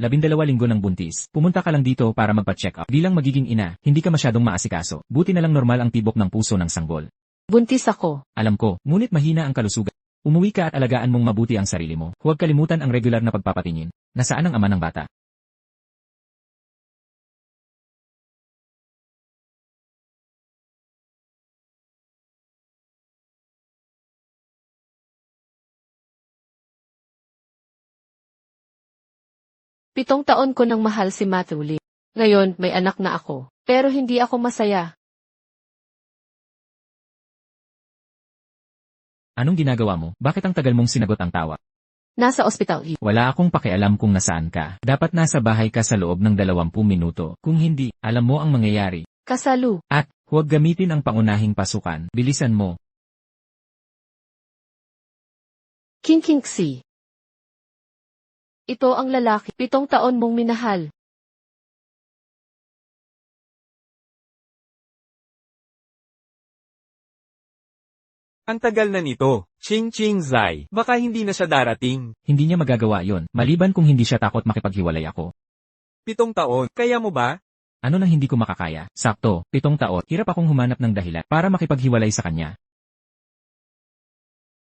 12 linggo ng buntis. Pumunta ka lang dito para magpa-check up. Bilang magiging ina, hindi ka masyadong maasikaso. Buti na lang normal ang tibok ng puso ng sanggol. Buntis ako. Alam ko, ngunit mahina ang kalusugan. Umuwi ka at alagaan mong mabuti ang sarili mo. Huwag kalimutan ang regular na pagpapatingin. Nasaan ang ama ng bata? Pitong taon ko nang mahal si Matthew Lee. Ngayon, may anak na ako. Pero hindi ako masaya. Anong ginagawa mo? Bakit ang tagal mong sinagot ang tawa? Nasa ospital. Wala akong pakialam kung nasaan ka. Dapat nasa bahay ka sa loob ng 20 minuto. Kung hindi, alam mo ang mangyayari. Kasalu. At, huwag gamitin ang pangunahing pasukan. Bilisan mo. King Si. Ito ang lalaki. 7 taon mong minahal. Ang tagal na nito, Ching Zai. Baka hindi na siya darating. Hindi niya magagawa yon, maliban kung hindi siya takot makipaghiwalay ako. 7 taon, kaya mo ba? Ano nang hindi ko makakaya? Sakto, 7 taon, hirap akong humanap ng dahilan para makipaghiwalay sa kanya.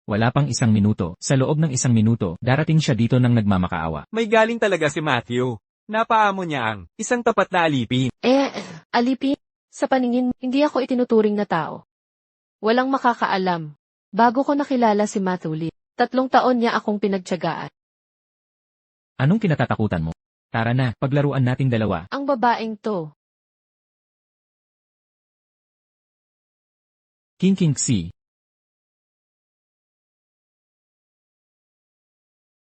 Wala pang 1 minuto, sa loob ng 1 minuto, darating siya dito nang nagmamakaawa. May galing talaga si Matthew. Napaamo niya ang isang tapat na alipin. Alipin. Sa paningin, hindi ako itinuturing na tao. Walang makakaalam. Bago ko nakilala si Matthew Lee, 3 taon niya akong pinagtiyagaan. Anong kinatatakutan mo? Tara na, paglaruan nating dalawa. Ang babaeng to. King Si.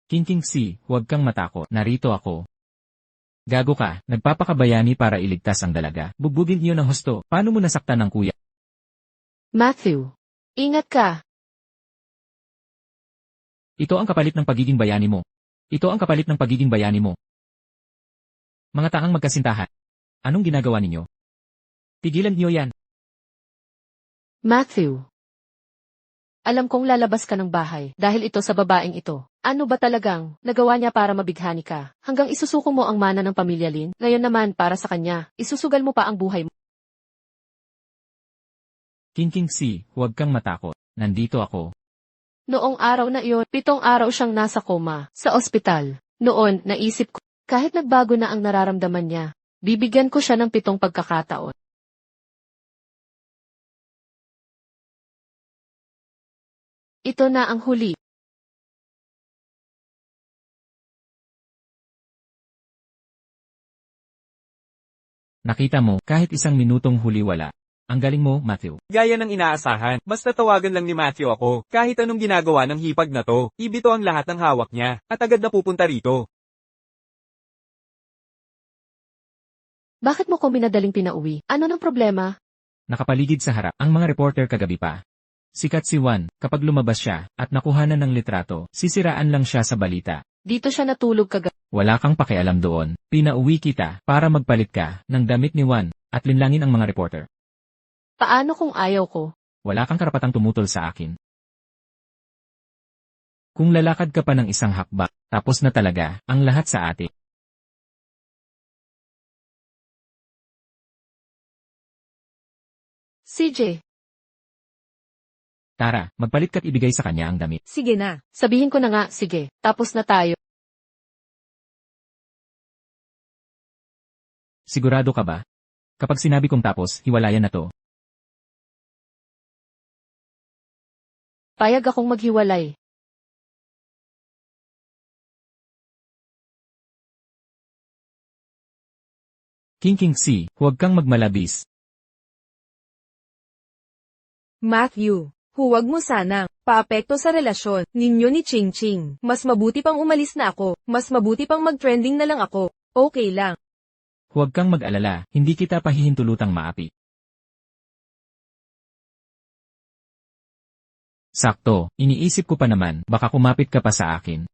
King Si, huwag kang matakot, narito ako. Gago ka, nagpapakabayani para iligtas ang dalaga. Bugbugin niyo ng husto, paano mo nasaktan ng kuya? Matthew, ingat ka. Ito ang kapalit ng pagiging bayani mo. Ito ang kapalit ng pagiging bayani mo. Mga taang magkasintahan. Anong ginagawa ninyo? Tigilan niyo yan. Matthew. Alam kong lalabas ka ng bahay dahil ito sa babaeng ito. Ano ba talagang nagawa niya para mabighani ka? Hanggang isusuko mo ang mana ng pamilya Lin. Ngayon naman para sa kanya, isusugal mo pa ang buhay mo. King Si, huwag kang matakot. Nandito ako. Noong araw na iyon, 7 araw siyang nasa koma sa ospital. Noon, naisip ko, kahit nagbago na ang nararamdaman niya, bibigyan ko siya ng 7 pagkakataon. Ito na ang huli. Nakita mo, kahit 1 minutong huli wala. Ang galing mo, Matthew. Gaya ng inaasahan, basta tawagan lang ni Matthew ako. Kahit anong ginagawa ng hipag na to, ibito ang lahat ng hawak niya, at agad na pupunta rito. Bakit mo ko minadaling pinauwi? Ano ng problema? Nakapaligid sa harap, ang mga reporter kagabi pa. Sikat si Juan, kapag lumabas siya, at nakuhanan ng litrato, sisiraan lang siya sa balita. Dito siya natulog kagabi. Wala kang pakialam doon. Pinauwi kita, para magpalit ka, ng damit ni Juan, at linlangin ang mga reporter. Paano kung ayaw ko? Wala kang karapatang tumutol sa akin. Kung lalakad ka pa ng 1 hakbak, tapos na talaga, ang lahat sa atin. CJ. Tara, magpalit ka't ibigay sa kanya ang damit. Sige na. Sabihin ko na nga, sige. Tapos na tayo. Sigurado ka ba? Kapag sinabi kong tapos, hiwalayan na to. Payag akong maghiwalay. King Si, huwag kang magmalabis. Matthew, huwag mo sanang paapekto sa relasyon ninyo ni Ching. Mas mabuti pang umalis na ako. Mas mabuti pang mag-trending na lang ako. Okay lang. Huwag kang mag-alala, hindi kita pahihintulutang maapi. Sakto, iniisip ko pa naman, baka kumapit ka pa sa akin.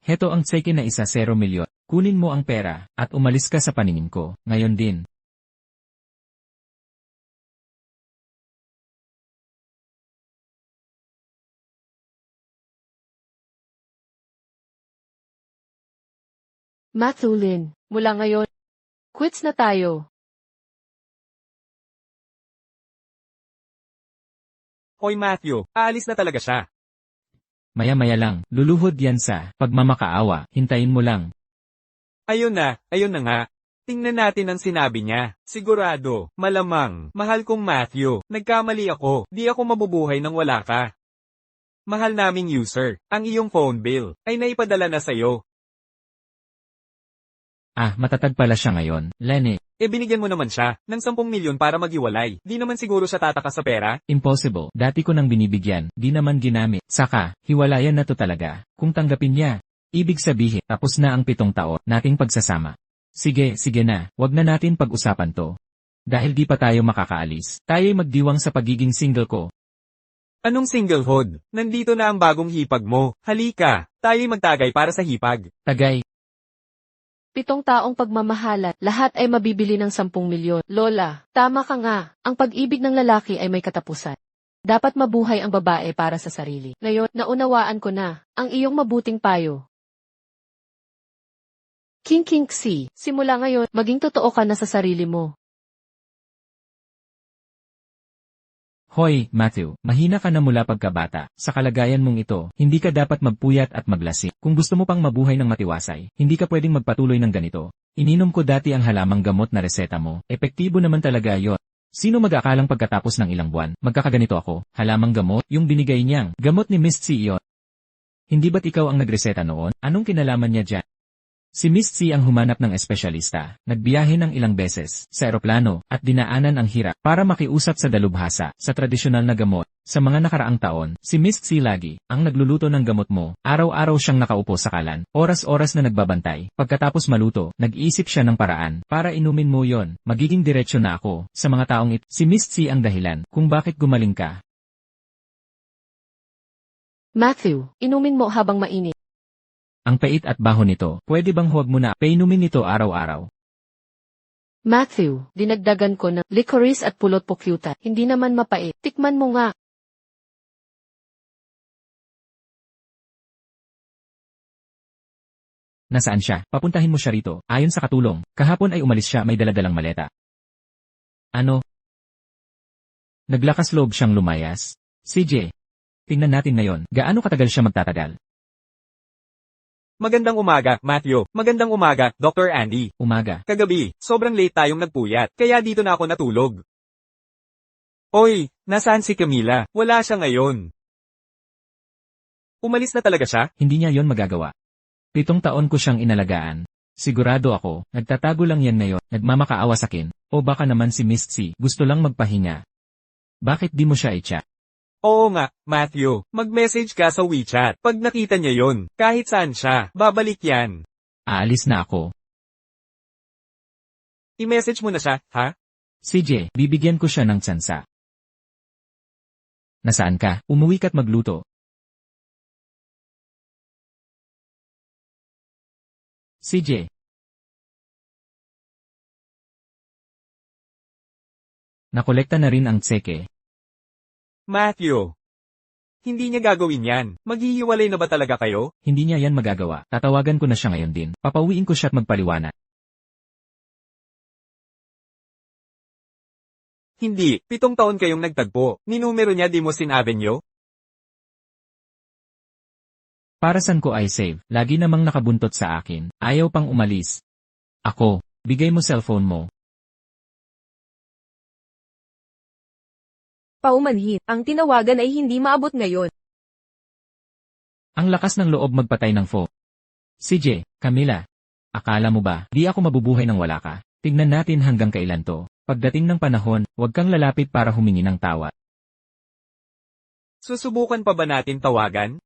Heto ang tseke na 1 milyon. Kunin mo ang pera, at umalis ka sa paningin ko, ngayon din. Matthew Lin, mula ngayon, quits na tayo. Hoy Matthew, aalis na talaga siya. Maya-maya lang, luluhod yan sa pagmamakaawa, hintayin mo lang. Ayun na nga. Tingnan natin ang sinabi niya. Sigurado, malamang, mahal kong Matthew, nagkamali ako, di ako mabubuhay nang wala ka. Mahal naming user, ang iyong phone bill, ay naipadala na sa'yo. Ah, matatag pala siya ngayon, Lenny. Binigyan mo naman siya, ng 10 milyon para maghiwalay. Di naman siguro siya tataka sa pera? Impossible, dati ko nang binibigyan, di naman ginamit. Saka, hiwalayan na to talaga. Kung tanggapin niya, ibig sabihin, tapos na ang 7 taon nating pagsasama. Sige na, wag na natin pag-usapan to. Dahil di pa tayo makakaalis, tayo'y magdiwang sa pagiging single ko. Anong singlehood? Nandito na ang bagong hipag mo. Halika, tayo'y magtagay para sa hipag. Tagay, 7 taong pagmamahalan, lahat ay mabibili ng 10 milyon. Lola, tama ka nga, ang pag-ibig ng lalaki ay may katapusan. Dapat mabuhay ang babae para sa sarili. Ngayon, naunawaan ko na, ang iyong mabuting payo. King Xi, simula ngayon, maging totoo ka na sa sarili mo. Hoy, Matthew, mahina ka na mula pagkabata. Sa kalagayan mong ito, hindi ka dapat magpuyat at maglasing. Kung gusto mo pang mabuhay ng matiwasay, hindi ka pwedeng magpatuloy ng ganito. Ininom ko dati ang halamang gamot na reseta mo. Epektibo naman talaga yon. Sino mag-aakalang pagkatapos ng ilang buwan, magkakaganito ako? Halamang gamot, yung binigay niyang gamot ni Miss C yon. Hindi ba't ikaw ang nagreseta noon? Anong kinalaman niya dyan? Si Miss C ang humanap ng espesyalista, nagbiyahe ng ilang beses sa eroplano at dinaanan ang hirap para makiusap sa dalubhasa sa tradisyonal na gamot. Sa mga nakaraang taon, si Miss C lagi ang nagluluto ng gamot mo. Araw-araw siyang nakaupo sa kalan, oras-oras na nagbabantay. Pagkatapos maluto, nag-iisip siya ng paraan para inumin mo yon. Magiging diretsyo na ako sa mga taong ito. Si Miss C ang dahilan kung bakit gumaling ka. Matthew, inumin mo habang mainit. Ang pait at baho nito, pwede bang huwag mo na painumin nito araw-araw? Matthew, dinagdagan ko ng licorice at pulot pukyuta. Hindi naman mapait. Tikman mo nga. Nasaan siya? Papuntahin mo siya rito. Ayon sa katulong, kahapon ay umalis siya may daladalang maleta. Ano? Naglakas loob siyang lumayas? CJ, tingnan natin ngayon, gaano katagal siya magtatagal? Magandang umaga, Matthew. Magandang umaga, Dr. Andy. Umaga. Kagabi, sobrang late tayong nagpuyat, kaya dito na ako natulog. Oy, nasaan si Camila? Wala siya ngayon. Umalis na talaga siya? Hindi niya yon magagawa. 7 taon ko siyang inalagaan. Sigurado ako, nagtatago lang yan ngayon, nagmamakaawa sakin, o baka naman si Miss C, gusto lang magpahinga. Bakit di mo siya i-chat? Oo nga, Matthew. Mag-message ka sa WeChat. Pag nakita niya yon, kahit saan siya, babalik yan. Aalis na ako. I-message mo na siya, ha? CJ, bibigyan ko siya ng tsansa. Nasaan ka? Umuwi ka't magluto. CJ. Nakolekta na rin ang tseke. Matthew. Hindi niya gagawin yan. Maghihiwalay na ba talaga kayo? Hindi niya yan magagawa. Tatawagan ko na siya ngayon din. Papauwiin ko siya at magpaliwanag. Hindi. 7 taon kayong nagtagpo. Ninumero niya di mo sinabi niyo? Para san ko ay save. Lagi namang nakabuntot sa akin. Ayaw pang umalis. Ako. Bigay mo cellphone mo. Paumanhit, ang tinawagan ay hindi maabot ngayon. Ang lakas ng loob magpatay ng phone. CJ, Camila. Akala mo ba, di ako mabubuhay nang wala ka? Tignan natin hanggang kailan to. Pagdating ng panahon, huwag kang lalapit para humingi ng tawad. Susubukan pa ba natin tawagan?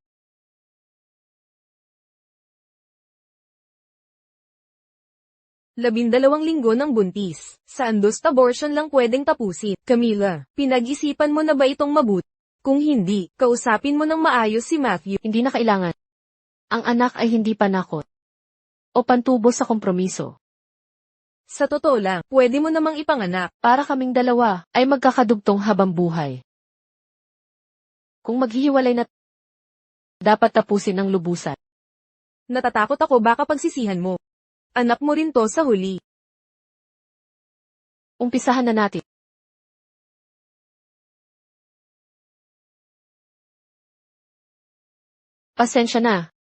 Labindalawang linggo ng buntis. Sa endorsed abortion lang pwedeng tapusin. Camila, pinag-isipan mo na ba itong mabuti? Kung hindi, kausapin mo ng maayos si Matthew. Hindi na kailangan. Ang anak ay hindi panakot. O pantubo sa kompromiso. Sa totoo lang, pwede mo namang ipanganak. Para kaming dalawa ay magkakadugtong habang buhay. Kung maghihiwalay na, dapat tapusin ang lubusan. Natatakot ako baka pagsisihan mo. Anak mo rin to sa huli. Umpisahan na natin. Pasensya na.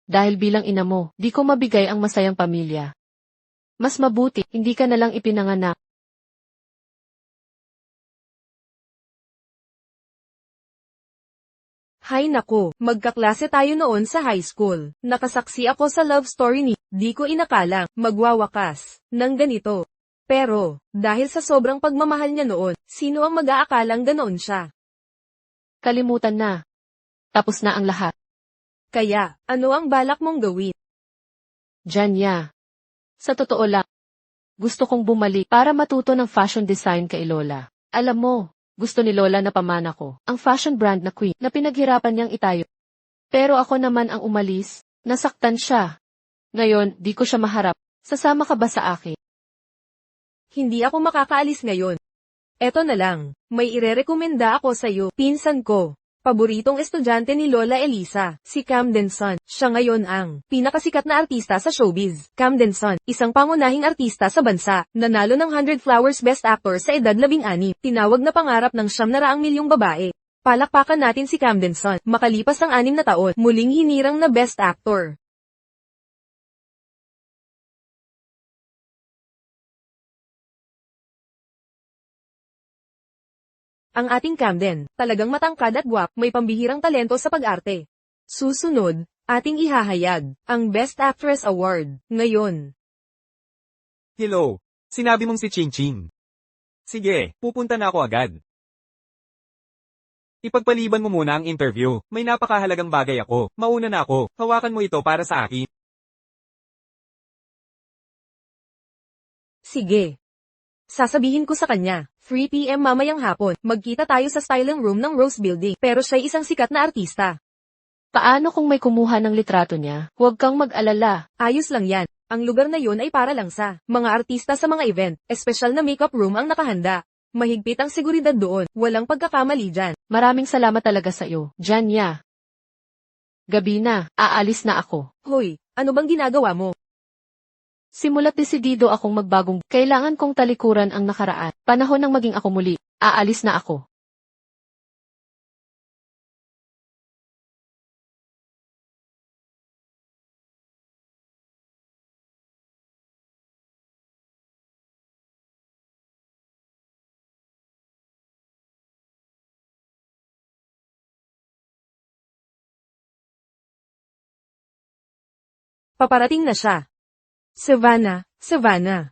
Dahil bilang ina mo, di ko mabigay ang masayang pamilya. Mas mabuti, hindi ka nalang ipinanganak. Hay nako, magkaklase tayo noon sa high school. Nakasaksi ako sa love story ni, di ko inakalang, magwawakas, ng ganito. Pero, dahil sa sobrang pagmamahal niya noon, sino ang mag-aakalang ganoon siya? Kalimutan na. Tapos na ang lahat. Kaya, ano ang balak mong gawin? Janya. Sa totoo lang, gusto kong bumalik para matuto ng fashion design kay Lola. Alam mo, gusto ni Lola na pamana ko, ang fashion brand na Queen, na pinaghirapan niyang itayo. Pero ako naman ang umalis, nasaktan siya. Ngayon, di ko siya maharap. Sasama ka ba sa akin? Hindi ako makakaalis ngayon. Eto na lang, may irerekomenda ako sa'yo, pinsan ko. Paboritong estudyante ni Lola Elisa, si Camden Son. Siya ngayon ang pinakasikat na artista sa showbiz. Camden Son, isang pangunahing artista sa bansa, nanalo ng 100 Flowers Best Actor sa edad 16, tinawag na pangarap ng 900 milyong babae. Palakpakan natin si Camden Son. Makalipas ang 6 na taon, muling hinirang na Best Actor. Ang ating Camden, talagang matangkad at guwap, may pambihirang talento sa pag-arte. Susunod, ating ihahayag, ang Best Actress Award, ngayon. Hello, sinabi mong si Ching Ching. Sige, pupunta na ako agad. Ipagpaliban mo muna ang interview, may napakahalagang bagay ako, mauna na ako, hawakan mo ito para sa akin. Sige. Sasabihin ko sa kanya, 3 PM mamayang hapon, magkita tayo sa styling room ng Rose Building, pero siya'y isang sikat na artista. Paano kung may kumuha ng litrato niya? Huwag kang mag-alala. Ayos lang yan. Ang lugar na yun ay para lang sa mga artista sa mga event, espesyal na makeup room ang nakahanda. Mahigpit ang seguridad doon, walang pagkakamali dyan. Maraming salamat talaga sa iyo, Janya. Gabi na, aalis na ako. Hoy, ano bang ginagawa mo? Simulat desidido akong magbagong, kailangan kong talikuran ang nakaraan. Panahon ng maging ako muli, aalis na ako. Paparating na siya. Savannah,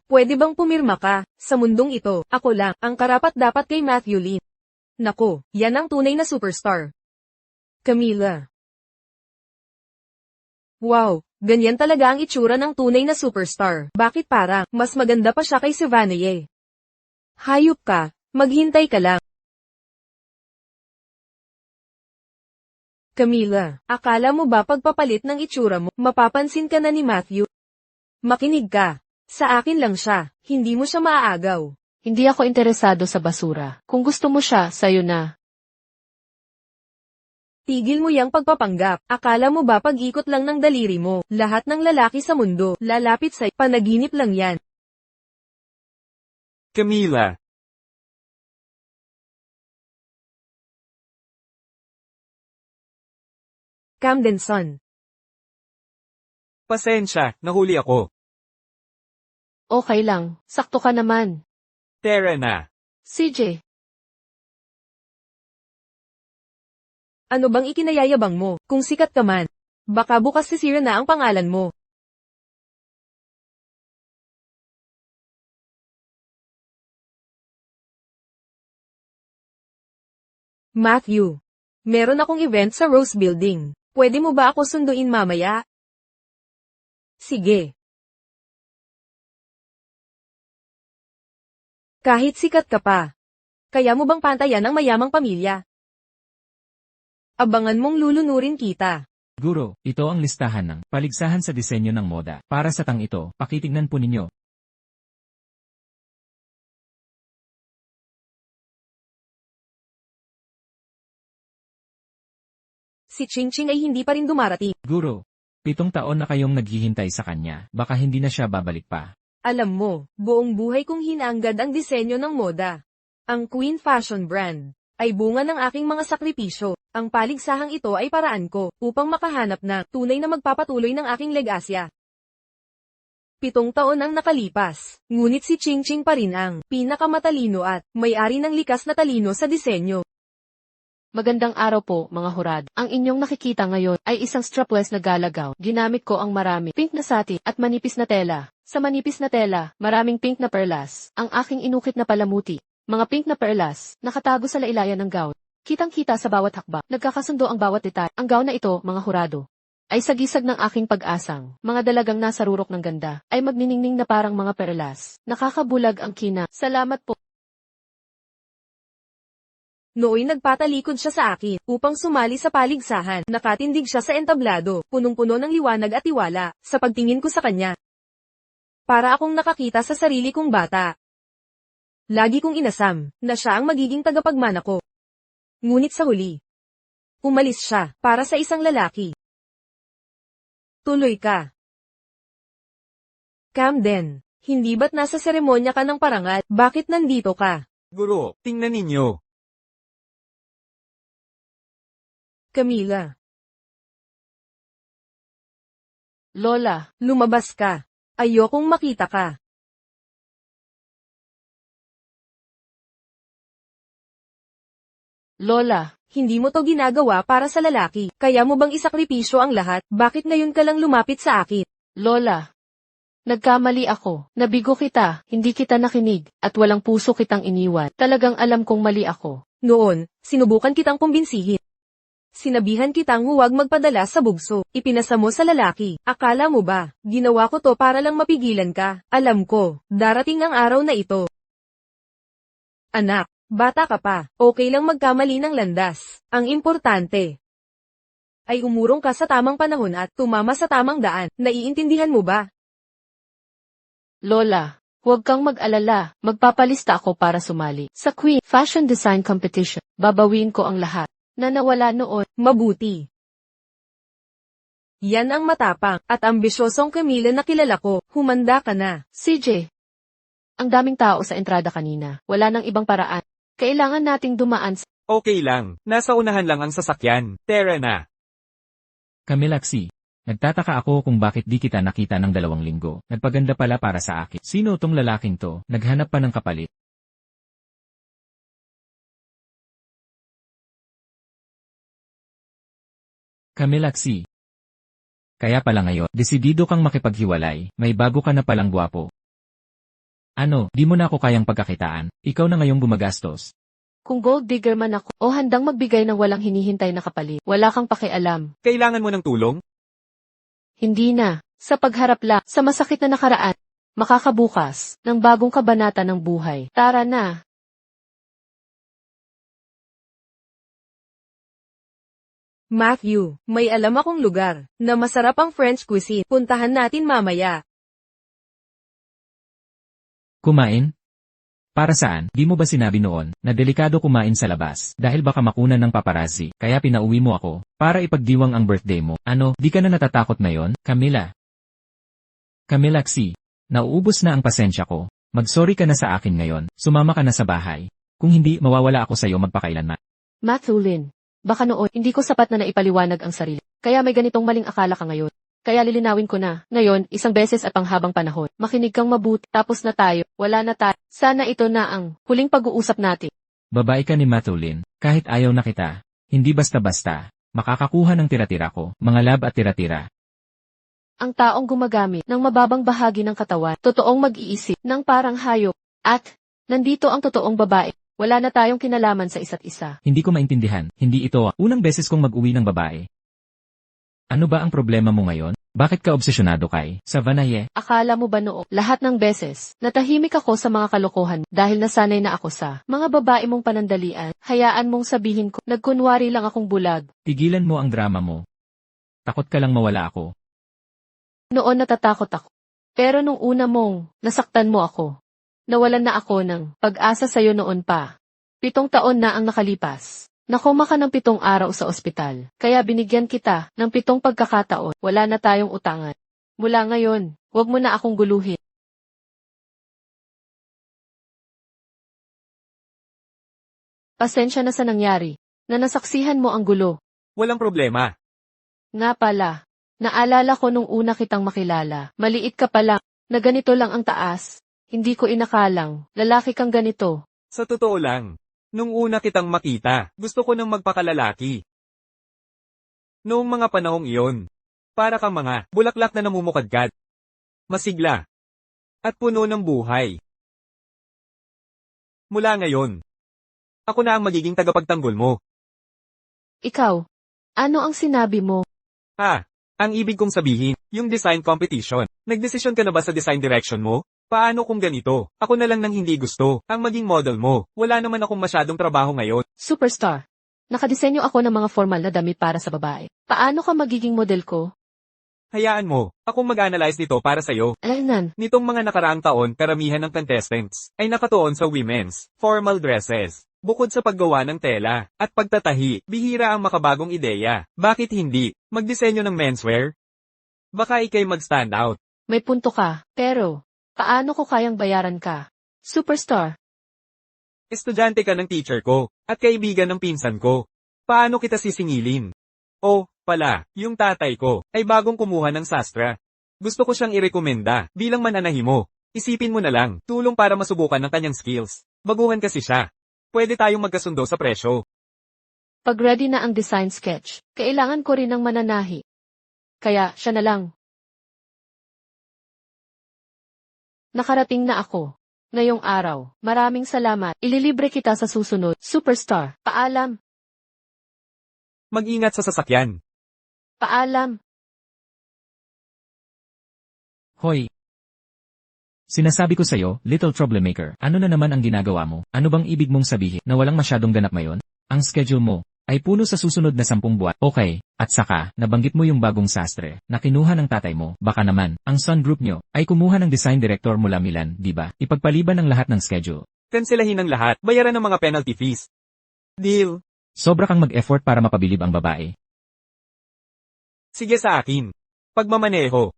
pwede bang pumirma ka? Sa mundong ito, ako lang, ang karapat-dapat kay Matthew Lin. Nako, yan ang tunay na superstar. Camila. Wow, ganyan talaga ang itsura ng tunay na superstar. Bakit parang, mas maganda pa siya kay Savannah eh? Hayop ka, maghintay ka lang. Camila, akala mo ba pagpapalit ng itsura mo, mapapansin ka na ni Matthew? Makinig ka. Sa akin lang siya, hindi mo siya maaagaw. Hindi ako interesado sa basura. Kung gusto mo siya, sayo na. Tigil mo yang pagpapanggap. Akala mo ba pag-ikot lang ng daliri mo, lahat ng lalaki sa mundo, lalapit sa'yo, panaginip lang yan. Camila. Camden Son. Pasensya, nahuli ako. Okay lang, sakto ka naman. Tara na. CJ, Ano bang ikinayayabang mo, kung sikat ka man? Baka bukas sisira na ang pangalan mo. Matthew. Meron akong event sa Rose Building. Pwede mo ba ako sunduin mamaya? Sige. Kahit sikat ka pa. Kaya mo bang pantayan ang mayamang pamilya? Abangan mong lulunurin kita. Guro, ito ang listahan ng paligsahan sa disenyo ng moda. Para sa tang ito, pakitignan po ninyo. Si Ching Ching ay hindi pa rin dumarating. Guro, 7 taon na kayong naghihintay sa kanya, baka hindi na siya babalik pa. Alam mo, buong buhay kong hinanggad ang disenyo ng moda. Ang Queen Fashion Brand ay bunga ng aking mga sakripisyo. Ang paligsahang ito ay paraan ko upang makahanap ng tunay na magpapatuloy ng aking legasya. 7 taon ang nakalipas, ngunit si Ching Ching pa rin ang pinakamatalino at may-ari ng likas na talino sa disenyo. Magandang araw po, mga hurad. Ang inyong nakikita ngayon ay isang strapless na gala gown. Ginamit ko ang marami pink na satin at manipis na tela. Sa manipis na tela, maraming pink na perlas. Ang aking inukit na palamuti. Mga pink na perlas, nakatago sa lailayan ng gown. Kitang-kita sa bawat hakbang. Nagkakasundo ang bawat detalye. Ang gown na ito, mga hurado, ay sagisag ng aking pag-asang. Mga dalagang nasa rurok ng ganda, ay magniningning na parang mga perlas. Nakakabulag ang kina. Salamat po. Nooy nagpatalikod siya sa akin upang sumali sa paligsahan. Nakatindig siya sa entablado, punong-puno ng liwanag at tiwala, sa pagtingin ko sa kanya. Para akong nakakita sa sarili kong bata. Lagi kong inasam na siya ang magiging tagapagmana ko. Ngunit sa huli, umalis siya para sa isang lalaki. Tuloy ka. Camden, hindi ba't nasa seremonya ka ng parangal? Bakit nandito ka? Guro, tingnan ninyo. Camila. Lola, Lumabas ka. Ayokong makita ka. Lola, Hindi mo to ginagawa para sa lalaki. Kaya mo bang isakripisyo ang lahat? Bakit ngayon ka lang lumapit sa akin? Lola. Nagkamali ako. Nabigo kita, hindi kita nakinig, at walang puso kitang iniwan. Talagang alam kong mali ako. Noon, sinubukan kitang kumbinsihin. Sinabihan kitang huwag magpadala sa bugso. Ipinasa mo sa lalaki. Akala mo ba, ginawa ko to para lang mapigilan ka? Alam ko, darating ang araw na ito. Anak, bata ka pa. Okay lang magkamali ng landas. Ang importante ay umurong ka sa tamang panahon at tumama sa tamang daan. Naiintindihan mo ba? Lola, huwag kang mag-alala. Magpapalista ako para sumali sa Queen Fashion Design Competition. Babawin ko ang lahat na nawala noon. Mabuti. Yan ang matapang at ambisyosong Camila na kilala ko. Humanda ka na. CJ, ang daming tao sa entrada kanina. Wala nang ibang paraan. Kailangan nating dumaan sa... Okay lang, nasa unahan lang ang sasakyan. Tara na. Kamilaksi. Nagtataka ako kung bakit di kita nakita ng 2 linggo. Nagpaganda pala para sa akin. Sino tong lalaking to? Naghanap pa ng kapalit. Kamilaksi. Kaya pala ngayon, desidido kang makipaghiwalay, may bago ka na palang gwapo. Ano, di mo na ako kayang pagkakitaan, ikaw na ngayong gumagastos. Kung gold digger man ako, o handang magbigay ng walang hinihintay na kapalit, wala kang pakialam. Kailangan mo ng tulong? Hindi na. Sa pagharap lang, sa masakit na nakaraan, makakabukas ng bagong kabanata ng buhay. Tara na. Matthew, may alam akong lugar na masarap ang French cuisine. Puntahan natin mamaya. Kumain? Para saan? Di mo ba sinabi noon, na delikado kumain sa labas, dahil baka makunan ng paparazzi, kaya pinauwi mo ako, para ipagdiwang ang birthday mo. Ano, di ka na natatakot ngayon, Camila? Kamilaksi, nauubos na ang pasensya ko. Mag-sorry ka na sa akin ngayon, sumama ka na sa bahay. Kung hindi, mawawala ako sa'yo magpakailanman. Matthew Lin, baka noon, hindi ko sapat na naipaliwanag ang sarili. Kaya may ganitong maling akala ka ngayon. Kaya lilinawin ko na. Ngayon, isang beses at panghabang panahon. Makinig kang mabuti. Tapos na tayo. Wala na tayo. Sana ito na ang huling pag-uusap natin. Babae ka ni Matulin, kahit ayaw na kita. Hindi basta-basta. Makakakuha ng tira-tira ko, mga lab at tira-tira. Ang taong gumagamit ng mababang bahagi ng katawan, totoong mag-iisip ng parang hayop. At, nandito ang totoong babae. Wala na tayong kinalaman sa isa't isa. Hindi ko maintindihan. Hindi ito unang beses kong mag-uwi ng babae. Ano ba ang problema mo ngayon? Bakit ka obsesyonado kay Savanaye? Akala mo ba noong lahat ng beses, natahimik ako sa mga kalokohan dahil nasanay na ako sa mga babae mong panandalian? Hayaan mong sabihin ko, nagkunwari lang akong bulag. Tigilan mo ang drama mo. Takot ka lang mawala ako. Noon natatakot ako. Pero nung una mong nasaktan mo ako, nawalan na ako ng pag-asa sa'yo noon pa. 7 taon na ang nakalipas. Nakoma ka ng 7 araw sa ospital, kaya binigyan kita ng 7 pagkakataon. Wala na tayong utangan. Mula ngayon, huwag mo na akong guluhin. Pasensya na sa nangyari, na nasaksihan mo ang gulo. Walang problema. Nga pala, naalala ko nung una kitang makilala, maliit ka pa lang, na ganito lang ang taas. Hindi ko inakalang, lalaki kang ganito. Sa totoo lang, nung una kitang makita, gusto ko nang magpakalalaki. Noong mga panahong iyon, para kang mga bulaklak na namumukadkad. Masigla. At puno ng buhay. Mula ngayon, ako na ang magiging tagapagtanggol mo. Ikaw, ano ang sinabi mo? Ang ibig kong sabihin, yung design competition. Nagdesisyon ka na ba sa design direction mo? Paano kung ganito? Ako na lang nang hindi gusto, ang maging model mo. Wala naman akong masyadong trabaho ngayon. Superstar. Nakadisenyo ako ng mga formal na damit para sa babae. Paano ka magiging model ko? Hayaan mo, akong mag-analyze nito para sa'yo. Alainan, Nitong mga nakaraang taon, karamihan ng contestants ay nakatuon sa women's formal dresses. Bukod sa paggawa ng tela at pagtatahi, bihira ang makabagong ideya. Bakit hindi magdisenyo ng menswear? Baka ikay mag-stand out. may punto ka, pero, paano ko kayang bayaran ka? Superstar. Estudyante ka ng teacher ko, at kaibigan ng pinsan ko. Paano kita sisingilin? Oh, pala, yung tatay ko, ay bagong kumuha ng sastra. Gusto ko siyang irekomenda, bilang mananahimo. Isipin mo na lang, tulong para masubukan ng kanyang skills. Baguhan kasi siya. Pwede tayong magkasundo sa presyo. Pag ready na ang design sketch, kailangan ko rin ng mananahi. Kaya, siya na lang. Nakarating na ako. Ngayong araw, maraming salamat. Ililibre kita sa susunod. Superstar. Paalam. Mag-ingat sa sasakyan. Paalam. Hoy! Sinasabi ko sa'yo, little troublemaker, ano na naman ang ginagawa mo? Ano bang ibig mong sabihin na walang masyadong ganap ngayon? Ang schedule mo ay puno sa susunod na 10 buwan. Okay, at saka, nabanggit mo yung bagong sastre na kinuha ng tatay mo. Baka naman, ang Sun Group nyo ay kumuha ng design director mula Milan, di ba? Ipagpaliban ng lahat ng schedule. Kanselahin ang lahat, bayaran ng mga penalty fees. Deal. Sobra kang mag-effort para mapabilib ang babae. Sige sa akin. Pagmamaneho.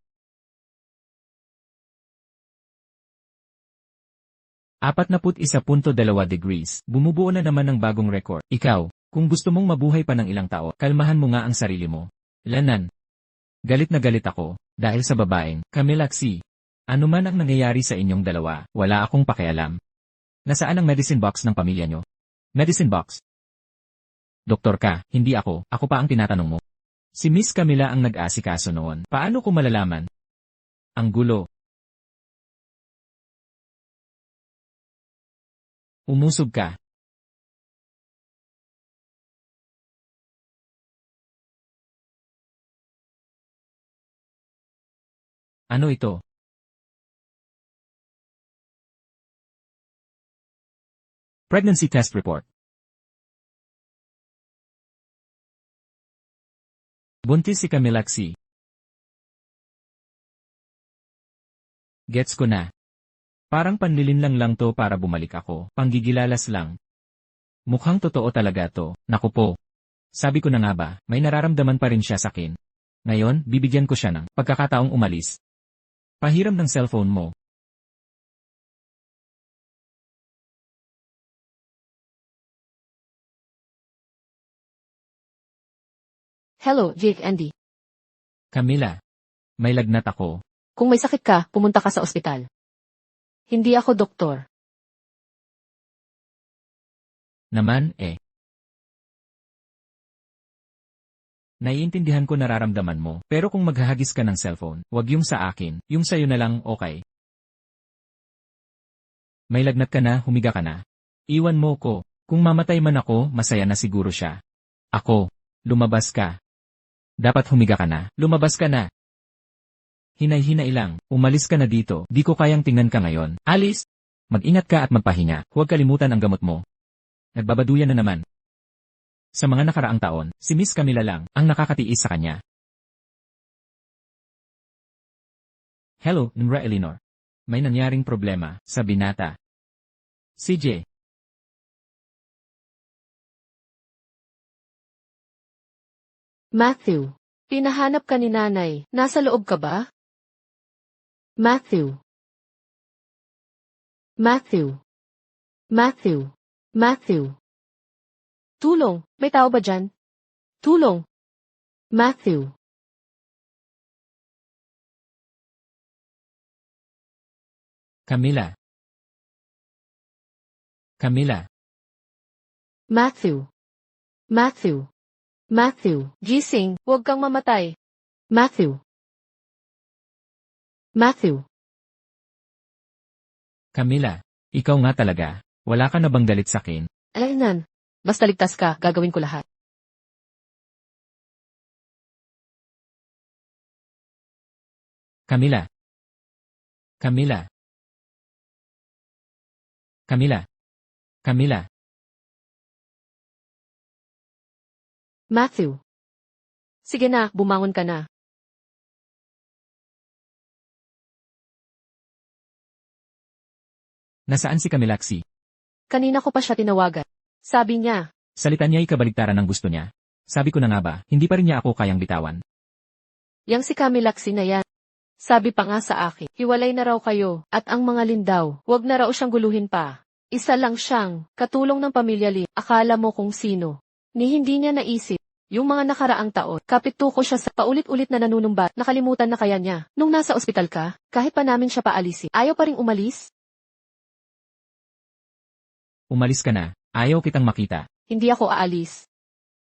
41.2 degrees, bumubuo na naman ng bagong record. Ikaw, kung gusto mong mabuhay pa ng ilang tao, kalmahan mo nga ang sarili mo. Lanan. Galit na galit ako, dahil sa babaeng, Kamilaksi. Ano man ang nangyayari sa inyong dalawa, wala akong pakialam. Nasaan ang medicine box ng pamilya nyo? Medicine box? Doktor ka, hindi ako, ako pa ang tinatanong mo. Si Miss Camila ang nag-asikaso noon. Paano ko malalaman? Ang gulo. Umusog ka. Ano ito? Pregnancy test report. Buntis si Kamilaksi. Gets ko na. Parang panlilinlang lang to para bumalik ako. Panggigilalas lang. Mukhang totoo talaga to. Naku po. Sabi ko na nga ba, may nararamdaman pa rin siya sa akin. Ngayon, bibigyan ko siya ng pagkakataong umalis. Pahiram ng cellphone mo. Hello, Jake Andy. Camila. May lagnat ako. Kung may sakit ka, pumunta ka sa ospital. Hindi ako doktor. Naman, Naiintindihan ko nararamdaman mo, pero kung maghahagis ka ng cellphone, wag yung sa akin, yung sa'yo na lang, okay? May lagnat ka na, humiga ka na. Iwan mo ko. Kung mamatay man ako, masaya na siguro siya. Ako. Lumabas ka. Dapat humiga ka na. Lumabas ka na. Hinay-hinay lang. Umalis ka na dito. Di ko kayang tingnan ka ngayon. Alis! Mag-ingat ka at magpahinga. Huwag kalimutan ang gamot mo. Nagbabaduyan na naman. Sa mga nakaraang taon, si Miss Camila lang ang nakakatiis sa kanya. Hello, Nra Eleanor. May nangyaring problema sa binata. CJ. Matthew, pinahanap ka ni nanay. Nasa loob ka ba? Matthew. Matthew. Matthew. Matthew. Tulong, may tao ba dyan? Tulong. Matthew. Camila. Camila. Matthew. Matthew. Matthew. Gising, huwag kang mamatay. Matthew. Matthew. Camila, ikaw nga talaga. Wala ka na bang galit sa akin? Alainan, basta ligtas ka, gagawin ko lahat. Camila. Camila. Camila. Camila. Matthew. Sige na, bumangon ka na. Nasaan si Camilaxi? Kanina ko pa siya tinawagan. Sabi niya, Salita niya ikabaligtaran ng gusto niya. Sabi ko na nga ba, hindi pa rin niya ako kayang bitawan. yang si Camilaxi na yan. Sabi pa nga sa akin, hiwalay na raw kayo, at ang mga lindaw, wag na raw siyang guluhin pa. Isa lang siyang, katulong ng pamilya Lin. Akala mo kung sino. Ni hindi niya naisip. Yung mga nakaraang taon, kapituko siya sa paulit-ulit na nanunumbat, nakalimutan na kaya niya. Nung nasa ospital ka, kahit pa namin siya paalisin, ayaw pa ring umalis? Umalis ka na. Ayaw kitang makita. Hindi ako aalis.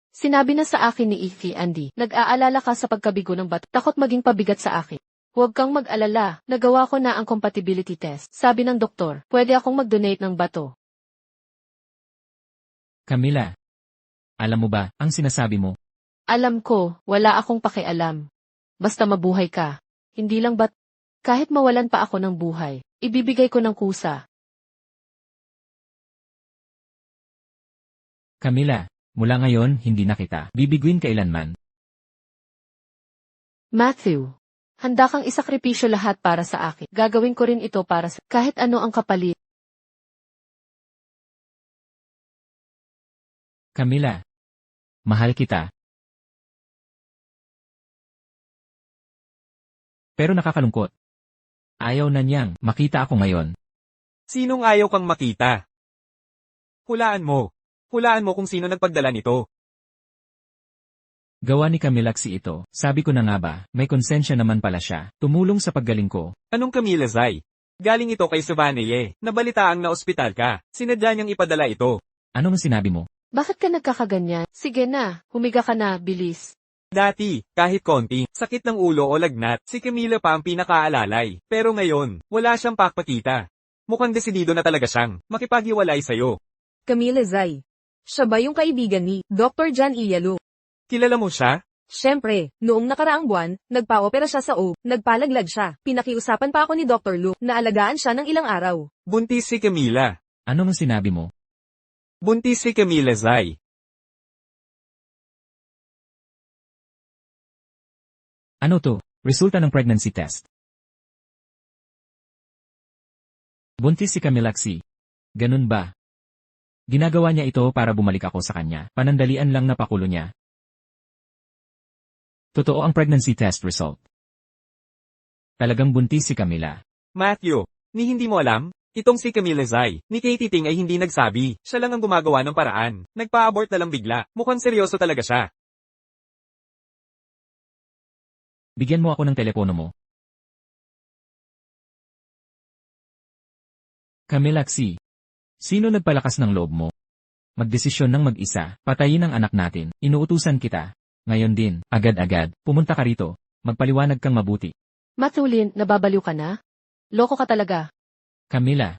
Sinabi na sa akin ni Ify Andy, nag-aalala ka sa pagkabigo ng bato, takot maging pabigat sa akin. Huwag kang mag-alala, nagawa ko na ang compatibility test. Sabi ng doktor, pwede akong mag-donate ng bato. Camila. Alam mo ba, ang sinasabi mo? Alam ko, wala akong pakialam. Basta mabuhay ka. Hindi lang ba't, kahit mawalan pa ako ng buhay, ibibigay ko ng kusa. Camila, mula ngayon, hindi na kita bibiguin kailanman. Matthew, handa kang isakripisyo lahat para sa akin. Gagawin ko rin ito para sa kahit ano ang kapalit. Camila. Mahal kita. Pero nakakalungkot. Ayaw na niyang makita ako ngayon. Sinong ayaw kang makita? Hulaan mo. Hulaan mo kung sino nagpagdala nito. Gawa ni Camilaxi ito. Sabi ko na nga ba, may konsensya naman pala siya. Tumulong sa paggaling ko. Anong Camila Zay? Galing ito kay Savannah. Nabalitaan na ospital ka. Sinadya niyang ipadala ito. Ano ang sinabi mo? Bakit ka nagkakaganyan? Sige na, humiga ka na, bilis. Dati, kahit konti, sakit ng ulo o lagnat, si Camila pa ang pinakaalalay. Pero ngayon, wala siyang pakpakita. Mukhang desidido na talaga siyang makipaghiwalay sa'yo. Camila Zay. Siya ba yung kaibigan ni Dr. John Iyalo? Kilala mo siya? Siyempre, noong nakaraang buwan, nagpa-opera siya sa O, nagpalaglag siya. Pinakiusapan pa ako ni Dr. Lu na alagaan siya ng ilang araw. Buntis si Camila. Ano ang sinabi mo? Buntis si Camila Zay. Ano to? Resulta ng pregnancy test. Buntis si Camilaxi. Ganun ba? Ginagawa niya ito para bumalik ako sa kanya. Panandalian lang napakulo niya. Totoo ang pregnancy test result. Talagang buntis si Camila. Matthew, ni hindi mo alam? Itong si Camila Zay, ni Katie Ting ay hindi nagsabi. Siya lang ang gumagawa ng paraan. Nagpa-abort na lang bigla. Mukhang seryoso talaga siya. Bigyan mo ako ng telepono mo. Camilaxi. Sino nagpalakas ng loob mo? Magdesisyon ng mag-isa, patayin ang anak natin, inuutusan kita. Ngayon din, agad-agad, pumunta ka rito, magpaliwanag kang mabuti. Matthew Lin, nababaliw ka na? Loko ka talaga. Camila.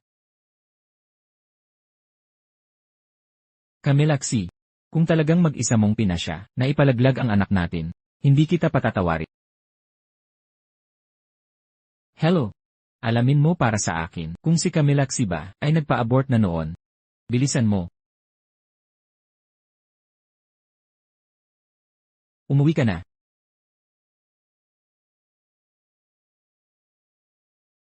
Camilaxi. Kung talagang mag-isa mong pinasya, na ipalaglag ang anak natin, hindi kita patatawarin. Hello. Alamin mo para sa akin, kung si Camilaxi ba, ay nagpa-abort na noon. Bilisan mo. Umuwi ka na.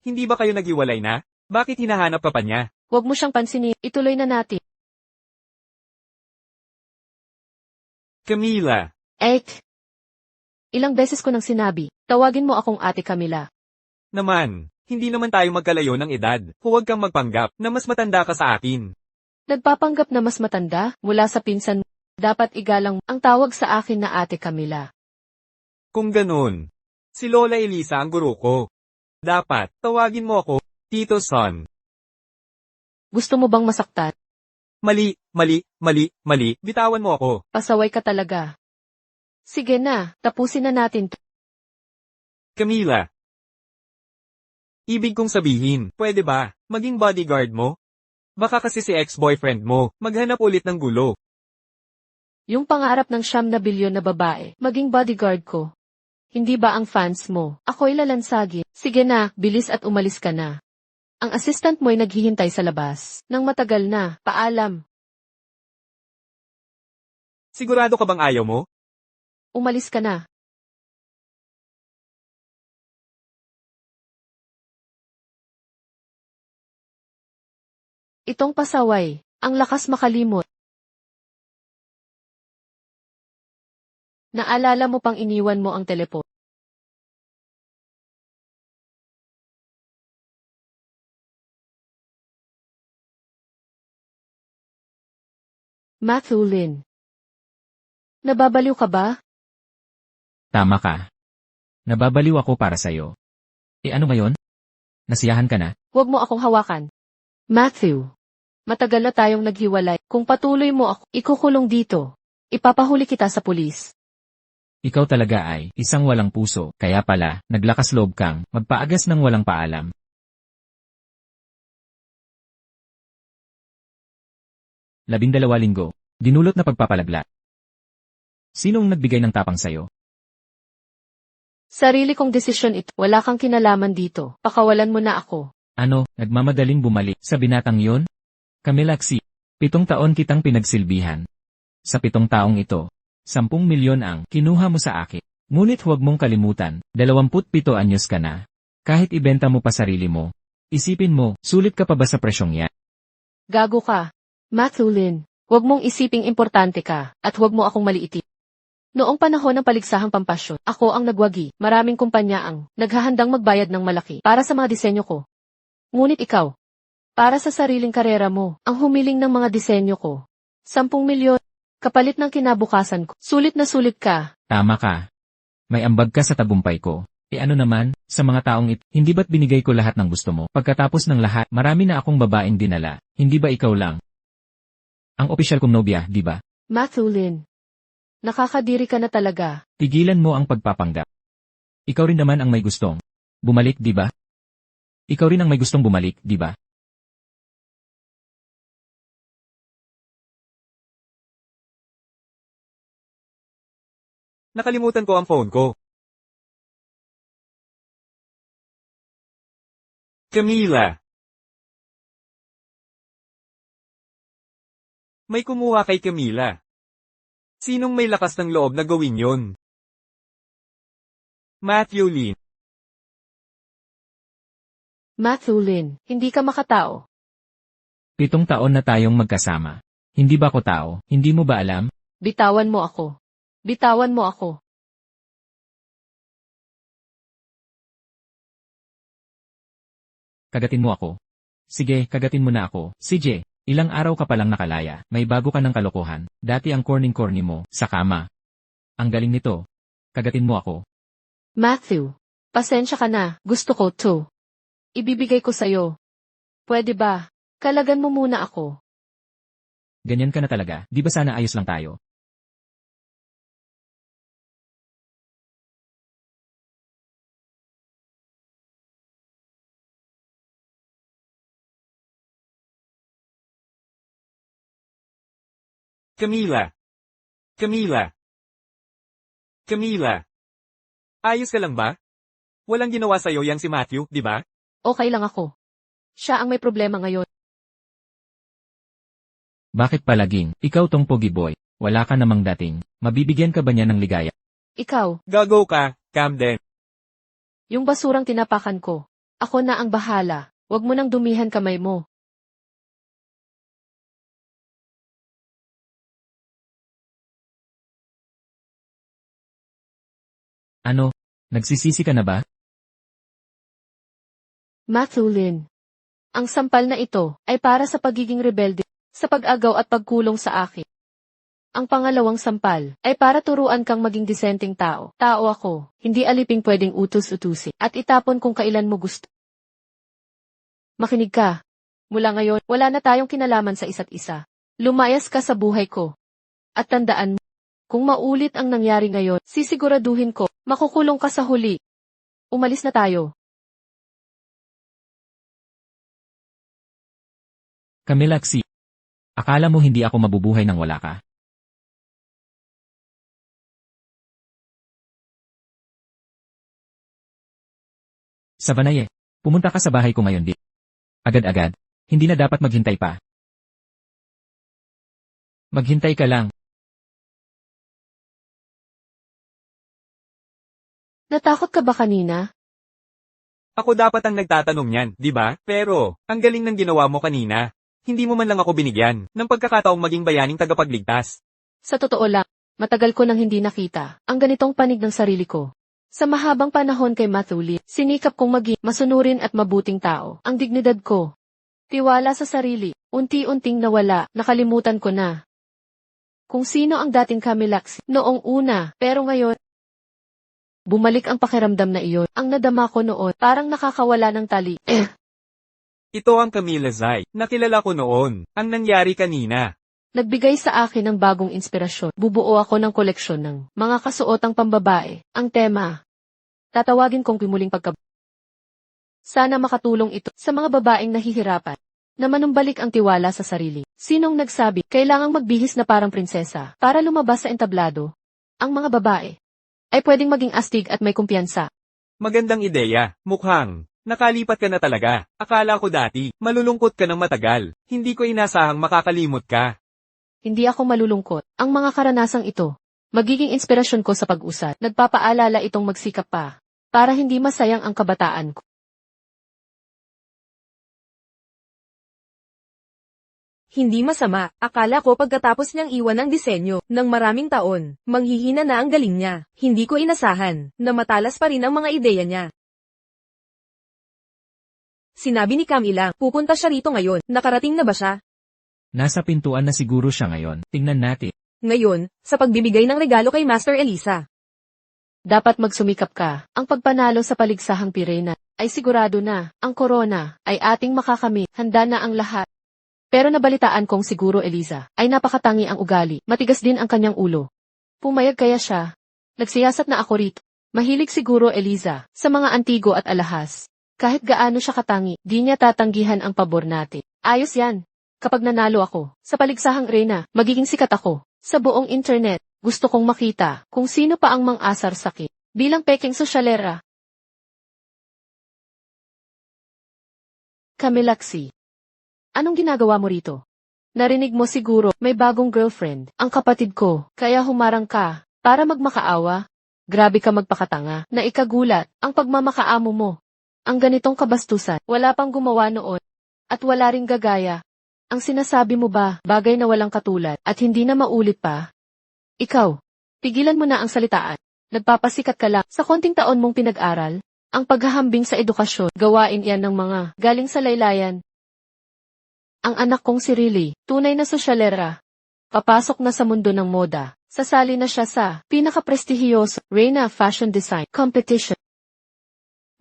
Hindi ba kayo naghiwalay na? Bakit hinahanap ka pa niya? Huwag mo siyang pansinin, ituloy na natin. Camila. Ilang beses ko nang sinabi, tawagin mo akong Ate Camila. Naman, hindi naman tayo magkalayo ng edad. Huwag kang magpanggap na mas matanda ka sa akin. Nagpapanggap na mas matanda mula sa pinsan mo. Dapat igalang ang tawag sa akin na Ate Camila. Kung ganun, si Lola Elisa ang guro ko. Dapat, tawagin mo ako, Tito Son. Gusto mo bang masaktan? Mali, mali, mali, mali, bitawan mo ako. Pasaway ka talaga. Sige na, tapusin na natin to. Camila. Ibig kong sabihin, pwede ba, maging bodyguard mo? Baka kasi si ex-boyfriend mo, maghanap ulit ng gulo. Yung pangarap ng 9 bilyon na babae, maging bodyguard ko. Hindi ba ang fans mo? Ako'y lalansagin. Sige na, bilis at umalis ka na. Ang assistant mo'y naghihintay sa labas. Nang matagal na, paalam. Sigurado ka bang ayaw mo? Umalis ka na. Itong pasaway, ang lakas makalimot. Naalala mo pang iniwan mo ang telepon. Matthew Lin. Nababaliw ka ba? Tama ka. Nababaliw ako para sa'yo. Ano ngayon? Nasiyahan ka na? Huwag mo akong hawakan. Matthew. Matagal na tayong naghiwalay. Kung patuloy mo ako, ikukulong dito. Ipapahuli kita sa pulis. Ikaw talaga ay isang walang puso, kaya pala, naglakas loob kang magpaagas ng walang paalam. Labindalawa linggo. Dinulot na pagpapalagla. Sinong nagbigay ng tapang sayo? Sarili kong desisyon ito. Wala kang kinalaman dito. Pakawalan mo na ako. Ano, nagmamadaling bumalik sa binatang yon? Kamilaksi, 7 taon kitang pinagsilbihan. Sa 7 taong ito, 10 milyon ang kinuha mo sa akin. Ngunit huwag mong kalimutan, 27 anyos ka na. Kahit ibenta mo pa sarili mo. Isipin mo, sulit ka pa ba sa presyong yan? Gago ka. Matthew Lin, huwag mong isiping importante ka, at huwag mo akong maliitin. Noong panahon ng paligsahang pampasyon, ako ang nagwagi. Maraming kumpanya ang naghahandang magbayad ng malaki para sa mga disenyo ko. Ngunit ikaw, para sa sariling karera mo, ang humiling ng mga disenyo ko. 10 milyon, kapalit ng kinabukasan ko. Sulit na sulit ka. Tama ka. May ambag ka sa tagumpay ko. Ano naman, sa mga taong ito, hindi ba't binigay ko lahat ng gusto mo? Pagkatapos ng lahat, marami na akong babaeng dinala. Hindi ba ikaw lang? Ang opisyal kong nobya, di ba? Matthew Lin, nakakadiri ka na talaga. Tigilan mo ang pagpapanggap. Ikaw rin naman ang may gustong bumalik, di ba? Ikaw rin ang may gustong bumalik, di ba? Nakalimutan ko ang phone ko. Camila. May kumuha kay Camila. Sinong may lakas ng loob na gawin yon? Matthew Lin. Matthew Lin, hindi ka makatao. 7 taon na tayong magkasama. Hindi ba ako tao? Hindi mo ba alam? Bitawan mo ako. Bitawan mo ako. Kagatin mo ako. Sige, kagatin mo na ako. CJ, ilang araw ka palang nakalaya. May bago ka ng kalokohan. Dati ang corning-corny mo, sa kama. Ang galing nito. Kagatin mo ako. Matthew, pasensya ka na. Gusto ko to. Ibibigay ko sa'yo. Pwede ba? Kalagan mo muna ako. Ganyan ka na talaga. Di ba sana ayos lang tayo? Camila. Camila. Camila. Ayos ka lang ba? Walang ginawa sa'yo yang si Matthew, di ba? Okay lang ako. Siya ang may problema ngayon. Bakit palaging, ikaw tong pogi boy, wala ka namang dating, mabibigyan ka ba niya ng ligaya? Ikaw, Gago ka, Camden. yung basurang tinapakan ko. Ako na ang bahala. Huwag mo nang dumihan kamay mo. Ano? Nagsisisi ka na ba? Matthew Lin. Ang sampal na ito ay para sa pagiging rebelde, sa pag-agaw at pagkulong sa akin. Ang pangalawang sampal ay para turuan kang maging disenteng tao. Tao ako, hindi aliping pwedeng utus-utusin at itapon kung kailan mo gusto. Makinig ka. Mula ngayon, wala na tayong kinalaman sa isa't isa. Lumayas ka sa buhay ko. At tandaan mo, kung maulit ang nangyari ngayon, sisiguraduhin ko, makukulong ka sa huli. Umalis na tayo. Kamilaksi. Akala mo hindi ako mabubuhay nang wala ka? Savanaye, pumunta ka sa bahay ko ngayon di. Agad-agad, hindi na dapat maghintay pa. Maghintay ka lang. Natakot ka ba kanina? Ako dapat ang nagtatanong niyan, di ba? Pero, ang galing ng ginawa mo kanina. Hindi mo man lang ako binigyan ng pagkakataong maging bayaning tagapagligtas. Sa totoo lang, matagal ko nang hindi nakita ang ganitong panig ng sarili ko. Sa mahabang panahon kay Matthew Lee, sinikap kong maging masunurin at mabuting tao. Ang dignidad ko, tiwala sa sarili, unti-unting nawala, nakalimutan ko na. Kung sino ang dating Kamilaksi noong una, pero ngayon, bumalik ang pakiramdam na iyon. Ang nadama ko noon, parang nakakawala ng tali. Ito ang Camila Zai, nakilala ko noon, ang nangyari kanina. Nagbigay sa akin ng bagong inspirasyon. Bubuo ako ng koleksyon ng mga kasuotang pambabae. Ang tema, tatawagin kong pimuling pagkab. Sana makatulong ito sa mga babaeng nahihirapan na manumbalik ang tiwala sa sarili. Sinong nagsabi, kailangang magbihis na parang prinsesa para lumabas sa entablado? Ang mga babae ay pwedeng maging astig at may kumpiyansa. Magandang ideya, mukhang nakalipat ka na talaga. Akala ko dati, malulungkot ka ng matagal. Hindi ko inasahang makakalimot ka. Hindi ako malulungkot. Ang mga karanasang ito, magiging inspirasyon ko sa pag-usad. Nagpapaalala itong magsikap pa, para hindi masayang ang kabataan ko. Hindi masama, akala ko pagkatapos niyang iwan ang disenyo ng maraming taon, manghihina na ang galing niya. Hindi ko inasahan na matalas pa rin ang mga ideya niya. Sinabi ni Cam ilang, pupunta siya rito ngayon. Nakarating na ba siya? Nasa pintuan na siguro siya ngayon. Tingnan natin. Ngayon, sa pagbibigay ng regalo kay Master Elisa. Dapat magsumikap ka. Ang pagpanalo sa paligsahang Pirena ay sigurado na. Ang korona ay ating makakamit. Handa na ang lahat. Pero nabalitaan kong siguro Eliza ay napakatangi ang ugali. Matigas din ang kanyang ulo. Pumayag kaya siya. Nagsiyasat na ako rito. Mahilig siguro Eliza sa mga antigo at alahas. Kahit gaano siya katangi, di niya tatanggihan ang pabor natin. Ayos yan. Kapag nanalo ako, sa paligsahang Reyna, magiging sikat ako. Sa buong internet, gusto kong makita kung sino pa ang mang-asar sakit. Bilang peking sosyalera. Kamilaksi. Anong ginagawa mo rito? Narinig mo siguro, may bagong girlfriend, ang kapatid ko, kaya humarang ka, para magmakaawa. Grabe ka magpakatanga, na ikagulat, ang pagmamakaamo mo. Ang ganitong kabastusan, wala pang gumawa noon, at wala ring gagaya. Ang sinasabi mo ba, bagay na walang katulad, at hindi na maulit pa? Ikaw, pigilan mo na ang salitaan. Nagpapasikat ka lang sa konting taon mong pinag-aral. Ang paghahambing sa edukasyon, gawain yan ng mga galing sa laylayan. Ang anak kong si Riley, tunay na sosyalera. Papasok na sa mundo ng moda. Sasali na siya sa pinaka-prestihiyoso Reyna Fashion Design Competition.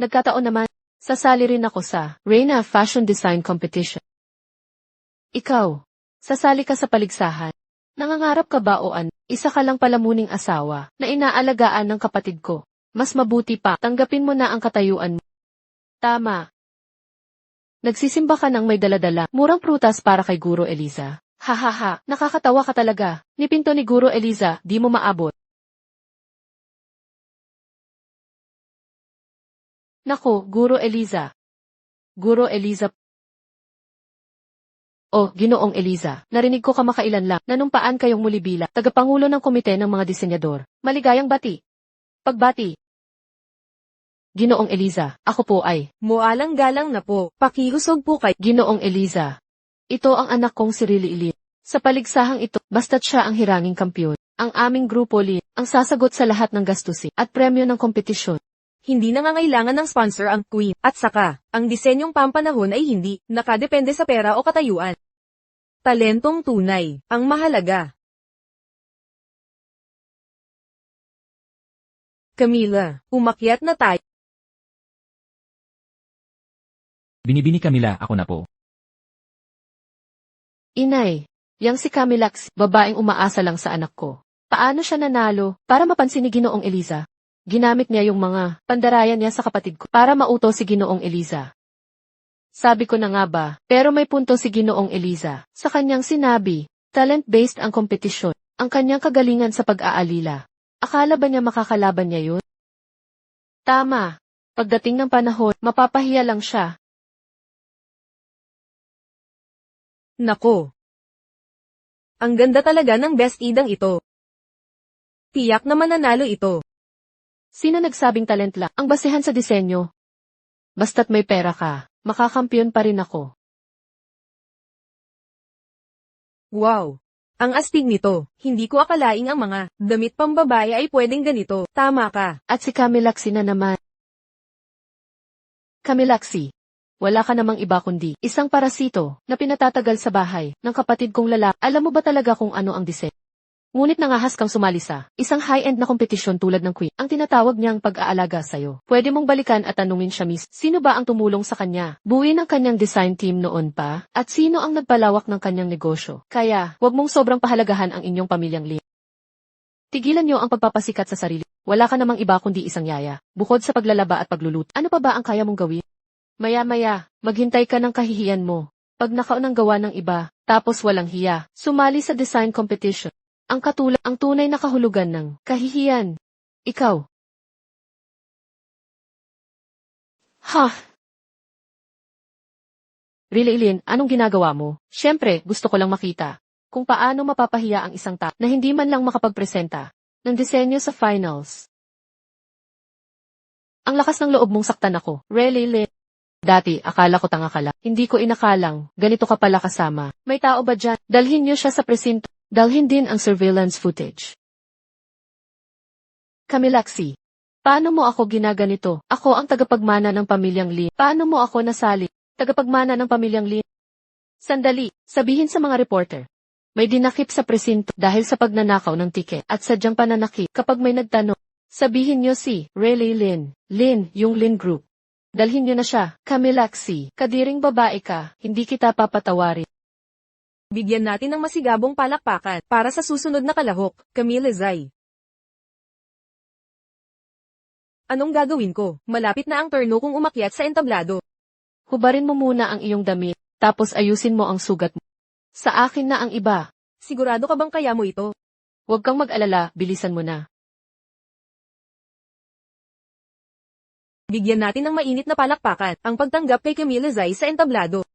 Nagkataon naman, sasali rin ako sa Reyna Fashion Design Competition. Ikaw, sasali ka sa paligsahan. Nangangarap ka ba o isa ka lang palamuning asawa na inaalagaan ng kapatid ko? Mas mabuti pa, tanggapin mo na ang katayuan mo. Tama. Nagsisimba ka ng may daladala, murang prutas para kay Guro Eliza. Hahaha, nakakatawa ka talaga. Nipinto ni Guro Eliza, di mo maabot. Nako, Guro Eliza. Guro Eliza. Oh, Ginoong Eliza, narinig ko kamakailan lang, nanumpaan kayong muli bilang tagapangulo ng komite ng mga disenyador. Maligayang bati. Pagbati. Ginoong Eliza, ako po ay Mualang-galang na po, pakihusog po kay Ginoong Eliza. Ito ang anak kong si Riley Ilin. Sa paligsahang ito, basta't siya ang hiranging kampiyon. Ang aming grupo Lin, ang sasagot sa lahat ng gastusin at premyo ng kompetisyon. Hindi nangangailangan ng sponsor ang queen. At saka, ang disenyong pampanahon ay hindi nakadepende sa pera o katayuan. Talentong tunay ang mahalaga. Camila, umakyat na tayo. Binibini Camila, ako na po. Inay, yang si Camilax, babaeng umaasa lang sa anak ko. Paano siya nanalo para mapansin ni Ginoong Eliza? Ginamit niya yung mga pandarayan niya sa kapatid ko para mauto si Ginoong Eliza. Sabi ko na nga ba, pero may punto si Ginoong Eliza. Sa kanyang sinabi, talent-based ang kompetisyon, ang kanyang kagalingan sa pag-aalila. Akala ba niya makakalaban niya yun? Tama. Pagdating ng panahon, mapapahiya lang siya. Nako. Ang ganda talaga ng best idang ito. Tiyak na mananalo ito. Sino nagsabing talent lang ang basehan sa disenyo? Basta't may pera ka, makakampiyon pa rin ako. Wow! Ang astig nito, hindi ko akalaing ang mga damit pambabae ay pwedeng ganito. Tama ka. At si Camilaxi na naman. Camilaxi, wala ka namang iba kundi isang parasito na pinatatagal sa bahay ng kapatid kong lalaki. Alam mo ba talaga kung ano ang disenyo? Ngunit nangahas kang sumali sa isang high-end na kompetisyon tulad ng queen. Ang tinatawag niyang pag-aalaga sa'yo. Pwede mong balikan at tanungin siya sino ba ang tumulong sa kanya? Buuin ang kanyang design team noon pa? At sino ang nagpalawak ng kanyang negosyo? Kaya, wag mong sobrang pahalagahan ang inyong pamilyang Lin. Tigilan niyo ang pagpapasikat sa sarili. Wala ka namang iba kundi isang yaya. Bukod sa paglalaba at pagluluto. Ano pa ba ang kaya mong gawin? Maya-maya, maghintay ka ng kahihiyan mo. Pag nakaunang gawa ng iba, tapos walang hiya, sumali sa design competition. Ang tunay na kahulugan ng kahihiyan. Ikaw. Ha? Really, Lin, anong ginagawa mo? Siyempre, gusto ko lang makita kung paano mapapahiya ang isang tao na hindi man lang makapagpresenta ng disenyo sa finals. Ang lakas ng loob mong saktan ako. Really, Lin? Dati, akala ko tanga ka lang. Hindi ko inakalang, ganito ka pala kasama. May tao ba dyan? Dalhin niyo siya sa presinto. Dalhin din ang surveillance footage. Camilaxi, paano mo ako ginaganito? Ako ang tagapagmana ng pamilyang Lin. Paano mo ako nasali? Tagapagmana ng pamilyang Lin. Sandali, sabihin sa mga reporter. May dinakip sa presinto dahil sa pagnanakaw ng tiket at sadyang pananakip. Kapag may nagtanong, sabihin niyo si Rayleigh Lin. Lin, yung Lin Group. Dalhin niyo na siya. Camilaxi, kadiring babae ka, hindi kita papatawarin. Bigyan natin ng masigabong palakpakan para sa susunod na kalahok, Camila Zay. Anong gagawin ko? Malapit na ang turno kung umakyat sa entablado. Hubarin mo muna ang iyong damit, tapos ayusin mo ang sugat mo. Sa akin na ang iba. Sigurado ka bang kaya mo ito? Huwag kang mag-alala, bilisan mo na. Bigyan natin ng mainit na palakpakan ang pagtanggap kay Camila Zay sa entablado.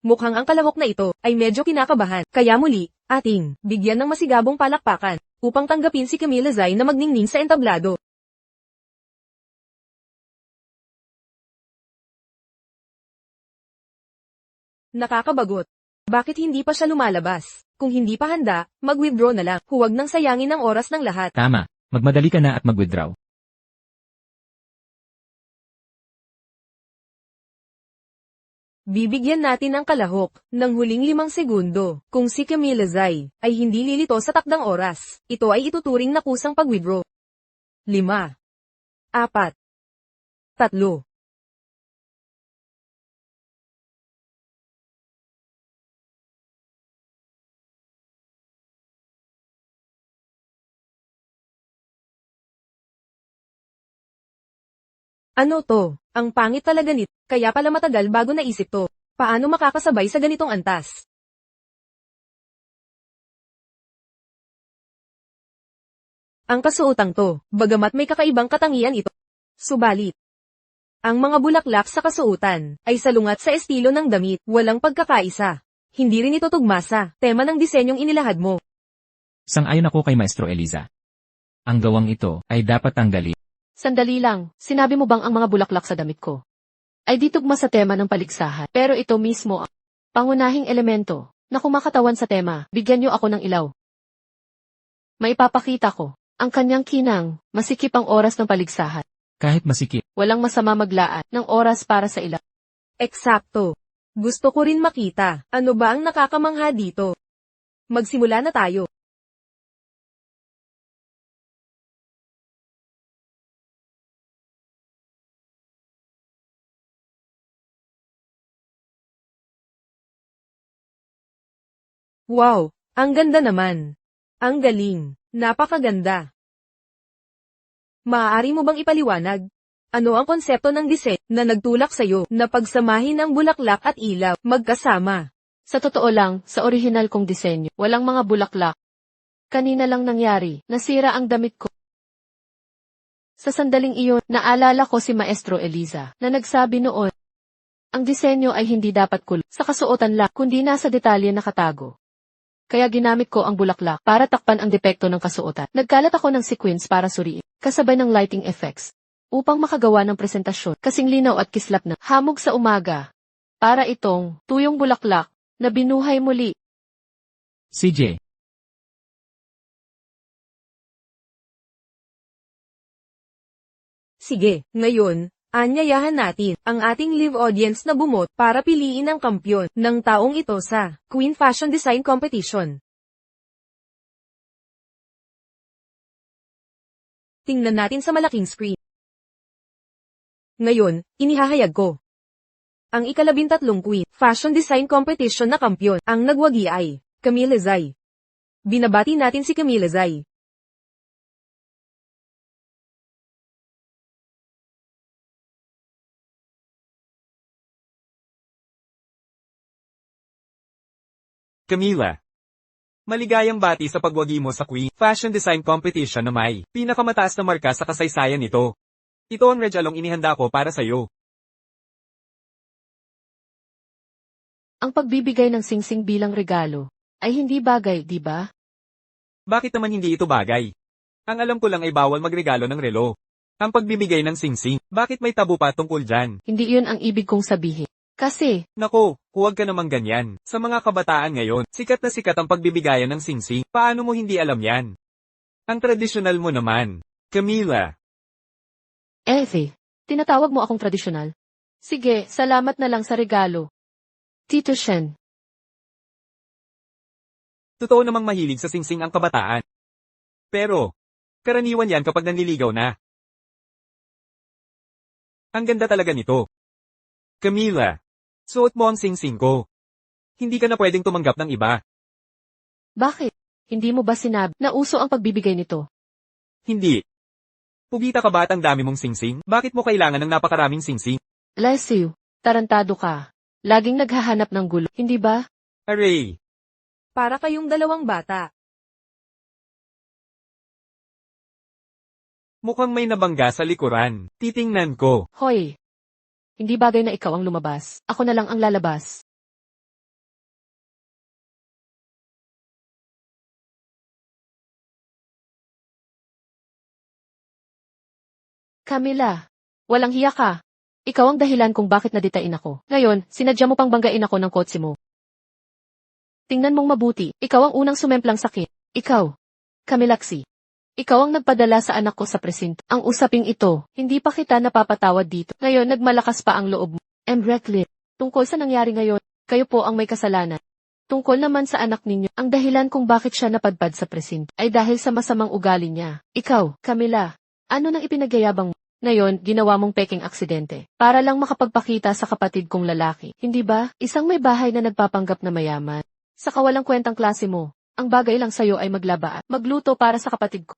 Mukhang ang kalahok na ito ay medyo kinakabahan, kaya muli, ating bigyan ng masigabong palakpakan upang tanggapin si Camila Zay na magningning sa entablado. Nakakabagot. Bakit hindi pa siya lumalabas? Kung hindi pa handa, mag-withdraw na lang. Huwag nang sayangin ang oras ng lahat. Tama, magmadali ka na at mag-withdraw. Bibigyan natin ng kalahok ng huling 5 segundo. Kung si Camila Zay ay hindi lilito sa takdang oras, ito ay ituturing na kusang pag-withdraw. 5, 4, 3. Ano to? Ang pangit talaga nito. Kaya pala matagal bago naisip to. Paano makakasabay sa ganitong antas? Ang kasuotang to, bagamat may kakaibang katangian ito. Subalit, ang mga bulaklak sa kasuotan ay salungat sa estilo ng damit, walang pagkakaisa. Hindi rin ito tugma sa tema ng disenyong inilahad mo. Sang-ayon ako kay Maestro Eliza. Ang gawang ito ay dapat tanggalin. Sandali lang, sinabi mo bang ang mga bulaklak sa damit ko ay di tugma sa tema ng paligsahan? Pero ito mismo ang pangunahing elemento na kumakatawan sa tema. Bigyan niyo ako ng ilaw. Maipapakita ko ang kanyang kinang, masikip ang oras ng paligsahan. Kahit masikip, Walang masama maglaan ng oras para sa ilaw. Eksakto. Gusto ko rin makita, ano ba ang nakakamangha dito? Magsimula na tayo. Wow, ang ganda naman. Ang galing, napakaganda. Maaari mo bang ipaliwanag? Ano ang konsepto ng disenyo na nagtulak sa'yo na pagsamahin ang bulaklak at ilaw magkasama? Sa totoo lang, sa orihinal kong disenyo, walang mga bulaklak. Kanina lang nangyari, nasira ang damit ko. Sa sandaling iyon, naalala ko si Maestro Eliza, na nagsabi noon, ang disenyo ay hindi dapat sa kasuotan lang, kundi nasa detalye nakatago. Kaya ginamit ko ang bulaklak para takpan ang depekto ng kasuotan. Nagkalat ako ng sequins para suriin, kasabay ng lighting effects, upang makagawa ng presentasyon, kasing linaw at kislap na hamog sa umaga. Para itong tuyong bulaklak na binuhay muli. CJ, Sige, ngayon, anyayahan natin ang ating live audience na bumot para piliin ang kampyon ng taong ito sa Queen Fashion Design Competition. Tingnan natin sa malaking screen. Ngayon, inihahayag ko ang ika-13 Queen Fashion Design Competition na kampyon. Ang nagwagi ay Camila Zay. Binabati natin si Camila Zay. Camila. Maligayang bati sa pagwagi mo sa Queen Fashion Design Competition na may pinakamataas na marka sa kasaysayan nito. Ito ang regalong inihanda ko para sa iyo. Ang pagbibigay ng singsing bilang regalo ay hindi bagay, di ba? Bakit naman hindi ito bagay? Ang alam ko lang ay bawal magregalo ng relo. Ang pagbibigay ng singsing, bakit may tabu pa tungkol dyan? Hindi iyon ang ibig kong sabihin. Kasi, Nako, huwag ka namang ganyan. Sa mga kabataan ngayon, sikat na sikat ang pagbibigayan ng singsing. Paano mo hindi alam yan? Ang tradisyonal mo naman. Camila. tinatawag mo akong tradisyonal? Sige, salamat na lang sa regalo. Tito Shen. Totoo namang mahilig sa singsing ang kabataan. Pero, karaniwan yan kapag nanliligaw na. Ang ganda talaga nito. Camila. Suot mo ang singsing ko. Hindi ka na pwedeng tumanggap ng iba. Bakit? Hindi mo ba sinabi na uso ang pagbibigay nito? Hindi. Pugita ka ba at ang dami mong singsing? Bakit mo kailangan ng napakaraming singsing? Leslie, tarantado ka. Laging naghahanap ng gulo, hindi ba? Aray. Para kayong dalawang bata. Mukhang may nabangga sa likuran. Titingnan ko. Hoy. Hindi bagay na ikaw ang lumabas. Ako na lang ang lalabas. Camila, walang hiya ka. Ikaw ang dahilan kung bakit naditain ako. Ngayon, sinadya mo pang banggain ako ng kotse mo. Tingnan mong mabuti, ikaw ang unang sumemplang sakit. Ikaw, Camilaxi. Ikaw ang nagpadala sa anak ko sa presinto. Ang usaping ito, hindi pa kita napapatawad dito. Ngayon nagmalakas pa ang loob mo. Reckless. Tungkol sa nangyari ngayon, kayo po ang may kasalanan. Tungkol naman sa anak ninyo, ang dahilan kung bakit siya napadpad sa presinto ay dahil sa masamang ugali niya. Ikaw, Camila, ano nang ipinagyayabang mo? Ngayon, ginawa mong peking aksidente. Para lang makapagpakita sa kapatid kong lalaki. Hindi ba? Isang may bahay na nagpapanggap na mayaman. Sa kawalang kwentang klase mo, ang bagay lang sa'yo ay maglaba at magluto para sa kapatid ko.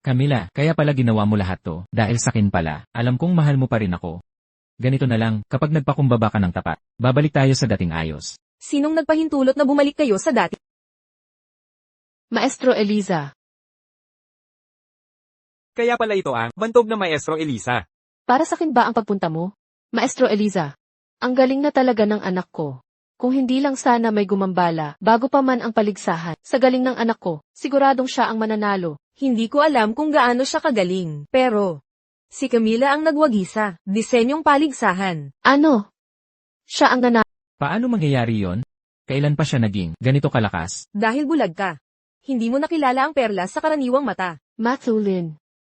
Camila, kaya pala ginawa mo lahat to, dahil sakin pala, alam kong mahal mo pa rin ako. Ganito na lang, kapag nagpakumbaba ka ng tapat, babalik tayo sa dating ayos. Sinong nagpahintulot na bumalik kayo sa dati? Maestro Eliza. Kaya pala ito ang bantog na Maestro Eliza. Para sakin ba ang pagpunta mo? Maestro Eliza. Ang galing na talaga ng anak ko. Kung hindi lang sana may gumambala, bago pa man ang paligsahan. Sa galing ng anak ko, siguradong siya ang mananalo. Hindi ko alam kung gaano siya kagaling, pero si Camila ang nagwagisa, disenyong paligsahan. Ano? Siya ang nanalo. Paano mangyayari yon? Kailan pa siya naging ganito kalakas? Dahil bulag ka. Hindi mo nakilala ang perlas sa karaniwang mata. Matthew Lin.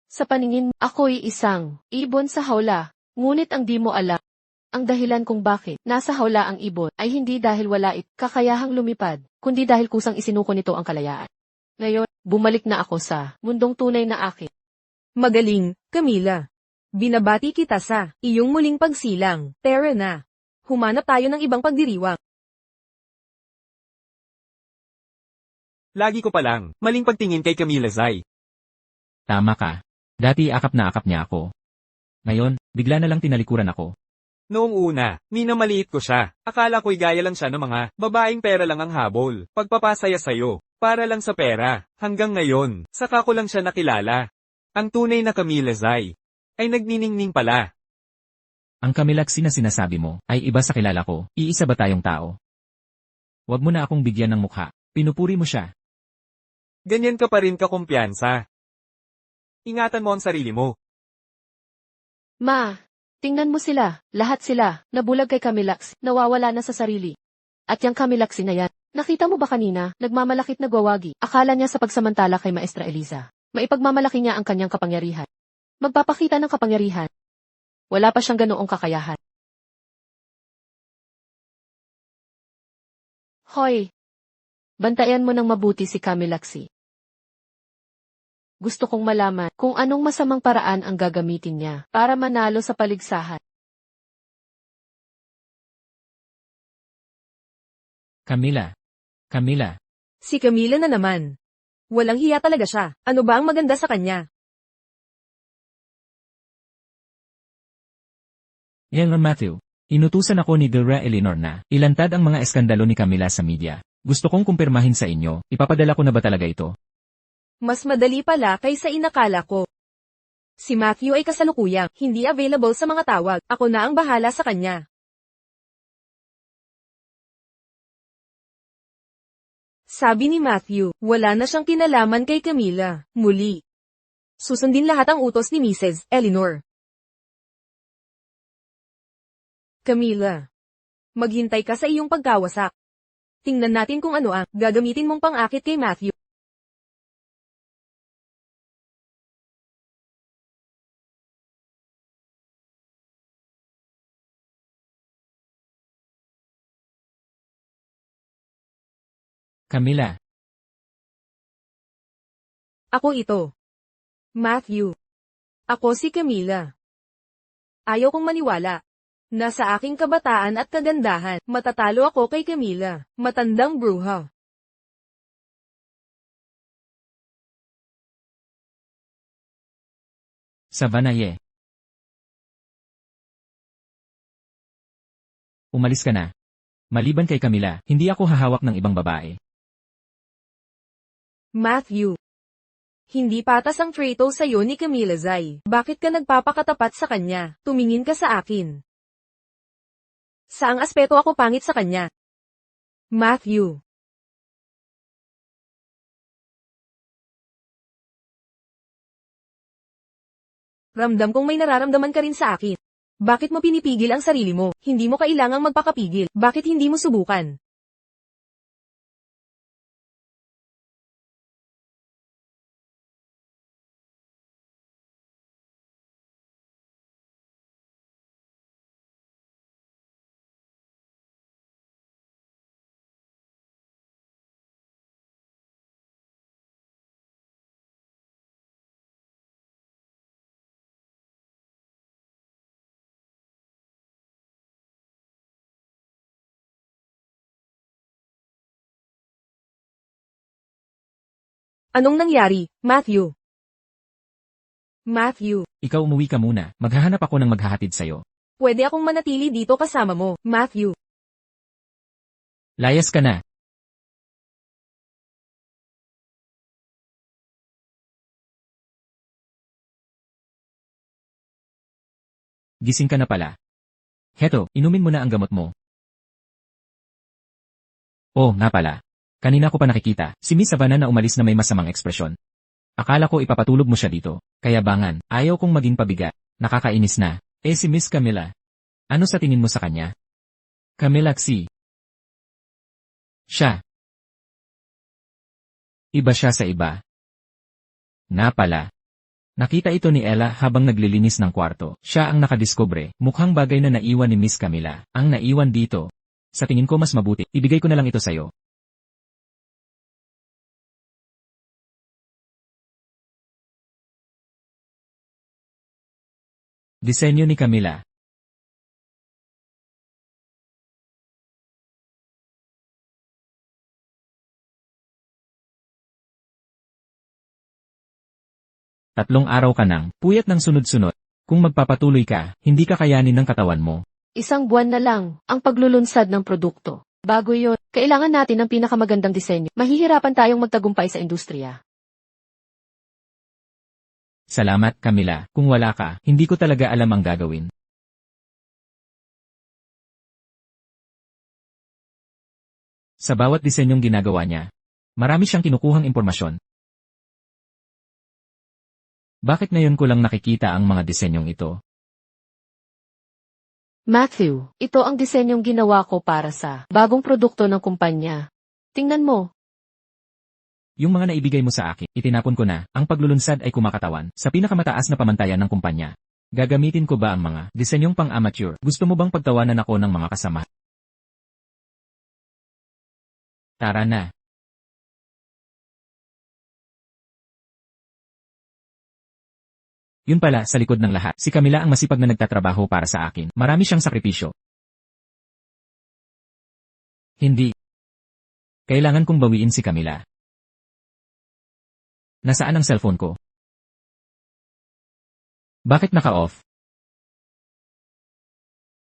Sa paningin, ako'y isang ibon sa hawla. Ngunit ang di mo alam, ang dahilan kung bakit nasa hawla ang ibon ay hindi dahil wala kakayahang lumipad, kundi dahil kusang isinuko nito ang kalayaan. Ngayon, bumalik na ako sa mundong tunay na akin. Magaling, Camila. Binabati kita sa iyong muling pagsilang. Tara na. Humanap tayo ng ibang pagdiriwang. Lagi ko palang, maling pagtingin kay Camila Zai. Tama ka. Dati akap na akap niya ako. Ngayon, bigla na lang tinalikuran ako. Noong una, minamaliit ko siya. Akala ko'y gaya lang siya ng mga babaeng pera lang ang habol. Pagpapasaya sa'yo, para lang sa pera. Hanggang ngayon, saka ko lang siya nakilala. Ang tunay na Camila Zai ay nagniningning pala. Ang Kamilaksi na sinasabi mo ay iba sa kilala ko. Iisa ba tayong tao? Huwag mo na akong bigyan ng mukha. Pinupuri mo siya. Ganyan ka pa rin kakumpiyansa. Ingatan mo ang sarili mo. Ma, tingnan mo sila, lahat sila, nabulag kay Kamilaksi, nawawala na sa sarili. At yung Kamilaksi na yan, nakita mo ba kanina, nagmamalakit nagwawagi, akala niya sa pagsamantala kay Maestra Eliza. Maipagmamalaki niya ang kanyang kapangyarihan. Magpapakita ng kapangyarihan. Wala pa siyang ganoong kakayahan. Hoy! Bantayan mo ng mabuti si Kamilaksi. Gusto kong malaman kung anong masamang paraan ang gagamitin niya para manalo sa paligsahan. Camila. Camila. Si Camila na naman. Walang hiya talaga siya. Ano ba ang maganda sa kanya? Yan Matthew. Inutusan ako ni Dora Eleanor na ilantad ang mga eskandalo ni Camila sa media. Gusto kong kumpirmahin sa inyo, ipapadala ko na ba talaga ito? Mas madali pala kaysa inakala ko. Si Matthew ay kasalukuyang hindi available sa mga tawag. Ako na ang bahala sa kanya. Sabi ni Matthew, wala na siyang kinalaman kay Camila. Muli. Susundin lahat ang utos ni Mrs. Eleanor. Camila. Maghintay ka sa iyong pagkawasak. Tingnan natin kung ano ang gagamitin mong pang-akit kay Matthew. Camila. Ako ito. Matthew. Ako si Camila. Ayaw kong maniwala. Nasa aking kabataan at kagandahan, matatalo ako kay Camila, matandang bruha. Savanaye. Umalis ka na. Maliban kay Camila, hindi ako hahawak ng ibang babae. Matthew. Hindi patas ang trato sa'yo ni Camila Zai. Bakit ka nagpapakatapat sa kanya? Tumingin ka sa akin. Saang aspeto ako pangit sa kanya? Matthew. Ramdam kong may nararamdaman ka rin sa akin. Bakit mo pinipigil ang sarili mo? Hindi mo kailangang magpakapigil. Bakit hindi mo subukan? Anong nangyari, Matthew? Matthew. Ikaw umuwi ka muna, maghahanap ako ng maghahatid sa'yo. Pwede akong manatili dito kasama mo, Matthew. Layas ka na. Gising ka na pala. Heto, inumin mo na ang gamot mo. Oh, nga pala. Kanina ko pa nakikita, si Miss Savannah na umalis na may masamang ekspresyon. Akala ko ipapatulog mo siya dito. Kaya bangan, ayaw kong maging pabigat. Nakakainis na. Si Miss Camilla. Ano sa tingin mo sa kanya? Camilla siya. Iba siya sa iba. Nga pala. Nakita ito ni Ella habang naglilinis ng kwarto. Siya ang nakadiskubre. Mukhang bagay na naiwan ni Miss Camilla. Ang naiwan dito. Sa tingin ko mas mabuti. Ibigay ko na lang ito sa'yo. Disenyo ni Camilla. Tatlong araw ka nang, puyat ng sunod-sunod. Kung magpapatuloy ka, hindi ka kayanin ng katawan mo. Isang buwan na lang ang paglulunsad ng produkto. Bago yon, kailangan natin ng pinakamagandang disenyo. Mahihirapan tayong magtagumpay sa industriya. Salamat, Camilla. Kung wala ka, hindi ko talaga alam ang gagawin. Sa bawat disenyong ginagawa niya, marami siyang kinukuhang impormasyon. Bakit ngayon ko lang nakikita ang mga disenyong ito? Matthew, ito ang disenyong ginawa ko para sa bagong produkto ng kumpanya. Tingnan mo. Yung mga naibigay mo sa akin, itinapon ko na. Ang paglulunsad ay kumakatawan sa pinakamataas na pamantayan ng kumpanya. Gagamitin ko ba ang mga disenyong pang-amateur? Gusto mo bang pagtawanan ako ng mga kasama? Tara na. Yun pala, sa likod ng lahat, si Camilla ang masipag na nagtatrabaho para sa akin. Marami siyang sakripisyo. Hindi. Kailangan kong bawiin si Camilla. Nasaan ang cellphone ko? Bakit naka-off?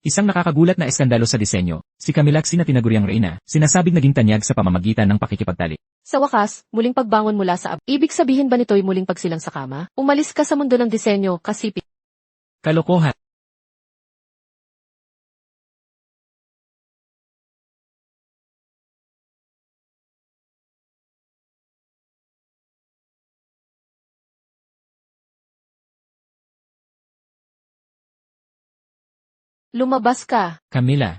Isang nakakagulat na eskandalo sa disenyo. Si Camilla na tinaguriang reyna, sinasabing naging tanyag sa pamamagitan ng pakikipagtalik. Sa wakas, muling pagbangon mula sa ibig sabihin ba nito'y muling pagsilang sa kama? Umalis ka sa mundo ng disenyo kasi Kalokohan. lumabas ka. Camilla.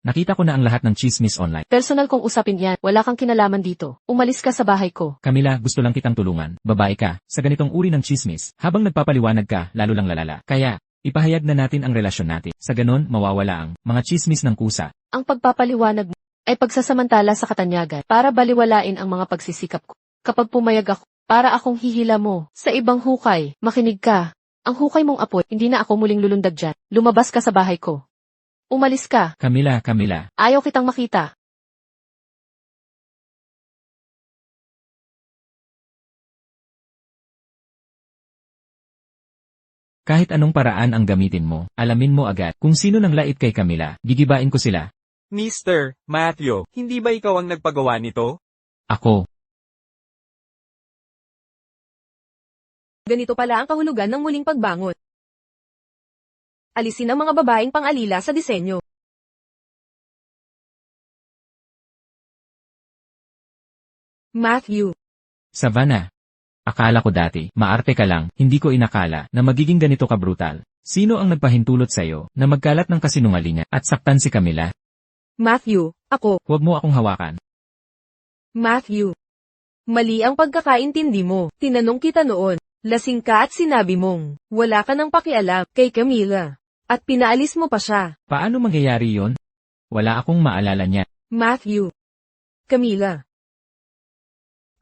Nakita ko na ang lahat ng chismis online. Personal kong usapin yan, wala kang kinalaman dito. Umalis ka sa bahay ko. Camilla, gusto lang kitang tulungan. Babae ka, sa ganitong uri ng chismis. Habang nagpapaliwanag ka, lalo lang lalala. Kaya, ipahayag na natin ang relasyon natin. Sa ganon, mawawala ang mga chismis ng kusa. Ang pagpapaliwanag mo ay pagsasamantala sa katanyagan para baliwalain ang mga pagsisikap ko. Kapag pumayag ako, para akong hihila mo sa ibang hukay, makinig ka. Ang hukay mong apoy, hindi na ako muling lulundag dyan. Lumabas ka sa bahay ko. Umalis ka. Camilla. Ayaw kitang makita. Kahit anong paraan ang gamitin mo, alamin mo agad kung sino nang lait kay Camilla. Gigibain ko sila. Mr. Matthew, hindi ba ikaw ang nagpagawa nito? Ako. Ganito pala ang kahulugan ng muling pagbangon. Alisin ang mga babaeng pang-alila sa disenyo. Matthew. Savannah. Akala ko dati, maarte ka lang, hindi ko inakala na magiging ganito ka brutal. Sino ang nagpahintulot sa'yo na magkalat ng kasinungalingan at saktan si Camilla? Matthew, ako. Huwag mo akong hawakan. Matthew. Mali ang pagkakaintindi mo. Tinanong kita noon. Lasing ka at sinabi mong, wala ka ng pakialam kay Camilla. At pinaalis mo pa siya. Paano mangyayari yon? Wala akong maalala niya. Matthew. Camilla.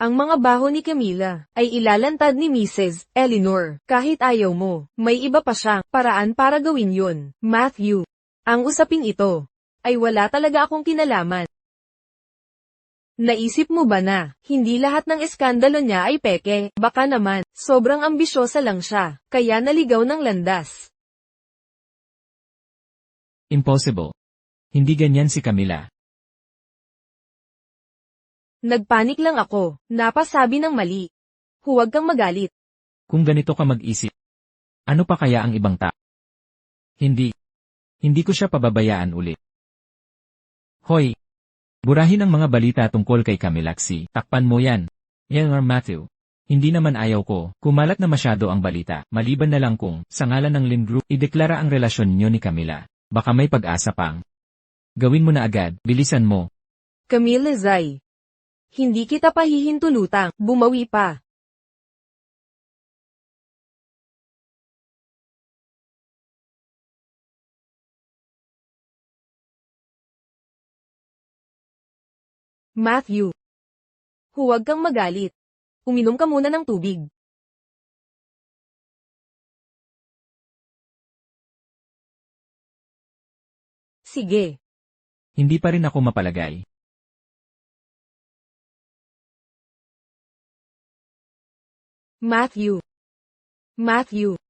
Ang mga baho ni Camilla ay ilalantad ni Mrs. Eleanor. Kahit ayaw mo, may iba pa siyang paraan para gawin yun. Matthew. Ang usaping ito ay wala talaga akong kinalaman. Naisip mo ba na, hindi lahat ng eskandalo niya ay peke? Baka naman, sobrang ambisyosa lang siya, kaya naligaw ng landas. Impossible. Hindi ganyan si Camilla. Nagpanik lang ako, napasabi ng mali. Huwag kang magalit. Kung ganito ka mag-isip, ano pa kaya ang ibang tao? Hindi. Hindi ko siya pababayaan ulit. Hoy, Burahin ang mga balita tungkol kay Camilaxi. Takpan mo yan. Yan Matthew. Hindi naman ayaw ko, kumalat na masyado ang balita, maliban na lang kung, sa ngalan ng Lin Group, ideklara ang relasyon niyo ni Camila. Baka may pag-asa pang. Gawin mo na agad, bilisan mo. Camille Zay. Hindi kita pahihintulutang, bumawi pa. Matthew. Huwag kang magalit. Uminom ka muna ng tubig. Sige. Hindi pa rin ako mapalagay. Matthew. Matthew.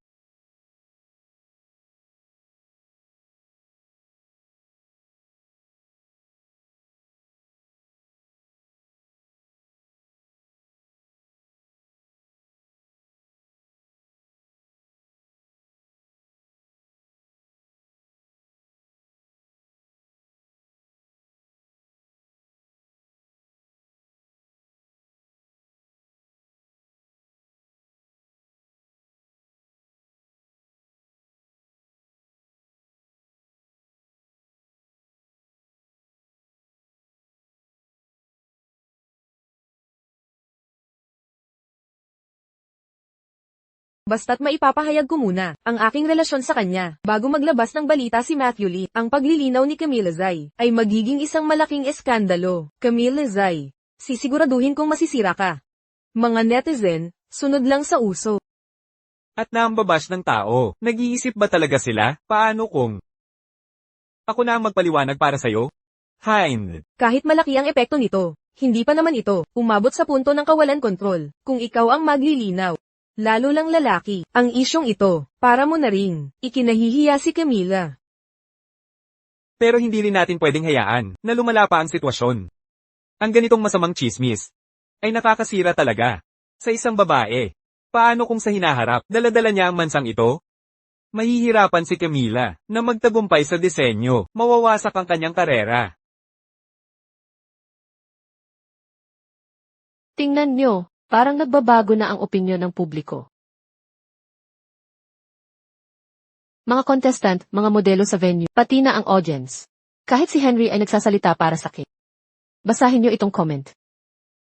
Basta't maipapahayag ko muna ang aking relasyon sa kanya bago maglabas ng balita si Matthew Lee. Ang paglilinaw ni Camille Zay ay magiging isang malaking eskandalo. Camille Zay, sisiguraduhin kong masisira ka. Mga netizen, sunod lang sa uso. At naambabash ng tao, nag-iisip ba talaga sila? Paano kung ako na ang magpaliwanag para sa'yo? Hein. Kahit malaki ang epekto nito, hindi pa naman ito umabot sa punto ng kawalan kontrol kung ikaw ang maglilinaw. Lalo lang lalaki, ang isyong ito, para mo na rin, ikinahihiya si Camila. Pero hindi rin natin pwedeng hayaan na lumala pa ang sitwasyon. Ang ganitong masamang chismis ay nakakasira talaga sa isang babae. Paano kung sa hinaharap, daladala niya ang mansang ito? Mahihirapan si Camila na magtagumpay sa disenyo, mawawasak ang kanyang karera. Tingnan nyo, parang nagbabago na ang opinyon ng publiko. Mga contestant, mga modelo sa venue, pati na ang audience. Kahit si Henry ay nagsasalita para sa Kate. Basahin nyo itong comment.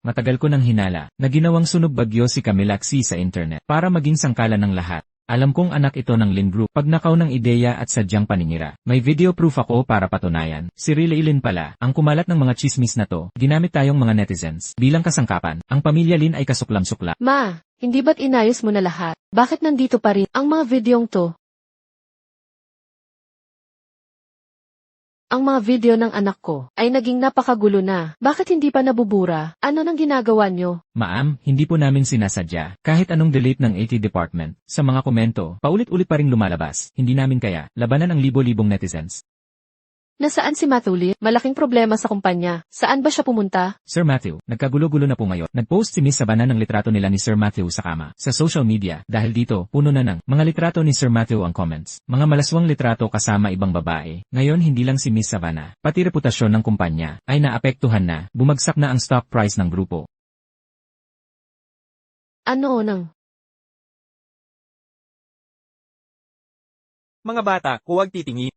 Matagal ko nang hinala na ginawang sunog bagyo si Camilaxi sa internet para maging sangkalan ng lahat. Alam kong anak ito ng Lin Group, pagnakaw ng ideya at sadyang paninira. May video proof ako para patunayan. Si Riley Lin pala, ang kumalat ng mga chismis na to, ginamit tayong mga netizens. Bilang kasangkapan, ang pamilya Lin ay kasuklam-sukla. Ma, hindi ba't inayos mo na lahat? Bakit nandito pa rin ang mga videong to? Ang mga video ng anak ko ay naging napakagulo na. Bakit hindi pa nabubura? Ano nang ginagawa nyo? Ma'am, hindi po namin sinasadya. Kahit anong delete ng AT department, sa mga komento, paulit-ulit pa ring lumalabas. Hindi namin kaya, labanan ang libo-libong netizens. Nasaan si Matthew Lee? Malaking problema sa kumpanya. Saan ba siya pumunta? Sir Matthew, nagkagulo-gulo na po ngayon. Nag-post si Miss Savannah ng litrato nila ni Sir Matthew sa kama, sa social media. Dahil dito, puno na ng mga litrato ni Sir Matthew ang comments. Mga malaswang litrato kasama ibang babae. Ngayon hindi lang si Miss Savannah, pati reputasyon ng kumpanya, ay naapektuhan na, bumagsak na ang stock price ng grupo. Ano nang? Mga bata, huwag titingin.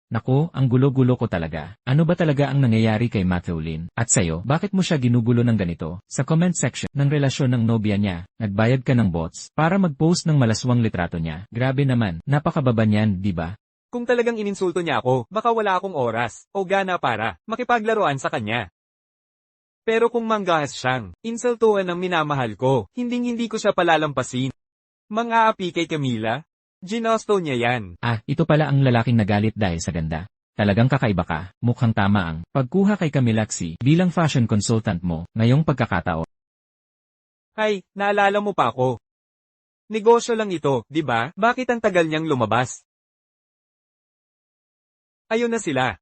Naku, ang gulo-gulo ko talaga. Ano ba talaga ang nangyayari kay Matthew Lin? At sa'yo, bakit mo siya ginugulo ng ganito? Sa comment section ng relasyon ng nobya niya, nagbayad ka ng bots para mag-post ng malaswang litrato niya. Grabe naman, napakababa niyan, di ba? Kung talagang ininsulto niya ako, baka wala akong oras o gana para makipaglaruan sa kanya. Pero kung manggahas siyang insultuhan ng minamahal ko, hinding-hindi ko siya palalampasin. Mang-aapi kay Camila? Ginosto niya yan. Ah, ito pala ang lalaking nagalit dahil sa ganda. Talagang kakaiba ka, mukhang tama ang pagkuha kay Camilaxi bilang fashion consultant mo ngayong pagkakataon. Hay, naalala mo pa ako. Negosyo lang ito, di ba? Bakit ang tagal niyang lumabas? Ayun na sila.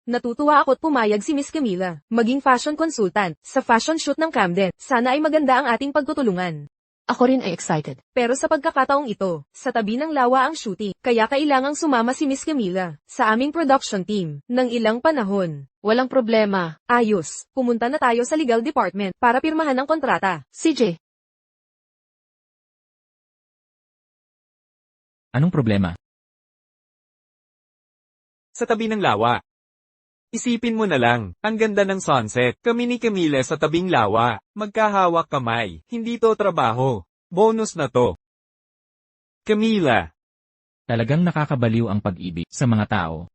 Natutuwa ako't pumayag si Miss Camila, maging fashion consultant, sa fashion shoot ng Camden. Sana ay maganda ang ating pagtutulungan. Ako rin ay excited. Pero sa pagkakataong ito, sa tabi ng lawa ang shooting, kaya kailangang sumama si Miss Camila sa aming production team ng ilang panahon. Walang problema. Ayos, pumunta na tayo sa legal department para pirmahan ang kontrata. CJ, Anong problema? Sa tabi ng lawa. Isipin mo na lang, ang ganda ng sunset, kami ni Camila sa tabing lawa, magkahawak kamay, hindi to trabaho. Bonus na to. Camila, Talagang nakakabaliw ang pag-ibig sa mga tao.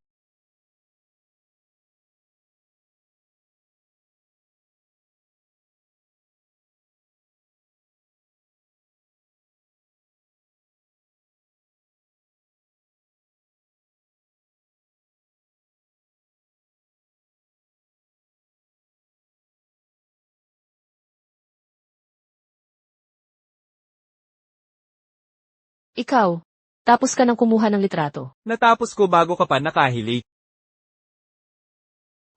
ikaw. Tapos ka nang kumuha ng litrato. natapos ko bago ka pa nakahilik.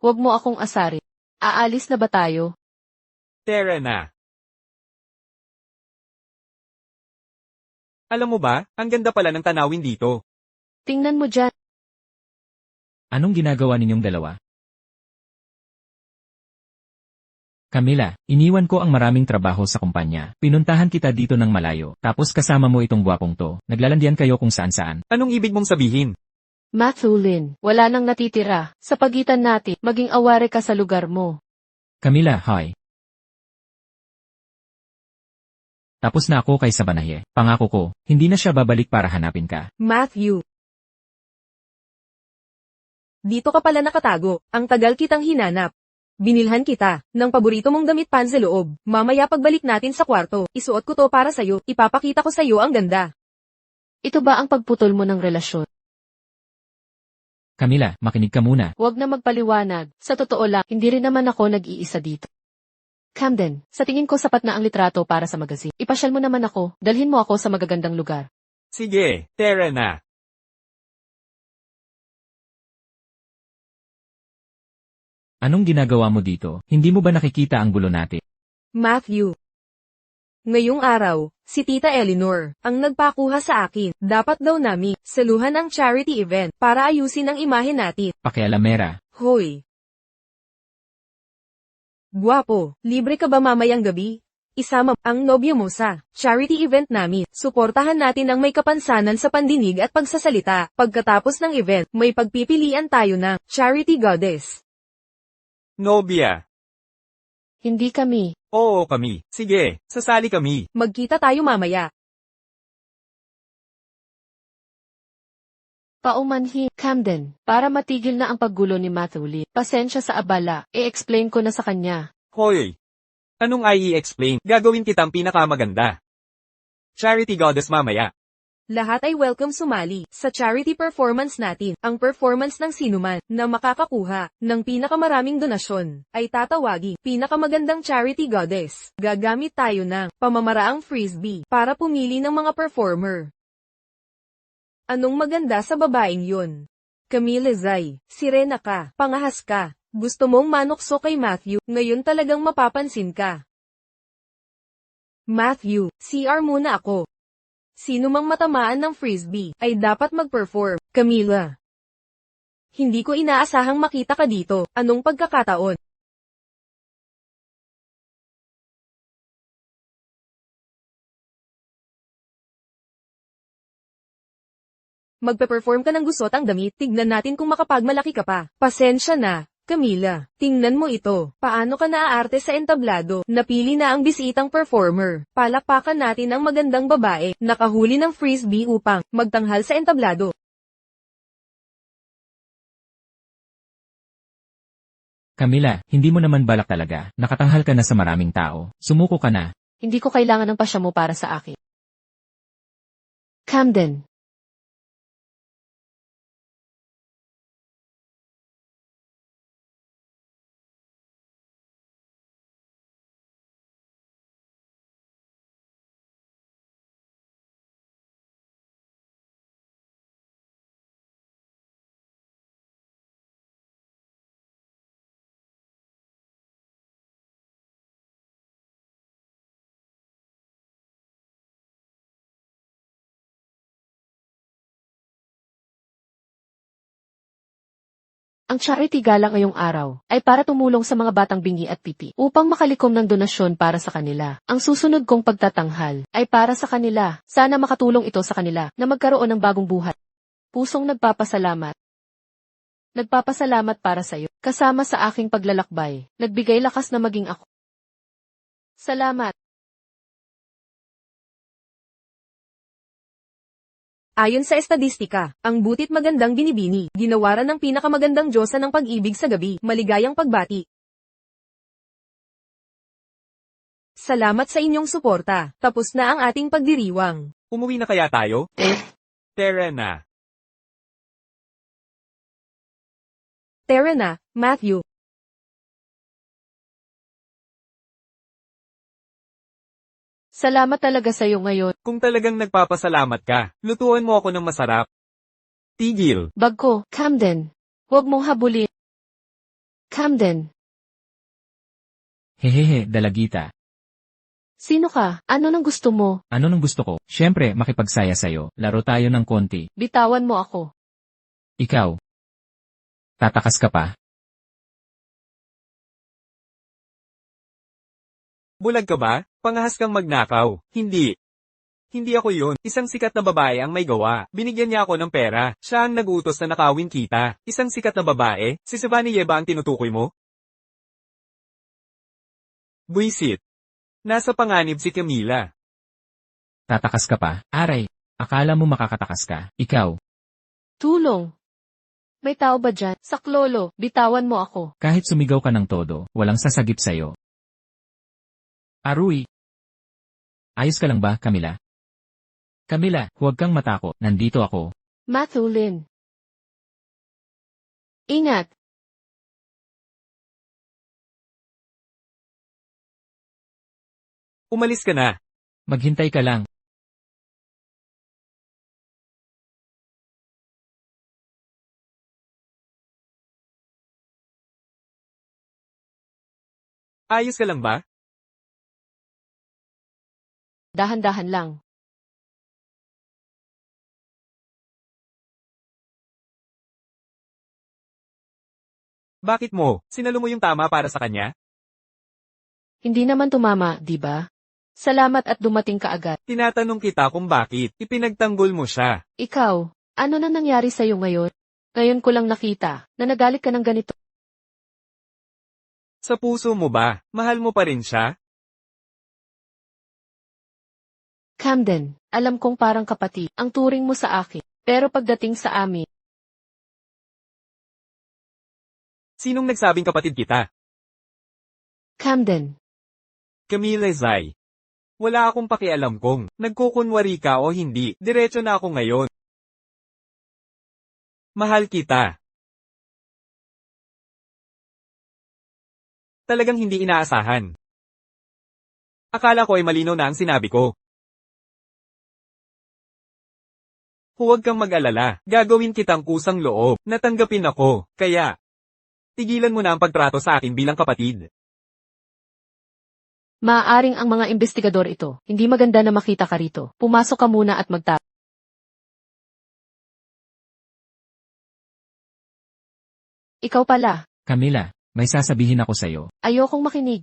Huwag mo akong asarin. Aalis na ba tayo? Tara na. Alam mo ba, ang ganda pala ng tanawin dito. Tingnan mo dyan. Anong ginagawa ninyong dalawa? Camila, iniwan ko ang maraming trabaho sa kumpanya. Pinuntahan kita dito ng malayo. Tapos kasama mo itong gwapong to. Naglalandian kayo kung saan-saan. Anong ibig mong sabihin? Matthew Lin, wala nang natitira. Sa pagitan natin, maging aware ka sa lugar mo. Camila, hi. Tapos na ako kay Sabanaye. Pangako ko, hindi na siya babalik para hanapin ka. Matthew. Dito ka pala nakatago, ang tagal kitang hinanap. Binilhan kita ng paborito mong damit panseloob. Mamaya pagbalik natin sa kwarto, isuot ko to para sa'yo, ipapakita ko sa'yo ang ganda. Ito ba ang pagputol mo ng relasyon? Camila, makinig ka muna. Huwag na magpaliwanag. Sa totoo lang, hindi rin naman ako nag-iisa dito. Camden, sa tingin ko sapat na ang litrato para sa magazine. Ipasyal mo naman ako, dalhin mo ako sa magagandang lugar. Sige, tara na. Anong ginagawa mo dito? Hindi mo ba nakikita ang gulo natin? Matthew. Ngayong araw, si Tita Eleanor ang nagpakuha sa akin. Dapat daw namin saluhan ang charity event para ayusin ang imahe natin. Pakialamera. Hoy! Guwapo, libre ka ba mamayang gabi? Isama ang nobyo mo sa charity event namin. Suportahan natin ang may kapansanan sa pandinig at pagsasalita. Pagkatapos ng event, may pagpipilian tayo ng charity goddess. Nobya. Hindi kami. Oo kami. Sige, sasali kami. Magkita tayo mamaya. Paumanhin, Camden, para matigil na ang paggulo ni Matthew Lee. Pasensya sa abala, i-explain ko na sa kanya. Hoy. Anong i-explain? Gagawin kitang pinakamaganda. Charity goddess mamaya. Lahat ay welcome sumali sa charity performance natin. Ang performance ng sinuman na makakakuha ng pinakamaraming donasyon ay tatawaging pinakamagandang charity goddess. Gagamit tayo ng pamamaraang frisbee para pumili ng mga performer. Anong maganda sa babaeng yun? Camille Zay, sirena ka, pangahas ka, gusto mong manukso kay Matthew, ngayon talagang mapapansin ka. Matthew, CR muna ako. Sino mang matamaan ng frisbee ay dapat mag-perform. Camila. Hindi ko inaasahang makita ka dito. Anong pagkakataon? Magpe-perform ka ng gusot ang damit. Tignan natin kung makapagmalaki ka pa. Pasensya na. Camila, tingnan mo ito. Paano ka naaarte sa entablado? Napili na ang bisitang performer. Palakpakan natin ang magandang babae. Nakahuli ng frisbee upang magtanghal sa entablado. Camila, hindi mo naman balak talaga. Nakatanghal ka na sa maraming tao. Sumuko ka na. Hindi ko kailangan ng pasya mo para sa akin. Camden, Ang charity gala ngayong araw ay para tumulong sa mga batang bingi at pipi upang makalikom ng donasyon para sa kanila. Ang susunod kong pagtatanghal ay para sa kanila. Sana makatulong ito sa kanila na magkaroon ng bagong buhay. Pusong nagpapasalamat. Nagpapasalamat para sa iyo. Kasama sa aking paglalakbay, nagbigay lakas na maging ako. Salamat. Ayon sa estadistika, ang butit magandang binibini, ginawaran ng pinakamagandang diyosa ng pag-ibig sa gabi, maligayang pagbati. Salamat sa inyong suporta. Tapos na ang ating pagdiriwang. Umuwi na kaya tayo? Tara na. Tara na, Matthew. Salamat talaga sa iyo ngayon. Kung talagang nagpapasalamat ka, lutuan mo ako ng masarap. Tigil. Bag ko, Camden. Huwag mong habulin. Camden. Hehehe, dalagita. Sino ka? Ano nang gusto mo? Ano nang gusto ko? Siyempre, makipagsaya sa'yo. Laro tayo ng konti. Bitawan mo ako. Ikaw. Tatakas ka pa. Bulag ka ba? Pangahas kang magnakaw. Hindi. Hindi ako yun. Isang sikat na babae ang may gawa. Binigyan niya ako ng pera. Siya ang nag-utos na nakawin kita. Isang sikat na babae? Si Savannah ba ang tinutukoy mo? Buisit. Nasa panganib si Camila. Tatakas ka pa. Aray. Akala mo makakatakas ka. Ikaw. Tulong. May tao ba dyan? Saklolo, bitawan mo ako. Kahit sumigaw ka ng todo, walang sasagip sa'yo. Arui. Ayos ka lang ba, Camila? Camila, huwag kang matakot. Nandito ako. Matthew Lin. Ingat. Umalis ka na. Maghintay ka lang. Ayos ka lang ba? Dahan-dahan lang. Bakit mo? Sinalo mo yung tama para sa kanya? Hindi naman tumama, di ba? Salamat at dumating ka agad. Tinatanong kita kung bakit. Ipinagtanggol mo siya. Ikaw, ano na nangyari sa'yo ngayon? Ngayon ko lang nakita na nagalit ka ng ganito. Sa puso mo ba? Mahal mo pa rin siya? Camden, alam kong parang kapatid ang turing mo sa akin. Pero pagdating sa amin, Sinong nagsabing kapatid kita? Camden, Camila Zay. Wala akong pakialam kung nagkukunwari ka o hindi. Diretso na ako ngayon. Mahal kita. Talagang hindi inaasahan. Akala ko ay malinaw na ang sinabi ko. Huwag kang mag-alala, gagawin kitang kusang loob, natanggapin ako, kaya tigilan mo na ang pagtrato sa akin bilang kapatid. maaaring ang mga investigador ito. Hindi maganda na makita ka rito. Pumasok ka muna at magtapos. Ikaw pala, Camila, may sasabihin ako sa'yo. ayokong makinig.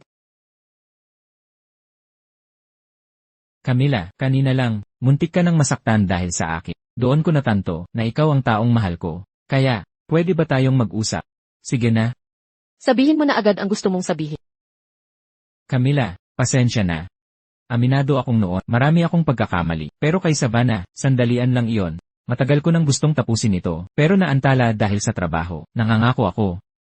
Camila, kanina lang, muntik ka nang masaktan dahil sa akin. Doon ko natanto na ikaw ang taong mahal ko. Kaya, pwede ba tayong mag-usap? Sige na. Sabihin mo na agad ang gusto mong sabihin. Camila, pasensya na. Aminado akong noon, marami akong pagkakamali. Pero kay Savannah, sandalian lang iyon. Matagal ko nang gustong tapusin ito, pero naantala dahil sa trabaho. Nangangako ako.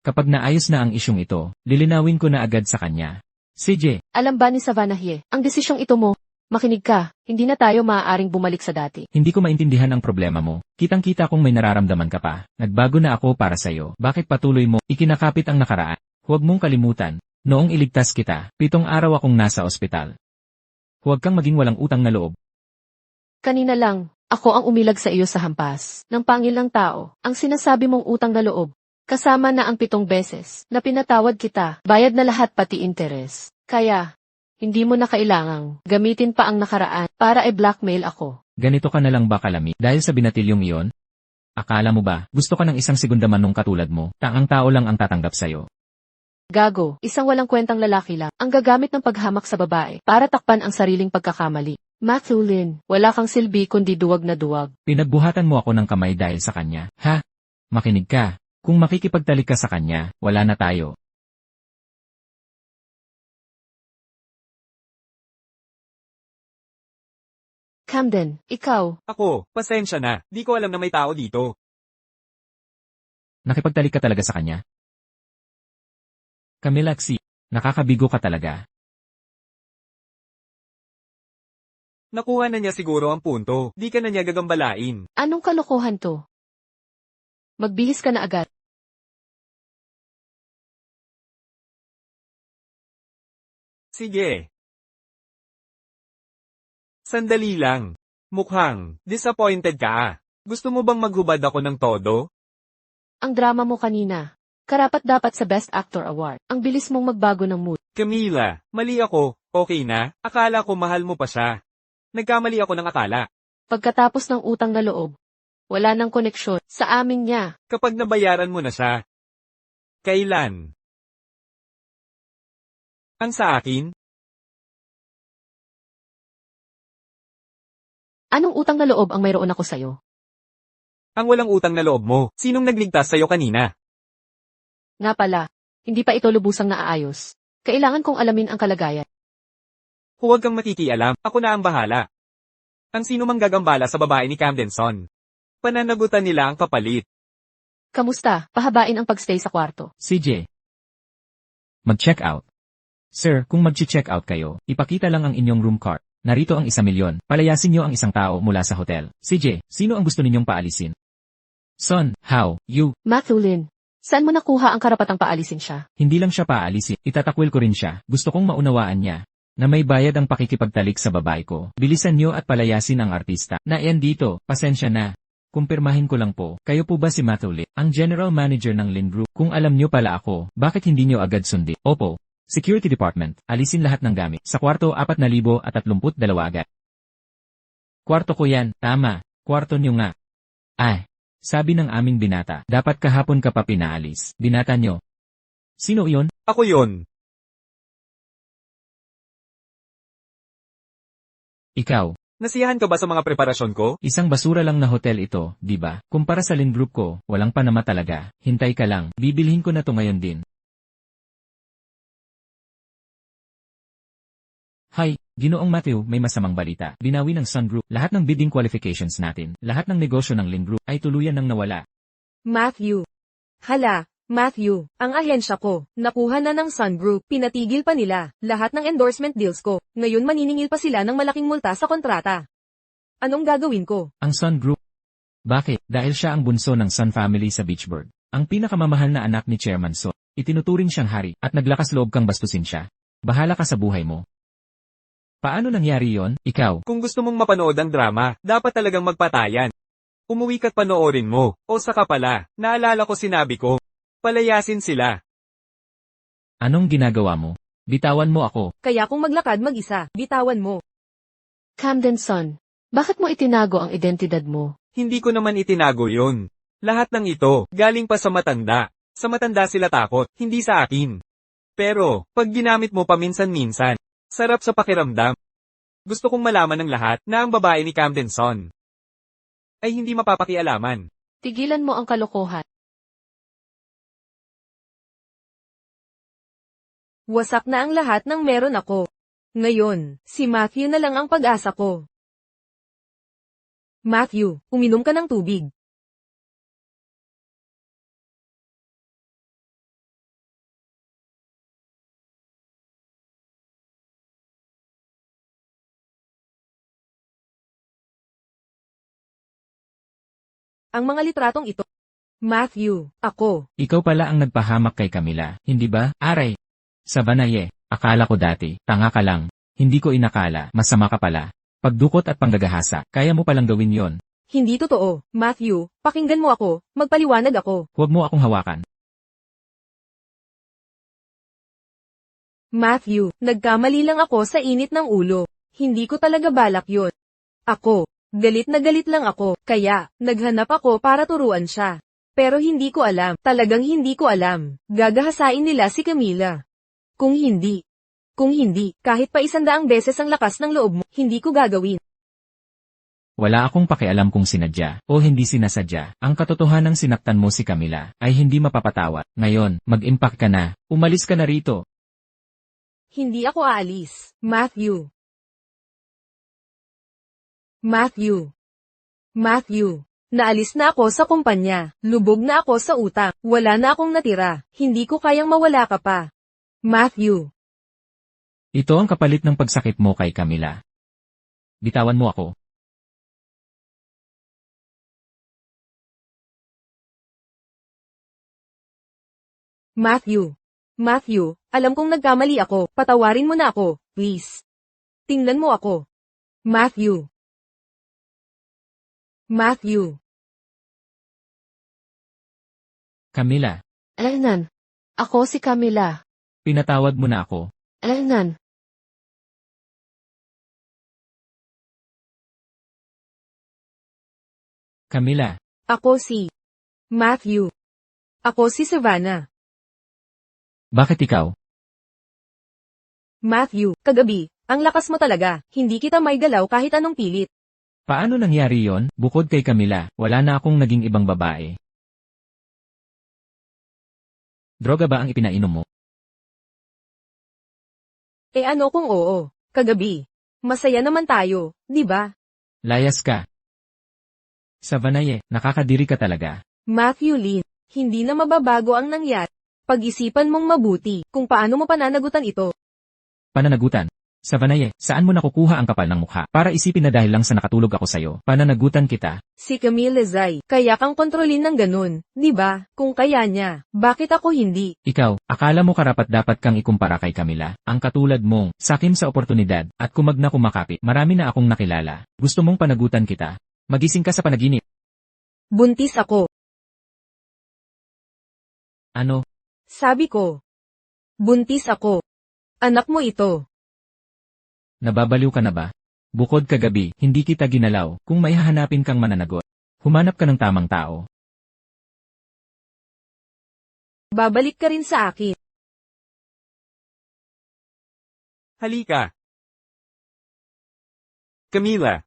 Kapag naayos na ang isyong ito, lilinawin ko na agad sa kanya. CJ, Alam ba ni Savannah ang desisyong ito mo? Makinig ka, hindi na tayo maaaring bumalik sa dati. hindi ko maintindihan ang problema mo. Kitang-kita kong may nararamdaman ka pa. Nagbago na ako para sa'yo. Bakit patuloy mo ikinakapit ang nakaraan? Huwag mong kalimutan. Noong iligtas kita, 7 araw akong nasa ospital. Huwag kang maging walang utang na loob. Kanina lang, ako ang umilag sa iyo sa hampas ng pangilang tao. Ang sinasabi mong utang na loob, kasama na ang 7 beses na pinatawad kita, bayad na lahat pati interes. Kaya, hindi mo na kailangang gamitin pa ang nakaraan para i-blackmail ako. Ganito ka na lang ba kalami dahil sa binatilyong iyon? Akala mo ba, gusto ka ng isang segunda manong katulad mo, taang tao lang ang tatanggap sa'yo. Gago, isang walang kwentang lalaki lang, ang gagamit ng paghamak sa babae, para takpan ang sariling pagkakamali. Matthew Lin, wala kang silbi kundi duwag na duwag. Pinagbuhatan mo ako ng kamay dahil sa kanya, ha? Makinig ka. Kung makikipagtalik ka sa kanya, wala na tayo. Camden, ikaw, Ako, pasensya na, di ko alam na may tao dito. Nakipagtalik ka talaga sa kanya? Kamilaksi, nakakabigo ka talaga. Nakuha na niya siguro ang punto, di ka na niya gagambalain. anong kalokohan to? Magbihis ka na agad. Sige. Sandali lang. Mukhang, disappointed ka ah. Gusto mo bang maghubad ako ng todo? Ang drama mo kanina. Karapat-dapat sa Best Actor Award. Ang bilis mong magbago ng mood. Camila, mali ako, okay na? Akala ko mahal mo pa siya. Nagkamali ako ng akala. Pagkatapos ng utang na loob, wala nang koneksyon sa amin niya. Kapag nabayaran mo na siya. Kailan? Ang sa akin? Anong utang na loob ang mayroon ako sa'yo? Ang walang utang na loob mo, sinong nagligtas sa'yo kanina? Nga pala, hindi pa ito lubusang naaayos. Kailangan kong alamin ang kalagayan. Huwag kang makikialam, ako na ang bahala. Ang sino mang gagambala sa babae ni Camden Son. Pananagutan nila ang kapalit. Kamusta? Pahabain ang pagstay sa kwarto. CJ. Mag-check out. Sir, kung mag-check out kayo, ipakita lang ang inyong room card. Narito ang 1,000,000. Palayasin niyo ang isang tao mula sa hotel. CJ, sino ang gusto ninyong paalisin? Son, how, you, Matthew Lin, saan mo nakuha ang karapatang paalisin siya? hindi lang siya paalisin, itatakwil ko rin siya. Gusto kong maunawaan niya na may bayad ang pakikipagtalik sa babae ko. Bilisan niyo at palayasin ang artista. Na yan dito, pasensya na. Kumpirmahin ko lang po, kayo po ba si Matthew Lin, ang general manager ng Lin Group? Kung alam niyo pala ako, bakit hindi niyo agad sundi? Opo. Security Department, alisin lahat ng gamit. Sa kwarto 4,032 agad. Kwarto ko yan, tama. Kwarto niyo nga. Ay, sabi ng aming binata, dapat kahapon ka pa pinaalis. Binata niyo. Sino iyon? Ako yon. Ikaw. Nasiyahan ka ba sa mga preparasyon ko? Isang basura lang na hotel ito, di ba? Kumpara sa Lin Group ko, walang panama talaga. Hintay ka lang, bibilhin ko na to ngayon din. Hi, Ginoong Matthew, may masamang balita. Binawi ng Sun Group lahat ng bidding qualifications natin. Lahat ng negosyo ng Lin Group ay tuluyan ng nawala. Matthew. Hala, Matthew, ang ahensya ko, nakuha na ng Sun Group, pinatigil pa nila, lahat ng endorsement deals ko, ngayon maniningil pa sila ng malaking multa sa kontrata. Anong gagawin ko? Ang Sun Group. Bakit? Dahil siya ang bunso ng Sun family sa Beachburg. Ang pinakamamahal na anak ni Chairman So. Itinuturing siyang hari, at naglakas loob kang bastusin siya. Bahala ka sa buhay mo. Paano nangyari yon? Ikaw. Kung gusto mong mapanood ang drama, dapat talagang magpatayan. Umuwi ka't panoorin mo. O saka pala, naalala ko sinabi ko. Palayasin sila. Anong ginagawa mo? Bitawan mo ako. Kaya kung maglakad mag-isa, bitawan mo. Camden Son, bakit mo itinago ang identidad mo? Hindi ko naman itinago yon. Lahat ng ito, galing pa sa matanda. Sa matanda sila takot, hindi sa akin. Pero, pag ginamit mo paminsan-minsan, sarap sa pakiramdam. Gusto kong malaman ng lahat na ang babae ni Camden Son ay hindi mapapakialaman. Tigilan mo ang kalokohan. Wasak na ang lahat ng meron ako. Ngayon, si Matthew na lang ang pag-asa ko. Matthew, uminom ka ng tubig. Ang mga litratong ito. Matthew, ako. Ikaw pala ang nagpahamak kay Camila, hindi ba? Aray. Sa Banaye, akala ko dati, tanga ka lang. Hindi ko inakala, masama ka pala. Pagdukot at panggagahasa, kaya mo palang gawin yon. Hindi totoo. Matthew, pakinggan mo ako, magpaliwanag ako. Huwag mo akong hawakan. Matthew, nagkamali lang ako sa init ng ulo. Hindi ko talaga balak yon. Ako, Galit na galit lang ako, kaya, naghanap ako para turuan siya. Pero hindi ko alam, talagang hindi ko alam, gagahasain nila si Camila. Kung hindi, kahit pa 100 beses ang lakas ng loob mo, hindi ko gagawin. Wala akong pakialam kung sinadya o hindi sinasadya. Ang katotohanang sinaktan mo si Camila ay hindi mapapatawad. Ngayon, mag-impact ka na. Umalis ka na rito. Hindi ako aalis. Matthew. Naalis na ako sa kumpanya. Lubog na ako sa utang. Wala na akong natira. Hindi ko kayang mawala ka pa. Matthew. Ito ang kapalit ng pagsakit mo kay Camila. Bitawan mo ako. Matthew, alam kong nagkamali ako. Patawarin mo na ako, please. Tingnan mo ako. Matthew. Camila, Alaynan. Ako si Camila. pinatawad mo na ako. Alaynan. Camila, Ako si Matthew. Ako si Savannah. bakit ikaw? Matthew, kagabi, ang lakas mo talaga. Hindi kita may galaw kahit anong pilit. Paano nangyari yon? Bukod kay Camila, wala na akong naging ibang babae. Droga ba ang ipinainom mo? Eh ano kung oo? Kagabi. Masaya naman tayo, di ba? Layas ka. Savanaye, nakakadiri ka talaga. Matthew Lin, hindi na mababago ang nangyari. Pag-isipan mong mabuti kung paano mo pananagutan ito. Pananagutan. Savanaye, saan mo nakukuha ang kapal ng mukha? Para isipin na dahil lang sa nakatulog ako sa'yo, pananagutan kita. Si Camille Zay, kaya kang kontrolin ng ganun, di ba? Kung kaya niya, bakit ako hindi? Ikaw, akala mo karapat-dapat kang ikumpara kay Camila? Ang katulad mong, sakim sa oportunidad, at kumag na kumakapit, marami na akong nakilala. Gusto mong panagutan kita? Magising ka sa panaginip. Buntis ako. Ano? Sabi ko. Buntis ako. Anak mo ito. Nababaliw ka na ba? Bukod kagabi, hindi kita ginalaw. Kung may hahanapin kang mananagot, humanap ka ng tamang tao. Babalik ka rin sa akin. Halika. Camila.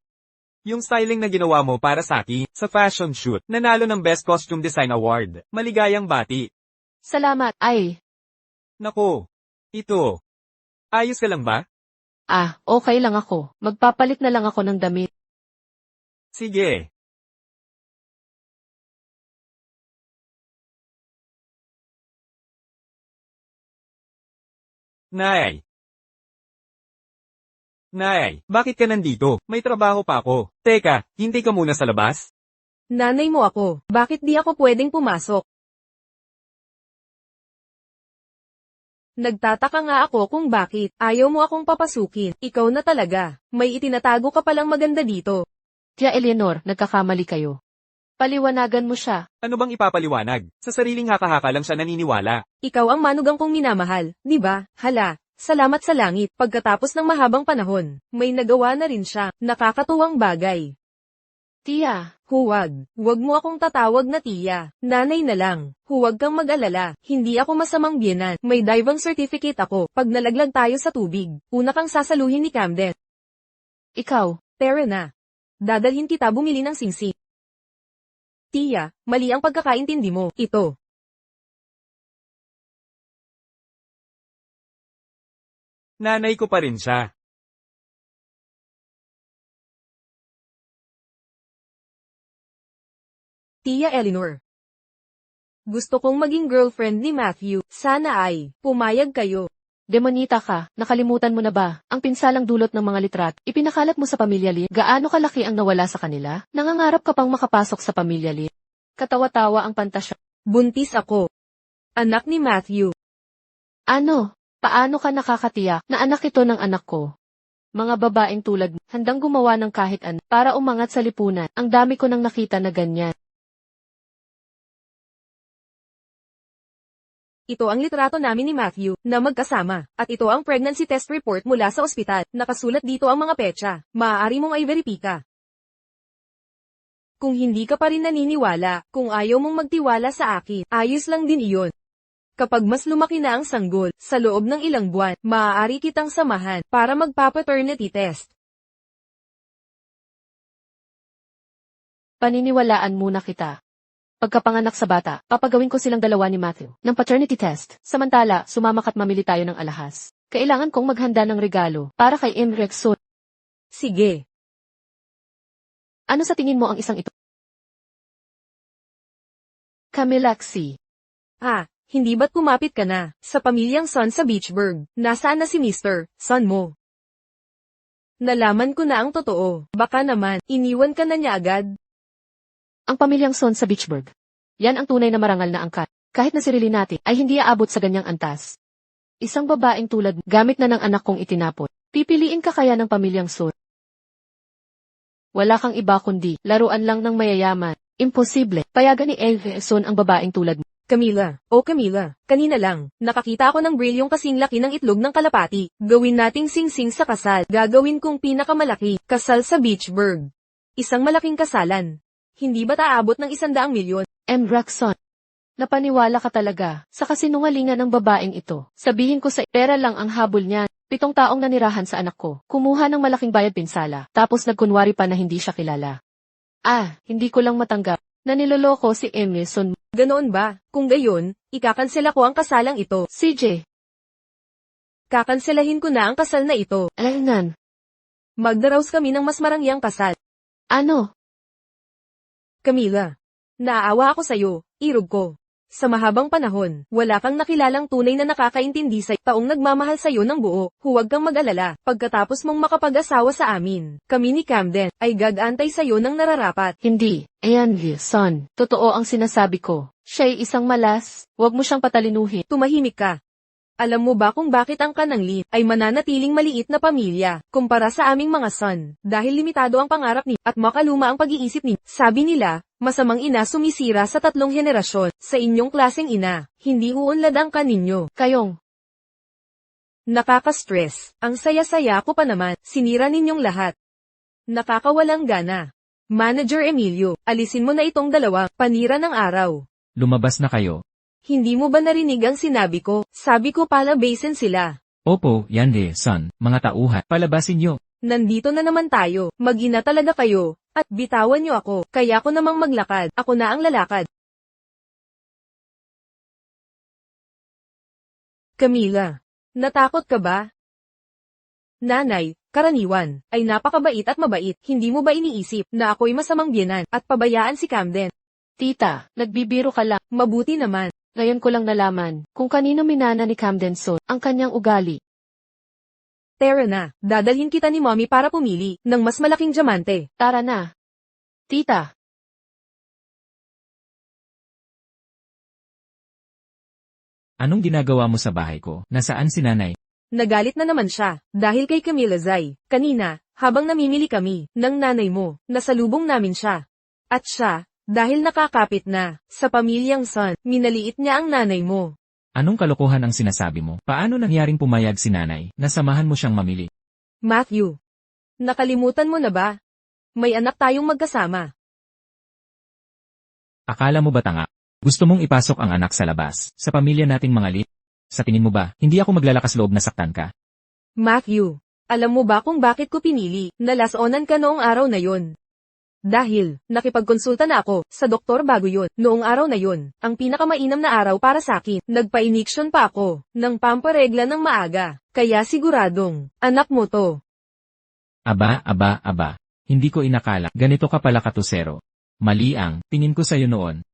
Yung styling na ginawa mo para sa akin, sa fashion shoot, nanalo ng Best Costume Design Award. Maligayang bati. Salamat. Ay. Nako. Ito. Ayos ka lang ba? Okay lang ako. Magpapalit na lang ako ng damit. Sige. Nay, bakit ka nandito? May trabaho pa ako. Teka, hintay ka muna sa labas? Nanay mo ako. Bakit di ako pwedeng pumasok? Nagtataka nga ako kung bakit ayaw mo akong papasukin. Ikaw na talaga. May itinatago ka palang maganda dito. Tia Eleanor, nagkakamali kayo. Paliwanagan mo siya. Ano bang ipapaliwanag? Sa sariling haka-haka lang siya naniniwala. Ikaw ang manugang kong minamahal, di ba? Hala, salamat sa langit. Pagkatapos ng mahabang panahon, may nagawa na rin siya. Nakakatuwang bagay. Tia, Huwag mo akong tatawag na tiya. Nanay na lang. Huwag kang mag-alala. Hindi ako masamang biyenan. May diving certificate ako. Pag nalaglag tayo sa tubig, una kang sasaluhin ni Camden. ikaw. Tara na. Dadalhin kita bumili ng singsing. Tiya, mali ang pagkakaintindi mo. Ito. Nanay ko pa rin siya. Tia Eleanor. Gusto kong maging girlfriend ni Matthew. Sana ay, pumayag kayo. Demonita ka, nakalimutan mo na ba? Ang pinsalang dulot ng mga litrat, ipinakalat mo sa pamilya Lin. Gaano kalaki ang nawala sa kanila? Nangangarap ka pang makapasok sa pamilya Lin. Katawa-tawa ang pantasya. Buntis ako. Anak ni Matthew. Ano? Paano ka nakakatiyak na anak ito ng anak ko? Mga babaeng tulad mo, handang gumawa ng kahit ano para umangat sa lipunan. Ang dami ko nang nakita na ganyan. Ito ang litrato namin ni Matthew, na magkasama. At ito ang pregnancy test report mula sa ospital. Nakasulat dito ang mga petsa. Maaari mong i-verify ka. Kung hindi ka pa rin naniniwala, kung ayaw mong magtiwala sa akin, ayos lang din iyon. Kapag mas lumaki na ang sanggol, sa loob ng ilang buwan, maaari kitang samahan para magpapa-paternity test. Paniniwalaan muna kita. Pagkapanganak sa bata, papagawin ko silang dalawa ni Matthew ng paternity test. Samantala, sumama ka't mamili tayo ng alahas. Kailangan kong maghanda ng regalo para kay Imrexon. Sige. Ano sa tingin mo ang isang ito? Camilaxi. Hindi ba't kumapit ka na sa pamilyang Son sa Beachburg? Nasaan na si Mr. Son mo? Nalaman ko na ang totoo. Baka naman, iniwan ka na niya agad. Ang pamilyang Son sa Beachburg. Yan ang tunay na marangal na angkat. Kahit na sirili natin, ay hindi aabot sa ganyang antas. Isang babaeng tulad, gamit na ng anak kong itinapon. Pipiliin ka kaya ng pamilyang Son? Wala kang iba kundi, laruan lang ng mayayaman. Imposible. Payagan ni Elveson ang babaeng tulad mo. Camila, kanina lang, nakakita ako ng brilyong kasing laki ng itlog ng kalapati. Gawin nating singsing sa kasal. Gagawin kong pinakamalaki, kasal sa Beachburg. Isang malaking kasalan. Hindi ba aabot ng 100 milyon? Embraxon. Napaniwala ka talaga sa kasinungalingan ng babaeng ito. Sabihin ko sa pera lang ang habol niya. 7 taong nanirahan sa anak ko. Kumuha ng malaking bayad pinsala. Tapos nagkunwari pa na hindi siya kilala. Hindi ko lang matanggap na niloloko si Emerson. Ganoon ba? Kung gayon, ikakansela ko ang kasalang ito. CJ. Kakanselahin ko na ang kasal na ito. Alangan. Magdaraos kami ng mas marangyang kasal. Ano? Camila. Naaawa ako sa'yo, irog ko. Sa mahabang panahon, wala kang nakilalang tunay na nakakaintindi sa taong nagmamahal sa'yo ng buo. Huwag kang mag-alala, pagkatapos mong makapag-asawa sa amin, kami ni Camden, ay gagantay sa'yo ng nararapat. Hindi. Ayan, son. Totoo ang sinasabi ko. Siya'y isang malas. Huwag mo siyang patalinuhin. Tumahimik ka. Alam mo ba kung bakit ang kananglit ay mananatiling maliit na pamilya, kumpara sa aming mga son, dahil limitado ang pangarap ni at makaluma ang pag-iisip ni. Sabi nila, masamang ina sumisira sa 3 henerasyon, sa inyong klaseng ina, hindi uunlad ang kaninyo. Kayong. Nakaka-stress, ang saya-saya ko pa naman, sinira ninyong lahat. Nakakawalang gana. Manager Emilio, alisin mo na itong dalawa, panira ng araw. Lumabas na kayo. Hindi mo ba narinig ang sinabi ko? Sabi ko palabasin sila. Opo, yande, son. Mga tauhan, palabasin nyo. Nandito na naman tayo, mag-ina talaga kayo, at bitawan niyo ako, kaya ko namang maglakad, ako na ang lalakad. Camila, natakot ka ba? Nanay, karaniwan, ay napakabait at mabait, hindi mo ba iniisip na ako'y masamang biyenan at pabayaan si Camden? Tita, nagbibiro ka lang. Mabuti naman. Ngayon ko lang nalaman kung kanino minana ni Camden Son ang kanyang ugali. Tara na, dadalhin kita ni Mommy para pumili ng mas malaking diamante. Tara na. Tita. Anong ginagawa mo sa bahay ko? Nasaan si nanay? Nagalit na naman siya, dahil kay Camila Zay. Kanina, habang namimili kami, ng nanay mo, nasalubong namin siya. At siya, dahil nakakapit na, sa pamilyang Son, minaliit niya ang nanay mo. Anong kalokohan ang sinasabi mo? Paano nangyaring pumayag si nanay na samahan mo siyang mamili? Matthew, nakalimutan mo na ba? May anak tayong magkasama. Akala mo ba tanga? Gusto mong ipasok ang anak sa labas, sa pamilya nating mga lit? Sa tingin mo ba, hindi ako maglalakas loob na saktan ka? Matthew, alam mo ba kung bakit ko pinili na lasonan ka noong araw na yon? Dahil, nakipagkonsulta na ako sa doktor bago yun. Noong araw na yun, ang pinakamainam na araw para sa akin, nagpa-iniksyon pa ako ng pamparegla ng maaga. Kaya siguradong, anak mo to. Aba. Hindi ko inakala, ganito ka pala katusero. Mali ang tingin ko sa'yo noon.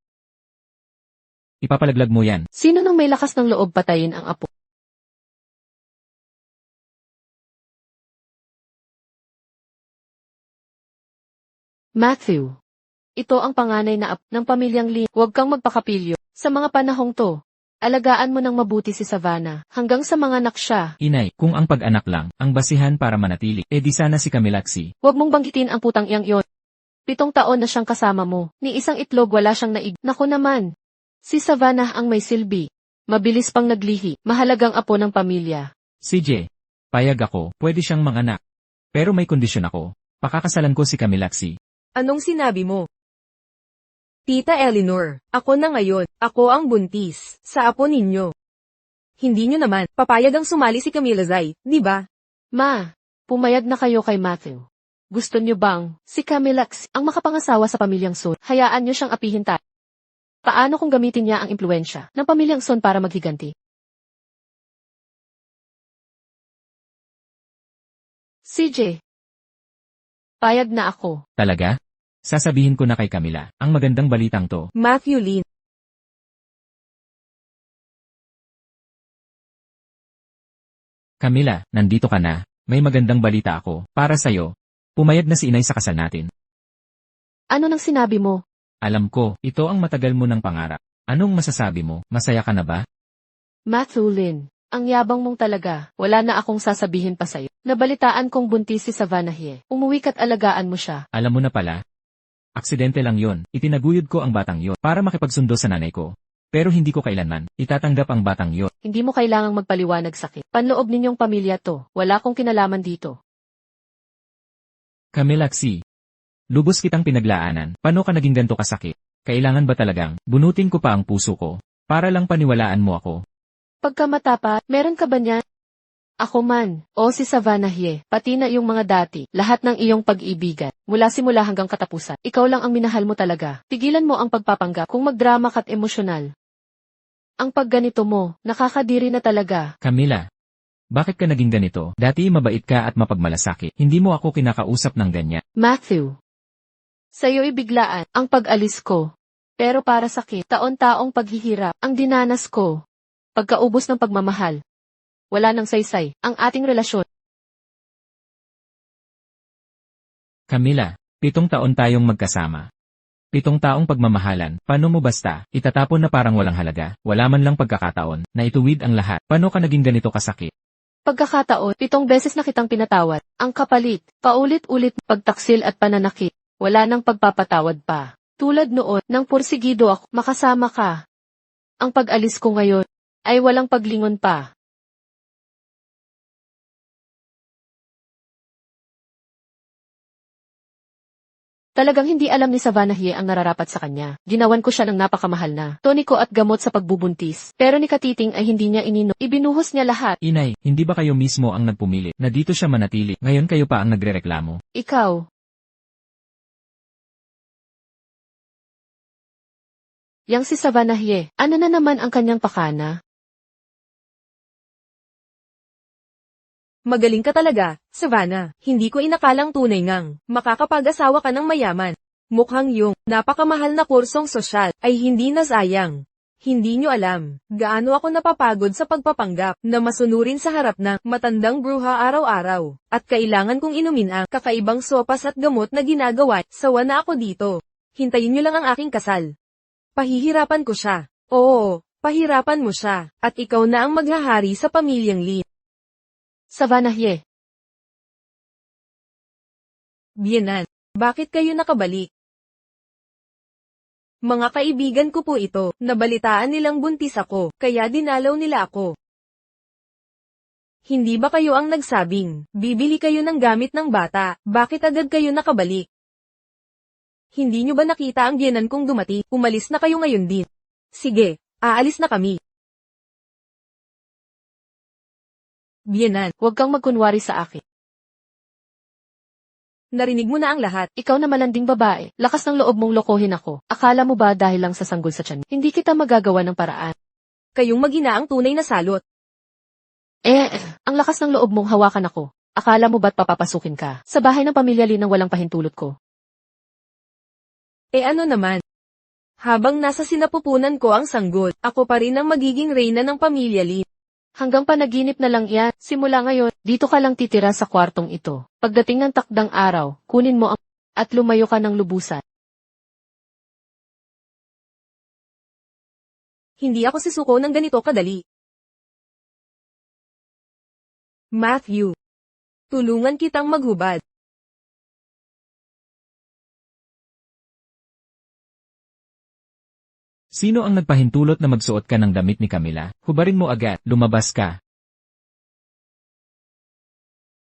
Ipapalaglag mo yan. Sino nang may lakas ng loob patayin ang apo? Matthew. Ito ang panganay na apo ng pamilyang Lee. Huwag kang magpakapilyo. Sa mga panahong to, alagaan mo ng mabuti si Savannah hanggang sa mga anak siya. Inay, kung ang pag-anak lang, ang basihan para manatili, di sana si Camilaxi. Huwag mong banggitin ang putang iyang yon. 7 taon na siyang kasama mo. Ni isang itlog wala siyang naig. Naku naman. Si Savannah ang may silbi. Mabilis pang naglihi. Mahalagang apo ng pamilya. CJ, payag ako, pwede siyang manganak. Pero may kondisyon ako. Pakakasalan ko si Camilaxi. Anong sinabi mo? Tita Eleanor, ako na ngayon, ako ang buntis, sa apo ninyo. Hindi nyo naman, papayag ang sumali si Camila Zay, di ba? Ma, pumayag na kayo kay Matthew. Gusto niyo bang si Camilax ang makapangasawa sa pamilyang Son? Hayaan niyo siyang apihin tayo. Paano kung gamitin niya ang impluensya ng pamilyang Son para maghiganti? CJ, payag na ako. Talaga? Sasabihin ko na kay Camila, ang magandang balitang to. Matthew Lin. Camila, nandito ka na. May magandang balita ako. Para sa'yo. Pumayag na si inay sa kasal natin. Ano nang sinabi mo? Alam ko, ito ang matagal mo ng pangarap. Anong masasabi mo? Masaya ka na ba? Matthew Lin, ang yabang mong talaga. Wala na akong sasabihin pa sa'yo. Nabalitaan kong buntis si Savannah Hie. Umuwi ka't alagaan mo siya. Alam mo na pala. Aksidente lang yon. Itinaguyod ko ang batang yon para makipagsundo sa nanay ko. Pero hindi ko kailanman itatanggap ang batang yon. Hindi mo kailangang magpaliwanag sakit. Panloob ninyong pamilya to. Wala akong kinalaman dito. Camilaxi. Lubos kitang pinaglaanan. Paano ka naging ganto kasakit? Kailangan ba talagang bunutin ko pa ang puso ko para lang paniwalaan mo ako? Pagkamatapa, meron ka ba niya? Ako man, o si Savannah Hie, pati na yung mga dati, lahat ng iyong pag-ibigan, mula simula hanggang katapusan, ikaw lang ang minahal mo talaga. Tigilan mo ang pagpapanggap kung magdrama ka't emosyonal. Ang pagganito mo, nakakadiri na talaga. Camila, bakit ka naging ganito? Dati mabait ka at mapagmalasakit. Hindi mo ako kinakausap ng ganyan. Matthew, sa'yo'y biglaan ang pag-alis ko. Pero para sakit, taon-taong paghihirap, ang dinanas ko. Pagkaubos ng pagmamahal. Wala nang saysay ang ating relasyon. Camila, 7 taon tayong magkasama. 7 taong pagmamahalan, paano mo basta, itatapon na parang walang halaga, wala man lang pagkakataon, na ituwid ang lahat, paano ka naging ganito kasakit? Pagkakataon, 7 beses na kitang pinatawad. Ang kapalit, paulit-ulit, pagtaksil at pananakit. Wala nang pagpapatawad pa. Tulad noon, nang porsigido ako, makasama ka. Ang pag-alis ko ngayon, ay walang paglingon pa. Talagang hindi alam ni Savannah Hie ang nararapat sa kanya. Ginawan ko siya ng napakamahal na toniko at gamot sa pagbubuntis. Pero ni Katiting ay hindi niya ininom. Ibinuhos niya lahat. Inay, hindi ba kayo mismo ang nagpumilit na dito siya manatili? Ngayon kayo pa ang nagrereklamo. Ikaw. Yang si Savannah Hie, ano na naman ang kanyang pakana? Magaling ka talaga, Savannah. Hindi ko inakalang tunay ngang makakapag-asawa ka ng mayaman. Mukhang yung napakamahal na kursong sosyal ay hindi nasayang. Hindi nyo alam gaano ako napapagod sa pagpapanggap na masunurin sa harap ng matandang bruha araw-araw. At kailangan kong inumin ang kakaibang sopas at gamot na ginagawa. Sawa na ako dito. Hintayin nyo lang ang aking kasal. Pahihirapan ko siya. Oo, pahirapan mo siya. At ikaw na ang maghahari sa pamilyang Lin. Savannah Hie. Bienan, bakit kayo nakabalik? Mga kaibigan ko po ito, nabalitaan nilang buntis ako, kaya dinalaw nila ako. Hindi ba kayo ang nagsabing, bibili kayo ng gamit ng bata, bakit agad kayo nakabalik? Hindi nyo ba nakita ang biyenan kong dumating, umalis na kayo ngayon din? Sige, aalis na kami. Bienan, Huwag kang magkunwari sa akin. narinig mo na ang lahat. Ikaw na malanding babae, lakas ng loob mong lokohin ako. Akala mo ba dahil lang sa sanggol sa tiyan, hindi kita magagawa ng paraan? Kayong mag-ina ang tunay na salot. Ang lakas ng loob mong hawakan ako. Akala mo ba't papapasukin ka sa bahay ng pamilya Lin nang walang pahintulot ko? Ano naman? Habang nasa sinapupunan ko ang sanggol, ako pa rin ang magiging reyna ng pamilya Lin. Hanggang panaginip na lang yan. Simula ngayon, dito ka lang titira sa kwartong ito. Pagdating ng takdang araw, kunin mo ang at lumayo ka ng lubusan. Hindi ako sisuko ng ganito kadali. Matthew, tulungan kitang maghubad. Sino ang nagpahintulot na magsuot ka ng damit ni Camila? Hubarin mo agad, lumabas ka.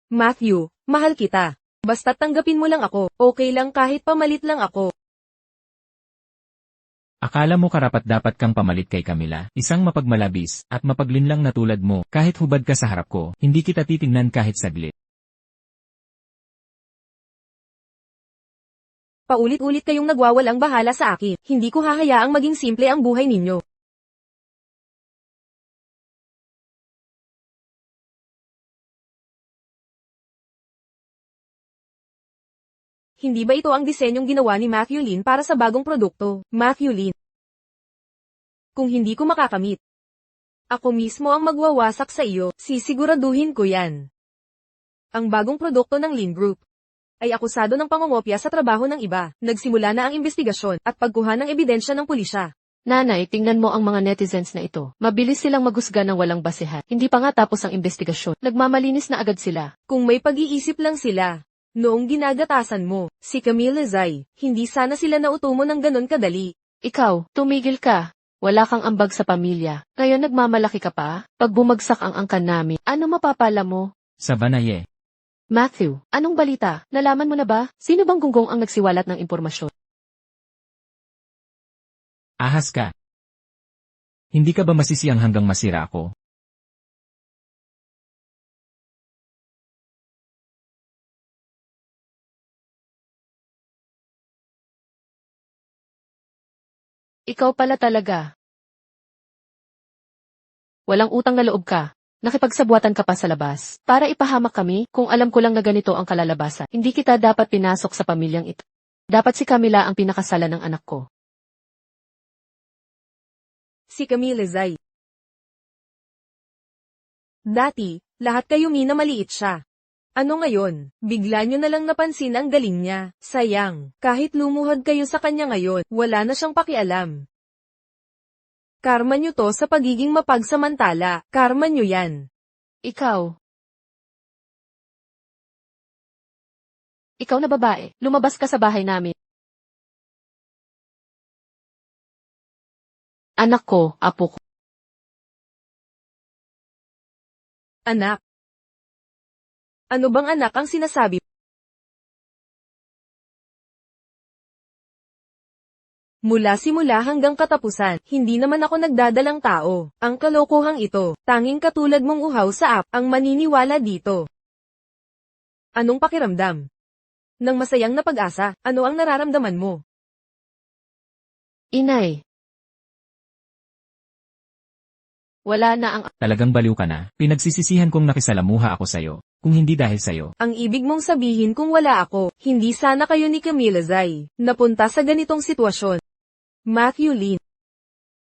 Matthew, mahal kita. Basta't tanggapin mo lang ako, okay lang kahit pamalit lang ako. Akala mo karapat-dapat kang pamalit kay Camila, isang mapagmalabis at mapaglinlang na tulad mo, kahit hubad ka sa harap ko, hindi kita titingnan kahit saglit. Paulit-ulit kayong nagwawalang bahala sa akin, hindi ko hahayaang maging simple ang buhay ninyo. Hindi ba ito ang disenyong ginawa ni Matthew Lin para sa bagong produkto, Matthew Lin? Kung hindi ko makakamit, ako mismo ang magwawasak sa iyo, sisiguraduhin ko yan. Ang bagong produkto ng Lin Group ay akusado ng pangongopya sa trabaho ng iba. Nagsimula na ang investigasyon at pagkuha ng ebidensya ng pulisya. Nanay, tingnan mo ang mga netizens na ito. Mabilis silang maghusga ng walang basehan. Hindi pa nga tapos ang investigasyon. Nagmamalinis na agad sila. Kung may pag-iisip lang sila, noong ginagatasan mo, si Camila Zay, hindi sana sila nauto mo ng ganon kadali. Ikaw, tumigil ka. Wala kang ambag sa pamilya. Ngayon nagmamalaki ka pa? Pag bumagsak ang angkan namin, ano mapapala mo? Sa Banaye. Matthew, anong balita? Nalaman mo na ba? Sino bang gunggong ang nagsiwalat ng impormasyon? Ahas ka. Hindi ka ba masisiyang hanggang masira ako? Ikaw pala talaga. Walang utang na loob ka. Nakipagsabuatan ka pa sa labas. Para ipahamak kami, kung alam ko lang na ganito ang kalalabasan, hindi kita dapat pinasok sa pamilyang ito. Dapat si Camila ang pinakasala ng anak ko. Si Camila Zay. Dati, lahat kayo minamaliit siya. Ano ngayon, bigla nyo na lang napansin ang galing niya. Sayang, kahit lumuhod kayo sa kanya ngayon, wala na siyang pakialam. Karma nyo to sa pagiging mapagsamantala, karma nyo yan. Ikaw. Ikaw na babae, lumabas ka sa bahay namin. Anak ko, apo ko. Anak. Ano bang anak ang sinasabi? Mula simula hanggang katapusan, hindi naman ako nagdadalang tao. Ang kalokohang ito, tanging katulad mong uhaw sa ang maniniwala dito. Anong pakiramdam? Nang masayang na pag-asa, ano ang nararamdaman mo? Inay. Wala na ang... Talagang baliw ka na. Pinagsisisihan kong nakisalamuha ako sa'yo. Kung hindi dahil sa'yo. Ang ibig mong sabihin kung wala ako, hindi sana kayo ni Camila Zay napunta sa ganitong sitwasyon. Matthew Lin.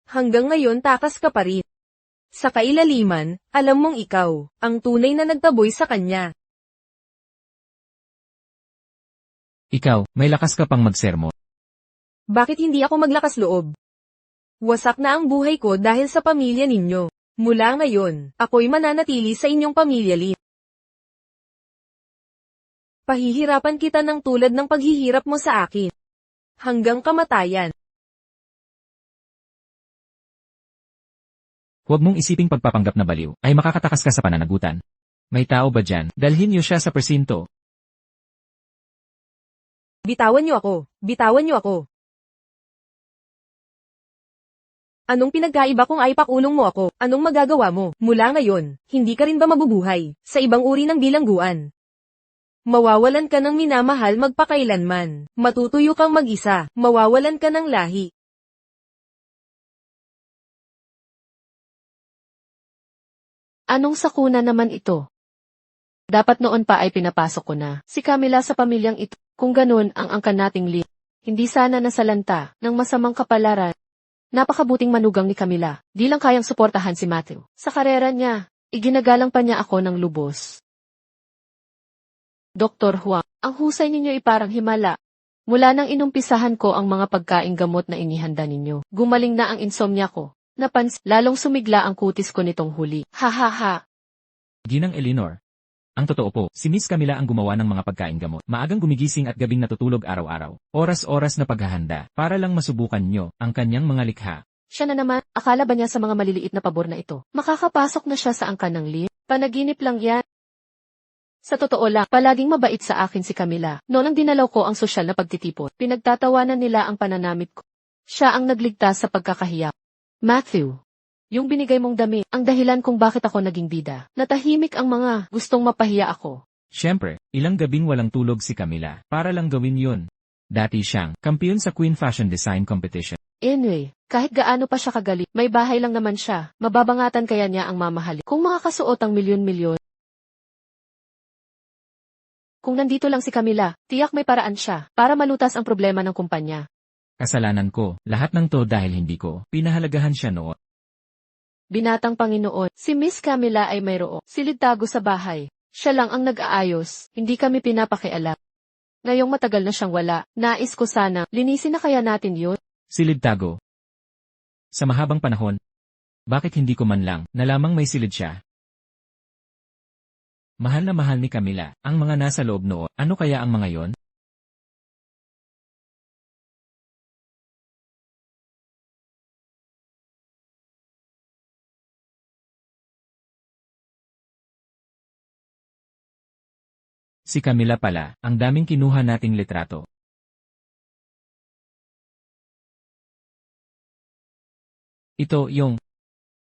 Hanggang ngayon takas ka pa rin. Sa kailaliman, alam mong ikaw, ang tunay na nagtaboy sa kanya. Ikaw, may lakas ka pang magsermon. Bakit hindi ako maglakas loob? Wasak na ang buhay ko dahil sa pamilya ninyo. Mula ngayon, ako'y mananatili sa inyong pamilya Lin. Pahihirapan kita ng tulad ng paghihirap mo sa akin. Hanggang kamatayan. Huwag mong isiping pagpapanggap na baliw, ay makakatakas ka sa pananagutan. May tao ba dyan? Dalhin niyo siya sa presinto. Bitawan niyo ako. Bitawan niyo ako. Anong pinagkaiba kung ay pakulong mo ako? Anong magagawa mo? Mula ngayon, hindi ka rin ba mabubuhay sa ibang uri ng bilangguan? Mawawalan ka ng minamahal magpakailanman. Matutuyo kang mag-isa. Mawawalan ka ng lahi. Anong sakuna naman ito? Dapat noon pa ay pinapasok ko na si Camila sa pamilyang ito. Kung ganun ang angkan nating Lin, hindi sana nasalanta ng masamang kapalaran. Napakabuting manugang ni Camila. Di lang kayang suportahan si Matthew. Sa karera niya, iginagalang pa niya ako ng lubos. Dr. Huang, ang husay ninyo ay parang himala. Mula nang inumpisahan ko ang mga pagkaing gamot na inihanda ninyo, gumaling na ang insomnia ko. Lalong sumigla ang kutis ko nitong huli. Ha ha ha. Ginang Eleanor. Ang totoo po, si Miss Camila ang gumawa ng mga pagkaing gamot. Maagang gumigising at gabing natutulog araw-araw. Oras-oras na paghahanda, para lang masubukan nyo ang kanyang mga likha. Siya na naman, akala ba niya sa mga maliliit na pabor na ito? Makakapasok na siya sa angkan ng Lin? Panaginip lang yan. Sa totoo lang, palaging mabait sa akin si Camila. Noon ang dinalaw ko ang sosyal na pagtitipon, pinagtatawanan nila ang pananamit ko. Siya ang nagligtas sa pagkakahiya. Matthew, yung binigay mong dami, ang dahilan kung bakit ako naging bida. Natahimik ang mga gustong mapahiya ako. Siyempre, ilang gabing walang tulog si Camila para lang gawin yun. Dati siyang kampiyon sa Queen Fashion Design Competition. Anyway, kahit gaano pa siya kagalit, may bahay lang naman siya. Mababangatan kaya niya ang mamahali. Kung makakasuot ang milyon-milyon. Kung nandito lang si Camila, tiyak may paraan siya para malutas ang problema ng kumpanya. Kasalanan ko, lahat ng to dahil hindi ko pinahalagahan siya noon. Binatang Panginoon, si Miss Camila ay mayroong silid-tago sa bahay. Siya lang ang nag-aayos, hindi kami pinapakialam. Ngayong matagal na siyang wala, nais ko sana, linisin na kaya natin yun? Silid tago. Sa mahabang panahon, bakit hindi ko man lang nalamang may silid siya? Mahal na mahal ni Camila ang mga nasa loob noon. Ano kaya ang mga yon? Si Camila pala, ang daming kinuha nating litrato. Ito yung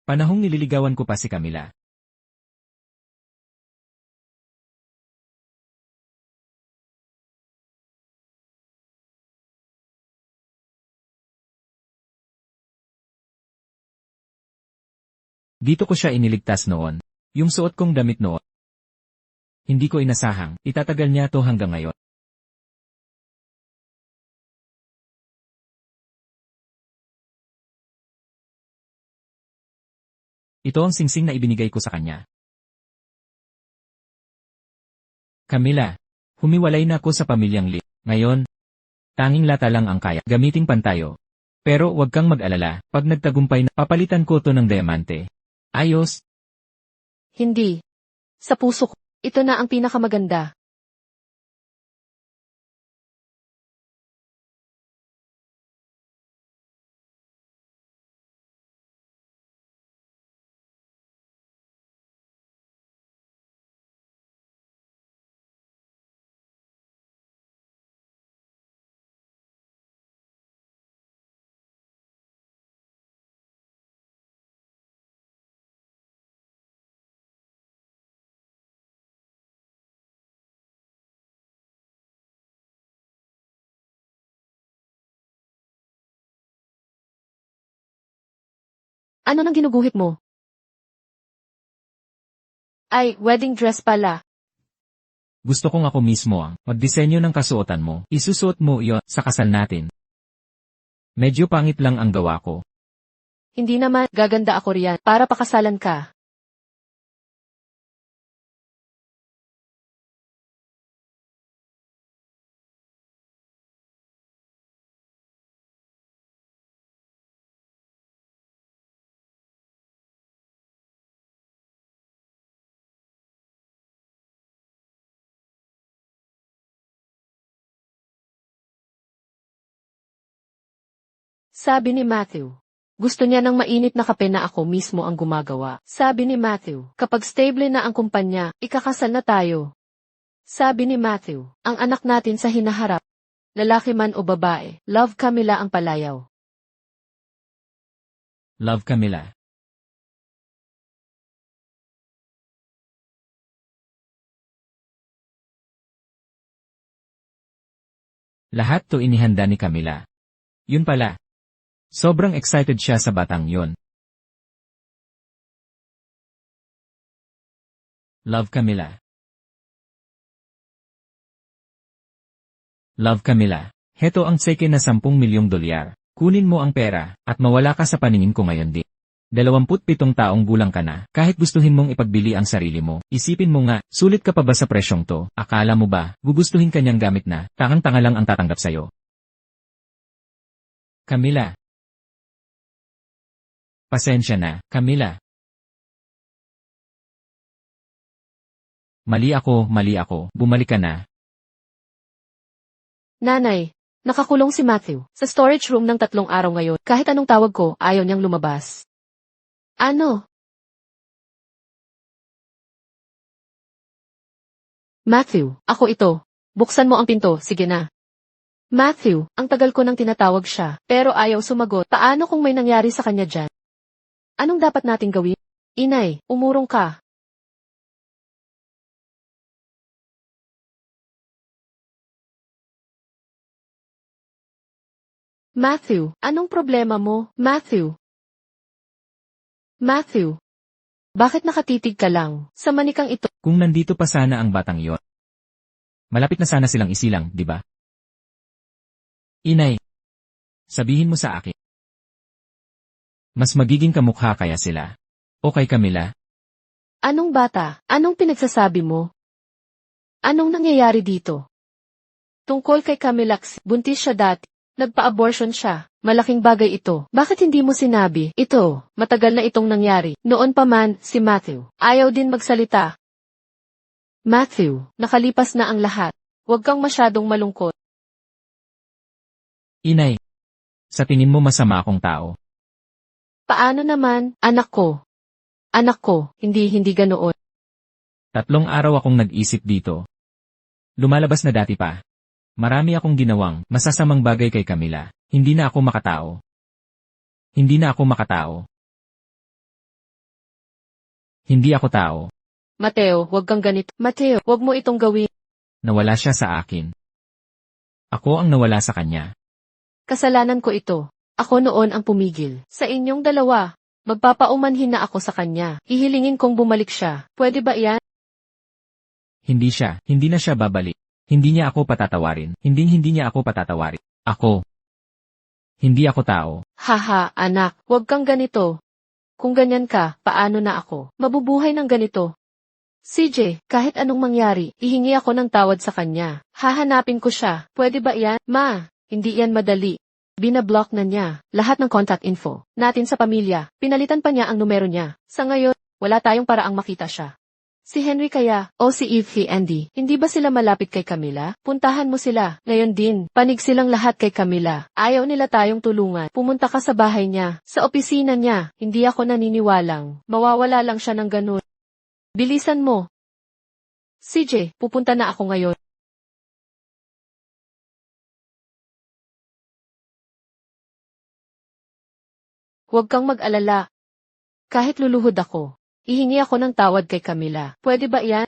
panahong nililigawan ko pa si Camila. Dito ko siya iniligtas noon. Yung suot kong damit noon. Hindi ko inasahang, itatagal niya to hanggang ngayon. Ito ang singsing na ibinigay ko sa kanya. Camila, humiwalay na ako sa pamilyang Lee. Ngayon, tanging lata lang ang kaya. Gamiting pantayo. Pero wag kang mag-alala, pag nagtagumpay na, papalitan ko to ng diamante. Ayos. Hindi. Sa puso ko, ito na ang pinakamaganda. Ano nang ginuguhit mo? Ay, wedding dress pala. Gusto kong ako mismo ang magdisenyo ng kasuotan mo. Isusuot mo iyon sa kasal natin. Medyo pangit lang ang gawa ko. Hindi naman, gaganda ako riyan, para pakasalan ka. Sabi ni Matthew. Gusto niya ng mainit na kape na ako mismo ang gumagawa. Sabi ni Matthew, kapag stable na ang kumpanya, ikakasal na tayo. Sabi ni Matthew, ang anak natin sa hinaharap. Lalaki man o babae, love Camila ang palayaw. Love Camila. Lahat to inihanda ni Camila. Yun pala. Sobrang excited siya sa batang yon. Love Camila. Love Camila. Heto ang tseke na 10 milyong dolyar. Kunin mo ang pera, at mawala ka sa paningin ko ngayon di. 27 taong gulang ka na, kahit gustuhin mong ipagbili ang sarili mo, isipin mo nga, sulit ka pa ba sa presyong to? Akala mo ba, gugustuhin kanyang gamit na, tangang-tanga lang ang tatanggap sa'yo? Camila. Pasensya na, Camila. Mali ako, bumalik ka na. Nanay, nakakulong si Matthew sa storage room ng 3 araw ngayon. Kahit anong tawag ko, ayaw niyang lumabas. Ano? Matthew, ako ito. Buksan mo ang pinto, sige na. Matthew, ang tagal ko nang tinatawag siya, pero ayaw sumagot. Paano kung may nangyari sa kanya dyan? Anong dapat nating gawin? Inay, umurong ka. Matthew, anong problema mo? Matthew? Matthew? Bakit nakatitig ka lang? Sa manikang ito. Kung nandito pa sana ang batang iyon. Malapit na sana silang isilang, di ba? Inay, sabihin mo sa akin. Mas magiging kamukha kaya sila. O kay Camila? Anong bata? Anong pinagsasabi mo? Anong nangyayari dito? Tungkol kay Camilax, buntis siya dati. Nagpa-abortion siya. Malaking bagay ito. Bakit hindi mo sinabi? Ito, matagal na itong nangyari. Noon pa man, si Matthew. Ayaw din magsalita. Matthew, nakalipas na ang lahat. Huwag kang masyadong malungkot. Inay, sa tingin mo masama akong tao? Paano naman, anak ko? Anak ko, hindi ganoon. 3 araw akong nag-isip dito. Lumalabas na dati pa. Marami akong ginawang masasamang bagay kay Camila. Hindi na ako makatao. Hindi na ako makatao. Hindi ako tao. Mateo, huwag kang ganito. Mateo, huwag mo itong gawin. Nawala siya sa akin. Ako ang nawala sa kanya. Kasalanan ko ito. Ako noon ang pumigil. Sa inyong dalawa, magpapaumanhin na ako sa kanya. Hihilingin kong bumalik siya. Pwede ba iyan? Hindi na siya babalik. Hindi niya ako patatawarin. Hindi niya ako patatawarin. Ako. Hindi ako tao. Haha, anak, huwag kang ganito. Kung ganyan ka, paano na ako? Mabubuhay ng ganito. CJ, kahit anong mangyari, ihingi ako ng tawad sa kanya. Hahanapin ko siya. Pwede ba iyan? Ma, hindi yan madali. Binablock na niya lahat ng contact info natin sa pamilya. Pinalitan pa niya ang numero niya. Sa ngayon, wala tayong paraang makita siya. Si Henry kaya, o si Eve Andy, hindi ba sila malapit kay Camila? Puntahan mo sila. Ngayon din, panig silang lahat kay Camila. Ayaw nila tayong tulungan. Pumunta ka sa bahay niya, sa opisina niya. Hindi ako naniniwalang. Mawawala lang siya ng ganun. Bilisan mo. CJ, pupunta na ako ngayon. Huwag kang mag-alala. Kahit luluhod ako, ihingi ako ng tawad kay Camila. Pwede ba iyan?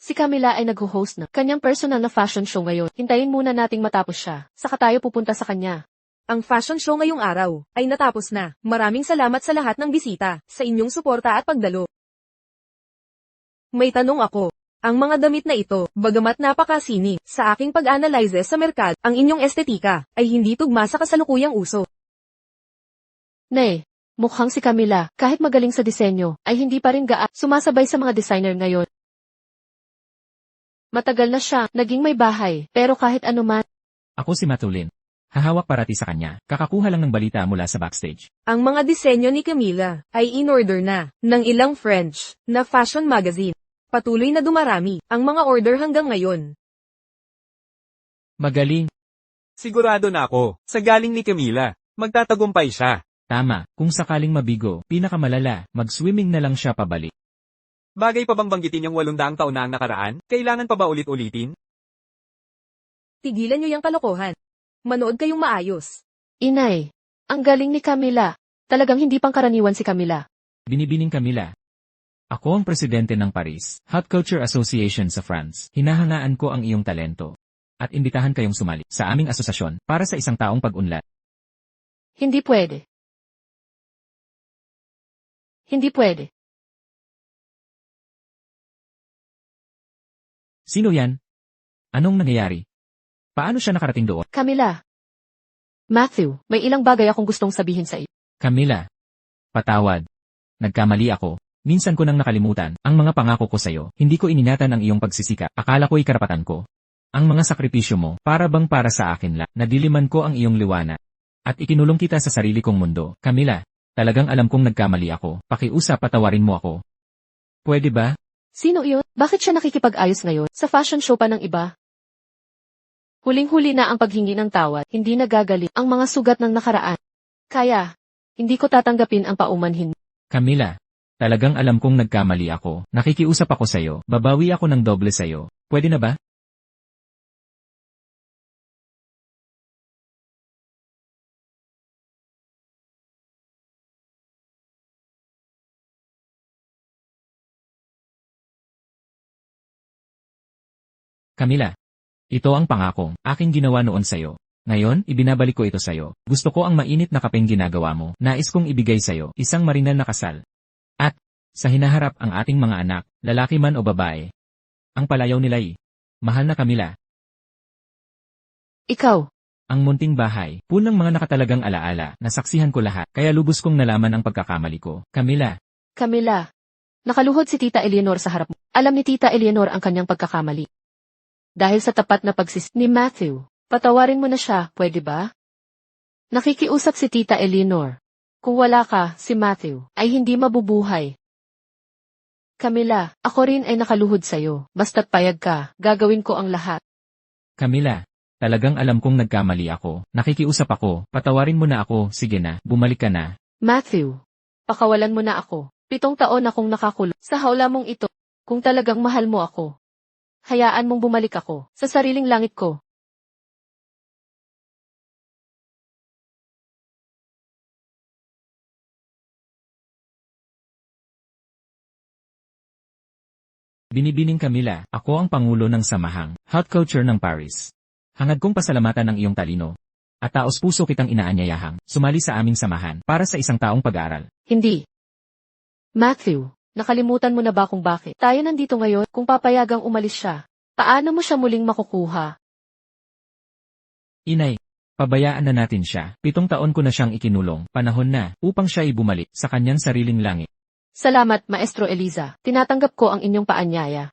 Si Camila ay nag-host na kanyang personal na fashion show ngayon. Hintayin muna nating matapos siya. Saka tayo pupunta sa kanya. Ang fashion show ngayong araw ay natapos na. Maraming salamat sa lahat ng bisita, sa inyong suporta at pagdalo. May tanong ako. Ang mga damit na ito, bagamat napakasini, sa aking pag-analyze sa merkado, ang inyong estetika ay hindi tugma sa kasalukuyang uso. Ne, mukhang si Camila, kahit magaling sa disenyo, ay hindi pa rin sumasabay sa mga designer ngayon. Matagal na siya, naging may bahay, pero kahit anuman. Ako si Matulin. Hahawak parati sa kanya. Kakakuha lang ng balita mula sa backstage. Ang mga disenyo ni Camila ay in-order na ng ilang French na fashion magazine. Patuloy na dumarami ang mga order hanggang ngayon. Magaling. Sigurado na ako, sa galing ni Camila, magtatagumpay siya. Tama, kung sakaling mabigo, pinakamalala, mag-swimming na lang siya pabalik. Bagay pa bang banggitin yung 800 taon na ang nakaraan? Kailangan pa ba ulit-ulitin? Tigilan niyo yung kalokohan. Manood kayong maayos. Inay, ang galing ni Camila. Talagang hindi pangkaraniwan si Camila. Binibining Camila. Ako ang presidente ng Paris Hot Culture Association sa France. Hinahangaan ko ang iyong talento. At imbitahan kayong sumali sa aming asosasyon para sa isang taong pag-unlad. Hindi pwede. Hindi pwede. Sino yan? Anong nangyayari? Paano siya nakarating doon? Camila. Matthew, may ilang bagay akong gustong sabihin sa iyo. Camila. Patawad. Nagkamali ako. Minsan ko nang nakalimutan ang mga pangako ko sa'yo. Hindi ko iningatan ang iyong pagsisika. Akala ko'y karapatan ko. Ang mga sakripisyo mo, para bang para sa akin lang. Nadiliman ko ang iyong liwanag. At ikinulong kita sa sarili kong mundo. Camila, talagang alam kong nagkamali ako. Pakiusap, patawarin mo ako. Pwede ba? Sino iyon? Bakit siya nakikipag-ayos ngayon? Sa fashion show pa ng iba? Huling-huli na ang paghingi ng tawad, hindi nagagalit ang mga sugat ng nakaraan. Kaya, hindi ko tatanggapin ang paumanhin. Camila, talagang alam kong nagkamali ako. Nakikiusap ako sa'yo. Babawi ako ng doble sa'yo. Pwede na ba? Camila. Ito ang pangakong aking ginawa noon sa'yo. Ngayon, ibinabalik ko ito sa'yo. Gusto ko ang mainit na kapeng ginagawa mo. Nais kong ibigay sa'yo isang marinal na kasal. At, sa hinaharap ang ating mga anak, lalaki man o babae. Ang palayaw nila'y, mahal na Camila. Ikaw, Ang munting bahay, punang mga nakatalagang alaala, nasaksihan ko lahat, kaya lubos kong nalaman ang pagkakamali ko. Camila. Camila. Nakaluhod si Tita Eleanor sa harap mo. Alam ni Tita Eleanor ang kanyang pagkakamali. Dahil sa tapat na ni Matthew, patawarin mo na siya, pwede ba? Nakikiusap si Tita Eleanor. Kung wala ka, si Matthew, ay hindi mabubuhay. Camila, ako rin ay nakaluhod sa'yo. Basta't payag ka, gagawin ko ang lahat. Camila. Talagang alam kong nagkamali ako. Nakikiusap ako, patawarin mo na ako, sige na, bumalik ka na. Matthew, pakawalan mo na ako. 7 taon akong nakakulong sa hawla mong ito. Kung talagang mahal mo ako, hayaan mong bumalik ako sa sariling langit ko. Binibining Camila, ako ang pangulo ng samahang hot culture ng Paris. Hangad kong pasalamatan ang iyong talino. At taos puso kitang inaanyayahang sumali sa aming samahan para sa isang taong pag-aaral. Hindi. Matthew, nakalimutan mo na ba kung bakit tayo nandito ngayon? Kung papayagang umalis siya, paano mo siya muling makukuha? Inay, pabayaan na natin siya. 7 taon ko na siyang ikinulong. Panahon na upang siya ay bumalik sa kanyang sariling langit. Salamat, Maestro Eliza. Tinatanggap ko ang inyong paanyaya.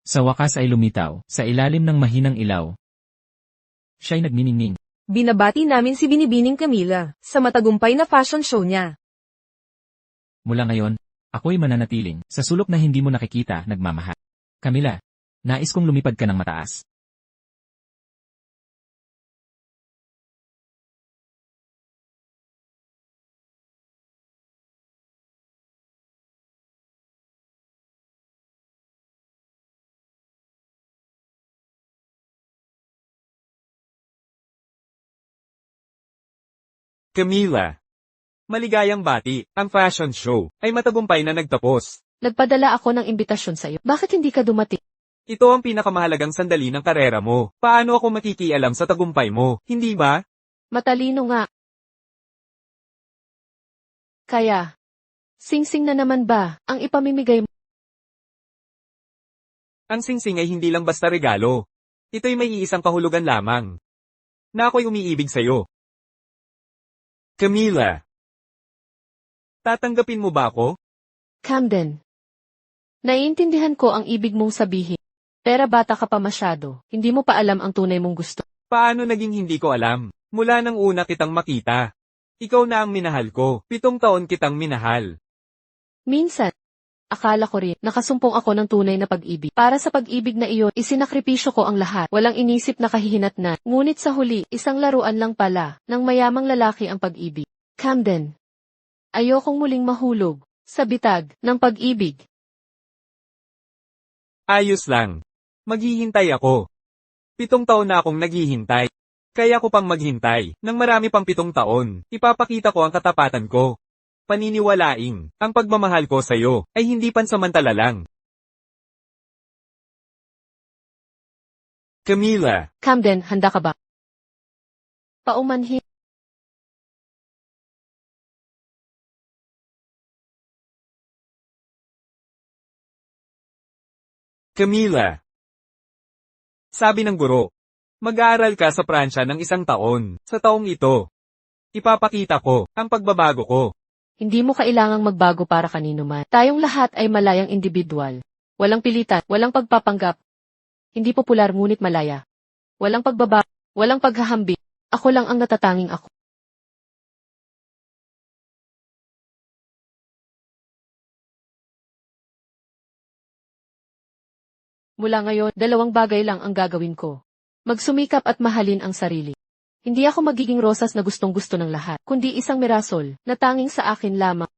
Sa wakas ay lumitaw, sa ilalim ng mahinang ilaw. Siya'y nagniningning. Binabati namin si Binibining Camila sa matagumpay na fashion show niya. Mula ngayon, ako'y mananatiling sa sulok na hindi mo nakikita, nagmamahal. Camila, nais kong lumipad ka ng mataas. Camila. Maligayang bati, ang fashion show ay matagumpay na nagtapos. Nagpadala ako ng imbitasyon sa'yo. Bakit hindi ka dumating? Ito ang pinakamahalagang sandali ng karera mo. Paano ako makikialam sa tagumpay mo, hindi ba? Matalino nga. Kaya, singsing na naman ba ang ipamimigay mo? Ang singsing ay hindi lang basta regalo. Ito'y may iisang kahulugan lamang. Na ako'y umiibig sa'yo. Camila. Tatanggapin mo ba ako? Camden. Naiintindihan ko ang ibig mong sabihin. Pero bata ka pa masyado. Hindi mo pa alam ang tunay mong gusto. Paano naging hindi ko alam? Mula nang una kitang makita. Ikaw na ang minahal ko. 7 taon kitang minahal. Minsan, akala ko rin, nakasumpong ako ng tunay na pag-ibig. Para sa pag-ibig na iyon, isinakripisyo ko ang lahat. Walang inisip na kahihinatnan. Ngunit sa huli, isang laruan lang pala, ng mayamang lalaki ang pag-ibig. Camden. Ayokong muling mahulog sa bitag ng pag-ibig. Ayos lang. Maghihintay ako. 7 taon na akong naghihintay. Kaya ko pang maghintay, ng marami pang 7 taon. Ipapakita ko ang katapatan ko. Paniniwalaing, ang pagmamahal ko sa'yo, ay hindi pansamantala lang. Camila. Camden, handa ka ba? Paumanhin. Camila. Sabi ng guro, mag-aaral ka sa Pransya ng 1 taon. Sa taong ito, ipapakita ko ang pagbabago ko. Hindi mo kailangang magbago para kanino man. Tayong lahat ay malayang individual. Walang pilitan, walang pagpapanggap. Hindi popular ngunit malaya. Walang pagbaba, walang paghahambing. Ako lang ang natatanging ako. Mula ngayon, 2 bagay lang ang gagawin ko. Magsumikap at mahalin ang sarili. Hindi ako magiging rosas na gustong-gusto ng lahat, kundi isang mirasol na tanging sa akin lamang.